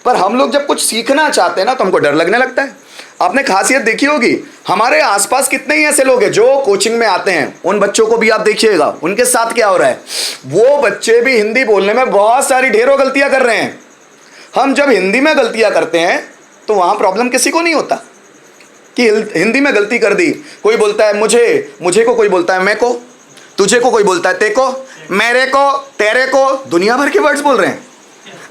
पर हम लोग जब कुछ सीखना चाहते हैं ना तो हमको डर लगने लगता है। आपने खासियत देखी होगी, हमारे आसपास कितने ही ऐसे लोग हैं जो कोचिंग में आते हैं, उन बच्चों को भी आप देखिएगा उनके साथ क्या हो रहा है। वो बच्चे भी हिंदी बोलने में बहुत सारी ढेरों गलतियां कर रहे हैं। हम जब हिंदी में गलतियां करते हैं तो वहां प्रॉब्लम किसी को नहीं होता कि हिंदी में गलती कर दी। कोई बोलता है मुझे को कोई बोलता है मैं को, तुझे को कोई बोलता है ते को, मेरे को, तेरे को, दुनिया भर के वर्ड्स बोल रहे हैं।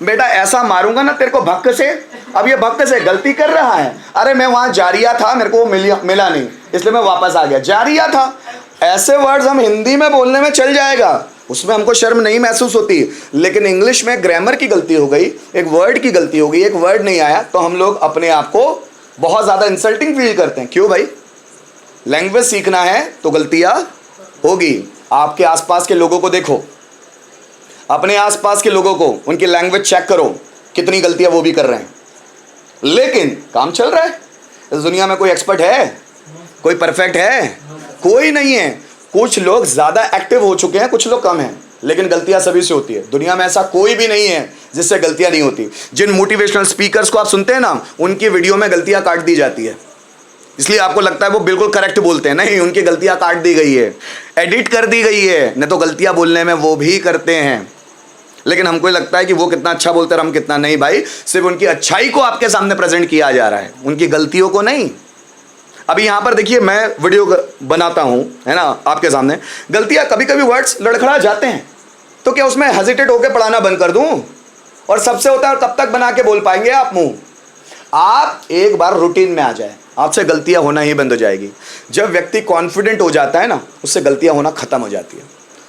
बेटा ऐसा मारूंगा ना तेरे को भक्क से, अब ये भक्क से गलती कर रहा है, अरे मैं वहां जारिया था, मेरे को मिला नहीं इसलिए मैं वापस आ गया, जारिया था। ऐसे वर्ड्स हम हिंदी में बोलने में चल जाएगा, उसमें हमको शर्म नहीं महसूस होती। लेकिन इंग्लिश में ग्रामर की गलती हो गई, एक वर्ड की गलती हो गई, एक वर्ड नहीं आया तो हम लोग अपने आप को बहुत ज्यादा इंसल्टिंग फील करते हैं। क्यों भाई? लैंग्वेज सीखना है तो गलतियां होगी। आपके आसपास के लोगों को देखो, अपने आसपास के लोगों को, उनकी लैंग्वेज चेक करो, कितनी गलतियां वो भी कर रहे हैं, लेकिन काम चल रहा है। इस दुनिया में कोई एक्सपर्ट है? कोई परफेक्ट है? कोई नहीं है। कुछ लोग ज्यादा एक्टिव हो चुके हैं, कुछ लोग कम हैं, लेकिन गलतियां सभी से होती है। दुनिया में ऐसा कोई भी नहीं है जिससे गलतियां नहीं होती। जिन मोटिवेशनल स्पीकर्स को आप सुनते हैं ना, उनकी वीडियो में गलतियां काट दी जाती है, इसलिए आपको लगता है वो बिल्कुल करेक्ट बोलते हैं। नहीं, उनकी गलतियां काट दी गई है, एडिट कर दी गई है, नहीं तो गलतियां बोलने में वो भी करते हैं। लेकिन हमको लगता है कि वो कितना अच्छा बोलते हैं, हम कितना नहीं। भाई सिर्फ उनकी अच्छाई को आपके सामने प्रेजेंट किया जा रहा है, उनकी गलतियों को नहीं। अभी यहां पर देखिए, मैं वीडियो बनाता हूं, है ना, आपके सामने। गलतियां कभी कभी वर्ड्स लड़खड़ा जाते हैं, तो क्या उसमें हेजिटेट होकर पढ़ाना बंद कर दूं? और सबसे होता है, कब तक बना के बोल पाएंगे आप मुंह? आप एक बार रूटीन में आ जाए, आपसे गलतियां होना ही बंद हो जाएगी। जब व्यक्ति कॉन्फिडेंट हो जाता है ना, उससे गलतियां होना खत्म हो जाती है।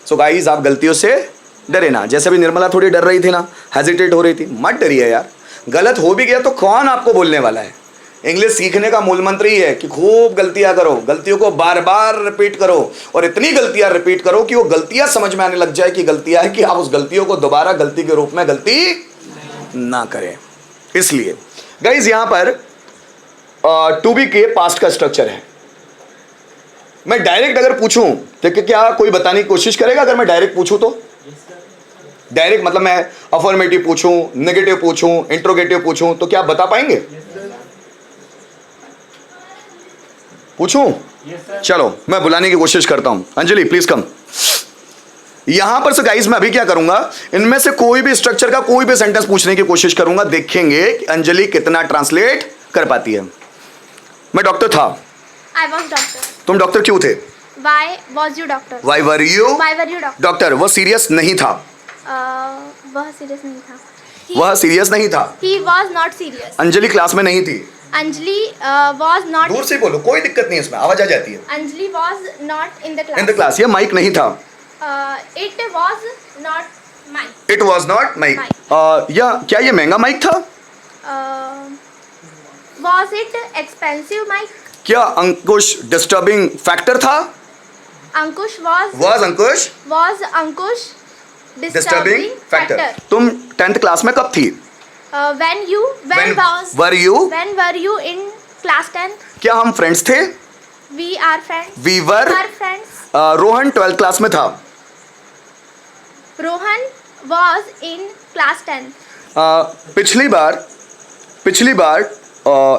सो गाइस, आप गलतियों से डरे ना। जैसे भी निर्मला थोड़ी डर रही थी ना, हेजिटेट हो रही थी, मत डरिए यार। गलत हो भी गया तो कौन आपको बोलने वाला है? इंग्लिश सीखने का मूल मंत्र ही है कि खूब गलतियां करो, गलतियों को बार बार रिपीट करो, और इतनी गलतियां रिपीट करो कि वो गलतियां समझ में आने लग जाए कि गलतियां है, कि आप उस गलतियों को दोबारा गलती के रूप में गलती ना करें। इसलिए गाइस, यहां पर टू बी के पास्ट का स्ट्रक्चर है। मैं डायरेक्ट अगर पूछूं तो क्या कोई बताने की कोशिश करेगा? अगर मैं डायरेक्ट पूछूं तो डायरेक्ट मतलब मैं अफर्मेटिव पूछूं, नेगेटिव पूछूं, इंट्रोगेटिव पूछूं, तो क्या आप बता पाएंगे? पूछूं? चलो मैं बुलाने की कोशिश करता हूं। Anjali please come. यहां पर से गाइस, मैं अभी क्या करूंगा, इनमें से कोई भी स्ट्रक्चर का कोई भी सेंटेंस पूछने की कोशिश करूंगा, देखेंगे कि अंजलि कितना ट्रांसलेट कर पाती है। मैं डॉक्टर था। I was doctor. तुम डॉक्टर क्यों थे? Why was you doctor? Why were you? Why were you doctor? Doctor. वो सीरियस नहीं था। वह सीरियस नहीं था. वह सीरियस नहीं था। He was not serious. Anjali class में नहीं थी। Anjali was not. दूर से बोलो, कोई दिक्कत नहीं, इसमें आवाज आ जाती है। Anjali was not in the class. In the class. ये माइक नहीं था। It was not mine. It was not mic. या क्या ये महंगा माइक था? Was it expensive mic? क्या अंकुश डिस्टर्बिंग फैक्टर था? Ankush was. Ankush Was Ankush disturbing factor. तुम 10th क्लास में कब थी? When were you in class 10th? क्या हम फ्रेंड्स थे? We are friends. We were friends. Rohan 12th class में था। Rohan was in class 10th. पिछली बार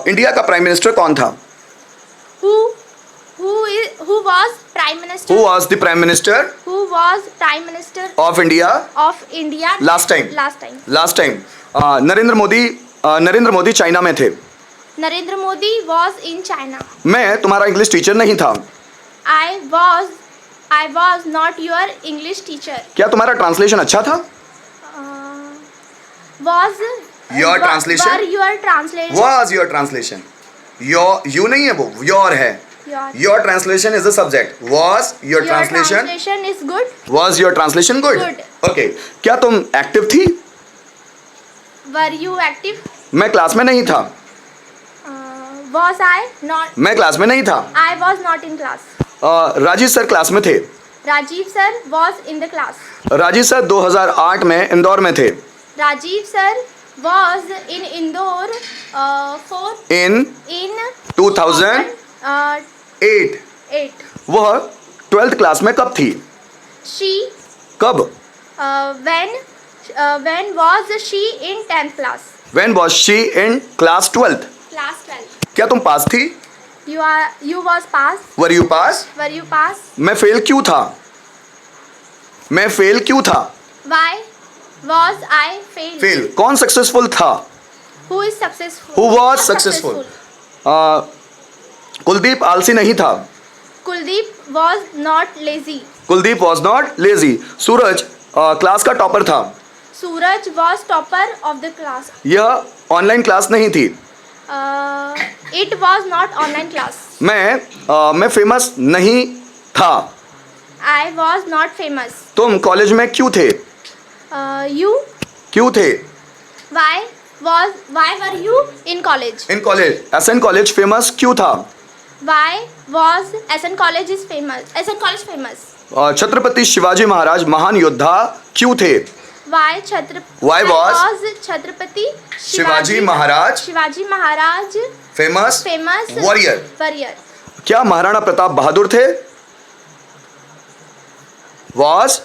इंडिया का प्राइम मिनिस्टर कौन था? Who was prime minister? Who was the prime minister Who was prime minister of India of India last time? Last time. Narendra Modi China में थे। Narendra Modi was in China. मैं तुम्हारा English teacher नहीं था। I was not your English teacher. क्या तुम्हारा translation अच्छा था? Was Your translation? Were your translation? Was your translation? You नहीं है वो, your है। Your translation is the subject. Was your translation? Your translation is good. Was your translation good? Good. Okay. क्या तुम एक्टिव थी? Were you active? मैं class में नहीं था। Was I not? मैं क्लास में नहीं था। I was not in class. Rajesh sir class में थे। Rajiv sir was in the class. Rajiv sir 2008 में इंदौर में थे. Rajiv sir was in Indore In in 2008. 8. वह 12th क्लास में कब थी? She कब? when was she in 10th class? When was she in class 12th? Class 12. क्या तुम पास थी? You was pass. Were you pass? Were you pass? मैं fail क्यों था? मैं फेल क्यों था? Why was I failed? Fail. कौन सक्सेसफुल था? Who is successful? Who was successful? Kuldeep आलसी नहीं था. Kuldeep was not lazy. Kuldeep was not lazy. Suraj class का टॉपर था. Suraj was topper of the class. यह ऑनलाइन क्लास नहीं थी. It was not online class. मैं फेमस नहीं था. I was not famous. तुम कॉलेज में क्यों थे? You? क्यों थे? Why were you in college? In college. SN college famous क्यों था? Why was SN College is famous? SN College famous. Chhatrapati Shivaji Maharaj महान योद्धा क्यों थे? Why was Chhatrapati Shivaji Maharaj Shivaji Maharaj famous famous warrior? warrior? क्या महाराणा प्रताप बहादुर थे? Was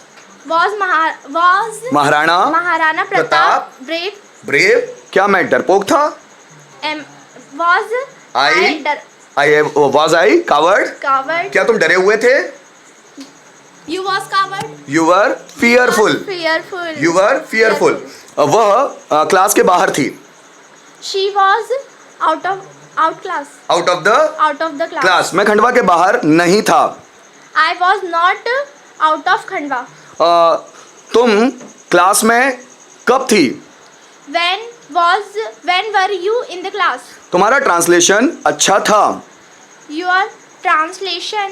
Maharana Maharana Pratap Pratap brave? Brave? क्या मैं डरपोक था? Was was I coward? coward? क्या तुम डरे हुए थे? You was coward? You were fearful. Fearful. You were fearful. वह क्लास के बाहर थी. She was out class. Out of the Out of the class. Class. मैं खंडवा के बाहर नहीं था. I was not out of Khandwa. तुम क्लास में कब थी? When were you in the class? तुम्हारा ट्रांसलेशन अच्छा था. Your translation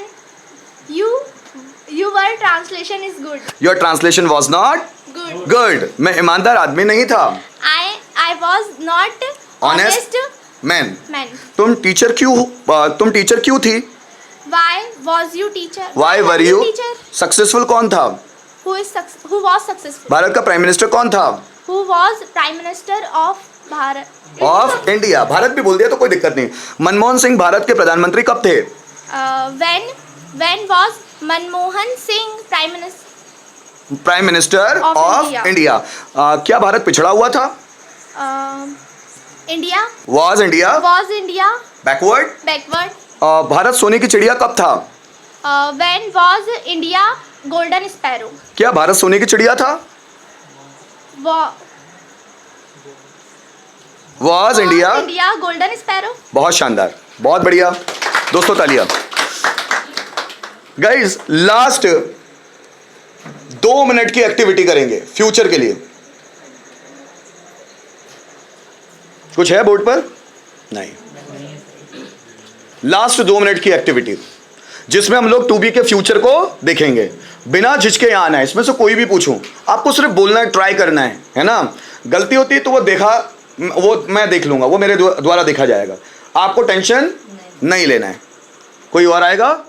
translation is good. Your translation was not Good. Good. मैं ईमानदार आदमी नहीं था. I was not Honest man. man. तुम टीचर क्यों थी? Why was you teacher? Why were were you? teacher? Successful कौन था? Who was successful? भारत का प्राइम मिनिस्टर कौन था? Who was prime minister of Bharat? Of India. Bharat भी बोल दिया तो कोई दिक्कत नहीं. मनमोहन सिंह भारत के प्रधानमंत्री कब थे? When was Manmohan Singh prime minister Of of India. India. क्या भारत पिछड़ा हुआ था? India? Was India Was India backward? backward? Bharat सोने की चिड़िया कब था? When was India golden sparrow? क्या भारत सोने की चिड़िया था? Was India. India golden sparrow? बहुत शानदार. बहुत बढ़िया दोस्तों, तालियां. गाइज लास्ट 2 मिनट की एक्टिविटी करेंगे फ्यूचर के लिए. कुछ है बोर्ड पर? नहीं. लास्ट 2 मिनट की एक्टिविटी जिसमें हम लोग 2B के फ्यूचर को देखेंगे. बिना झिझके यहाँ आना है. इसमें से कोई भी पूछूं आपको सिर्फ बोलना है, ट्राई करना है ना. गलती होती है तो वो मैं देख लूंगा, वो मेरे द्वारा देखा जाएगा. आपको टेंशन नहीं लेना है. कोई और आएगा?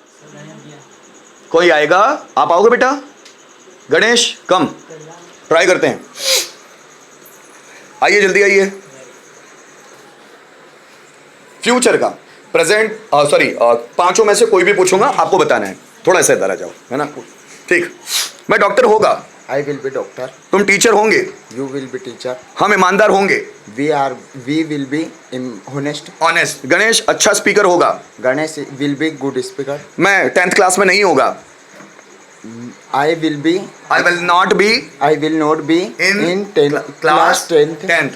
कोई आएगा? आप आओगे बेटा? गणेश कम. ट्राई करते हैं. आइए जल्दी आइए. फ्यूचर का प्रेजेंट पांचों में से कोई भी पूछूंगा, आपको बताना है. थोड़ा सा इधर आ जाओ, है ना. ठीक. मैं डॉक्टर होगा. I will be doctor. तुम टीचर होंगे. You will be teacher. हम ईमानदार होंगे. We will be honest. Honest. Ganesh अच्छा स्पीकर होगा. Ganesh will be good speaker. मैं 10th क्लास में नहीं होगा. I will not be in 10th class 10th.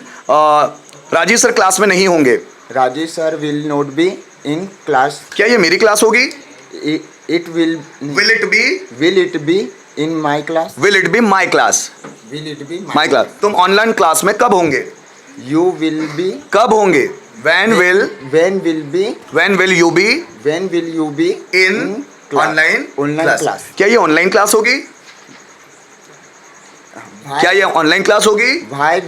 Rajiv sir class में नहीं होंगे. Rajesh sir will not be in class. क्या ये मेरी क्लास होगी? It will it be in my class? Will it be my class? Will it be my class. तुम online class में कब होंगे? You will be. कब होंगे? When will you be in online class? क्या ये ऑनलाइन क्लास होगी? क्या ये ऑनलाइन क्लास होगी? Why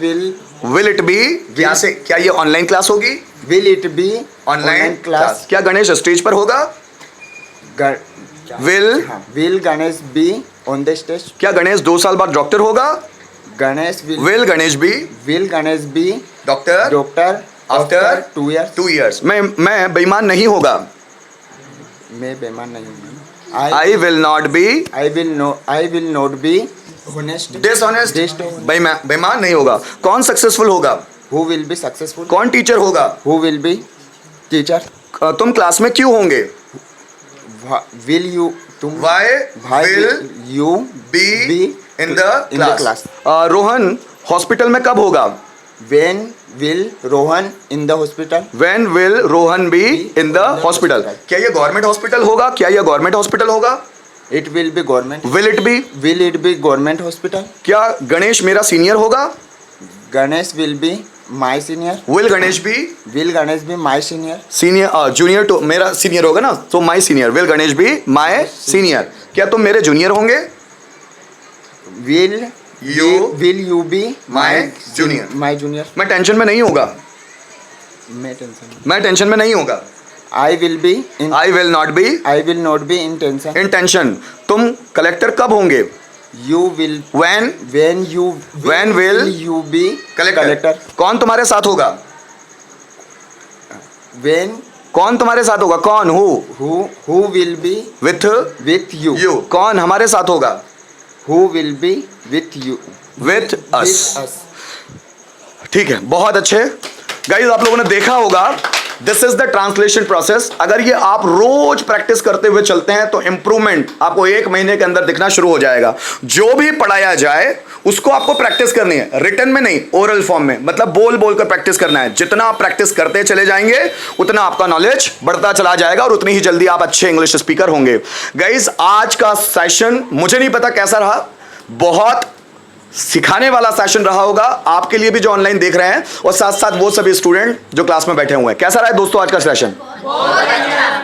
will it be? क्या ये ऑनलाइन क्लास होगी? will it be online class? क्या गणेश स्टेज पर होगा? will Ganesh be on the stage? क्या गणेश 2 साल बाद डॉक्टर होगा? Ganesh will Ganesh be will Ganesh be doctor doctor After after 2 years? 2 years. मैं बेईमान नहीं होगा. मैं बेईमान नहीं हूँ. I will not be I will not be honest. dishonest. बेईमान नहीं होगा. कौन सक्सेसफुल होगा? Who will be successful? कौन टीचर होगा? Who will be teacher? तुम क्लास में क्यों होंगे? Will you तुम Why will you be in the class? Rohan hospital में कब होगा? When will Rohan in the hospital? When will Rohan be in the hospital? क्या ये गवर्नमेंट हॉस्पिटल होगा? क्या ये गवर्नमेंट हॉस्पिटल होगा? It will be government. Will it be? Will it be government hospital? क्या गणेश मेरा सीनियर होगा? Ganesh will be my senior. Will Ganesh be Will Ganesh be my senior? Senior junior to मेरा senior होगा ना, तो my senior. Will Ganesh be my senior. क्या तुम मेरे जूनियर होंगे? Will you be My junior. My junior. मैं टेंशन में नहीं होगा. मैं टेंशन में नहीं होगा. I will be in. I will not be I will not be in tension. In tension. तुम कलेक्टर कब होंगे? You will. When When will you be collector? कौन तुम्हारे साथ होगा? When कौन तुम्हारे साथ होगा? कौन? who will be with with you? You. कौन हमारे साथ होगा? Who will be with you? With With us. us. ठीक है, बहुत अच्छे. गाइस आप लोगों ने देखा होगा, this is the translation process. अगर ये आप रोज प्रैक्टिस करते हुए चलते हैं तो इंप्रूवमेंट आपको 1 महीने के अंदर दिखना शुरू हो जाएगा. जो भी पढ़ाया जाए उसको आपको प्रैक्टिस करनी है, रिटन में नहीं, ओरल फॉर्म में. मतलब बोल बोल कर प्रैक्टिस करना है. जितना आप प्रैक्टिस करते चले जाएंगे उतना आपका नॉलेज बढ़ता चला जाएगा और उतनी ही जल्दी आप अच्छे इंग्लिश स्पीकर होंगे. गाइस आज का सेशन मुझे नहीं पता कैसा रहा, बहुत सिखाने वाला सेशन रहा होगा आपके लिए भी जो ऑनलाइन देख रहे हैं, और साथ साथ वो सभी स्टूडेंट जो क्लास में बैठे हुए हैं. कैसा रहा है दोस्तों आज का सेशन?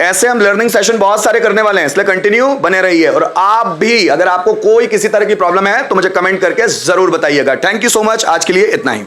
ऐसे हम लर्निंग सेशन बहुत सारे करने वाले हैं, इसलिए कंटिन्यू बने रहिए. और आप भी अगर आपको कोई किसी तरह की प्रॉब्लम है तो मुझे कमेंट करके जरूर बताइएगा. Thank you so much. आज के लिए इतना ही.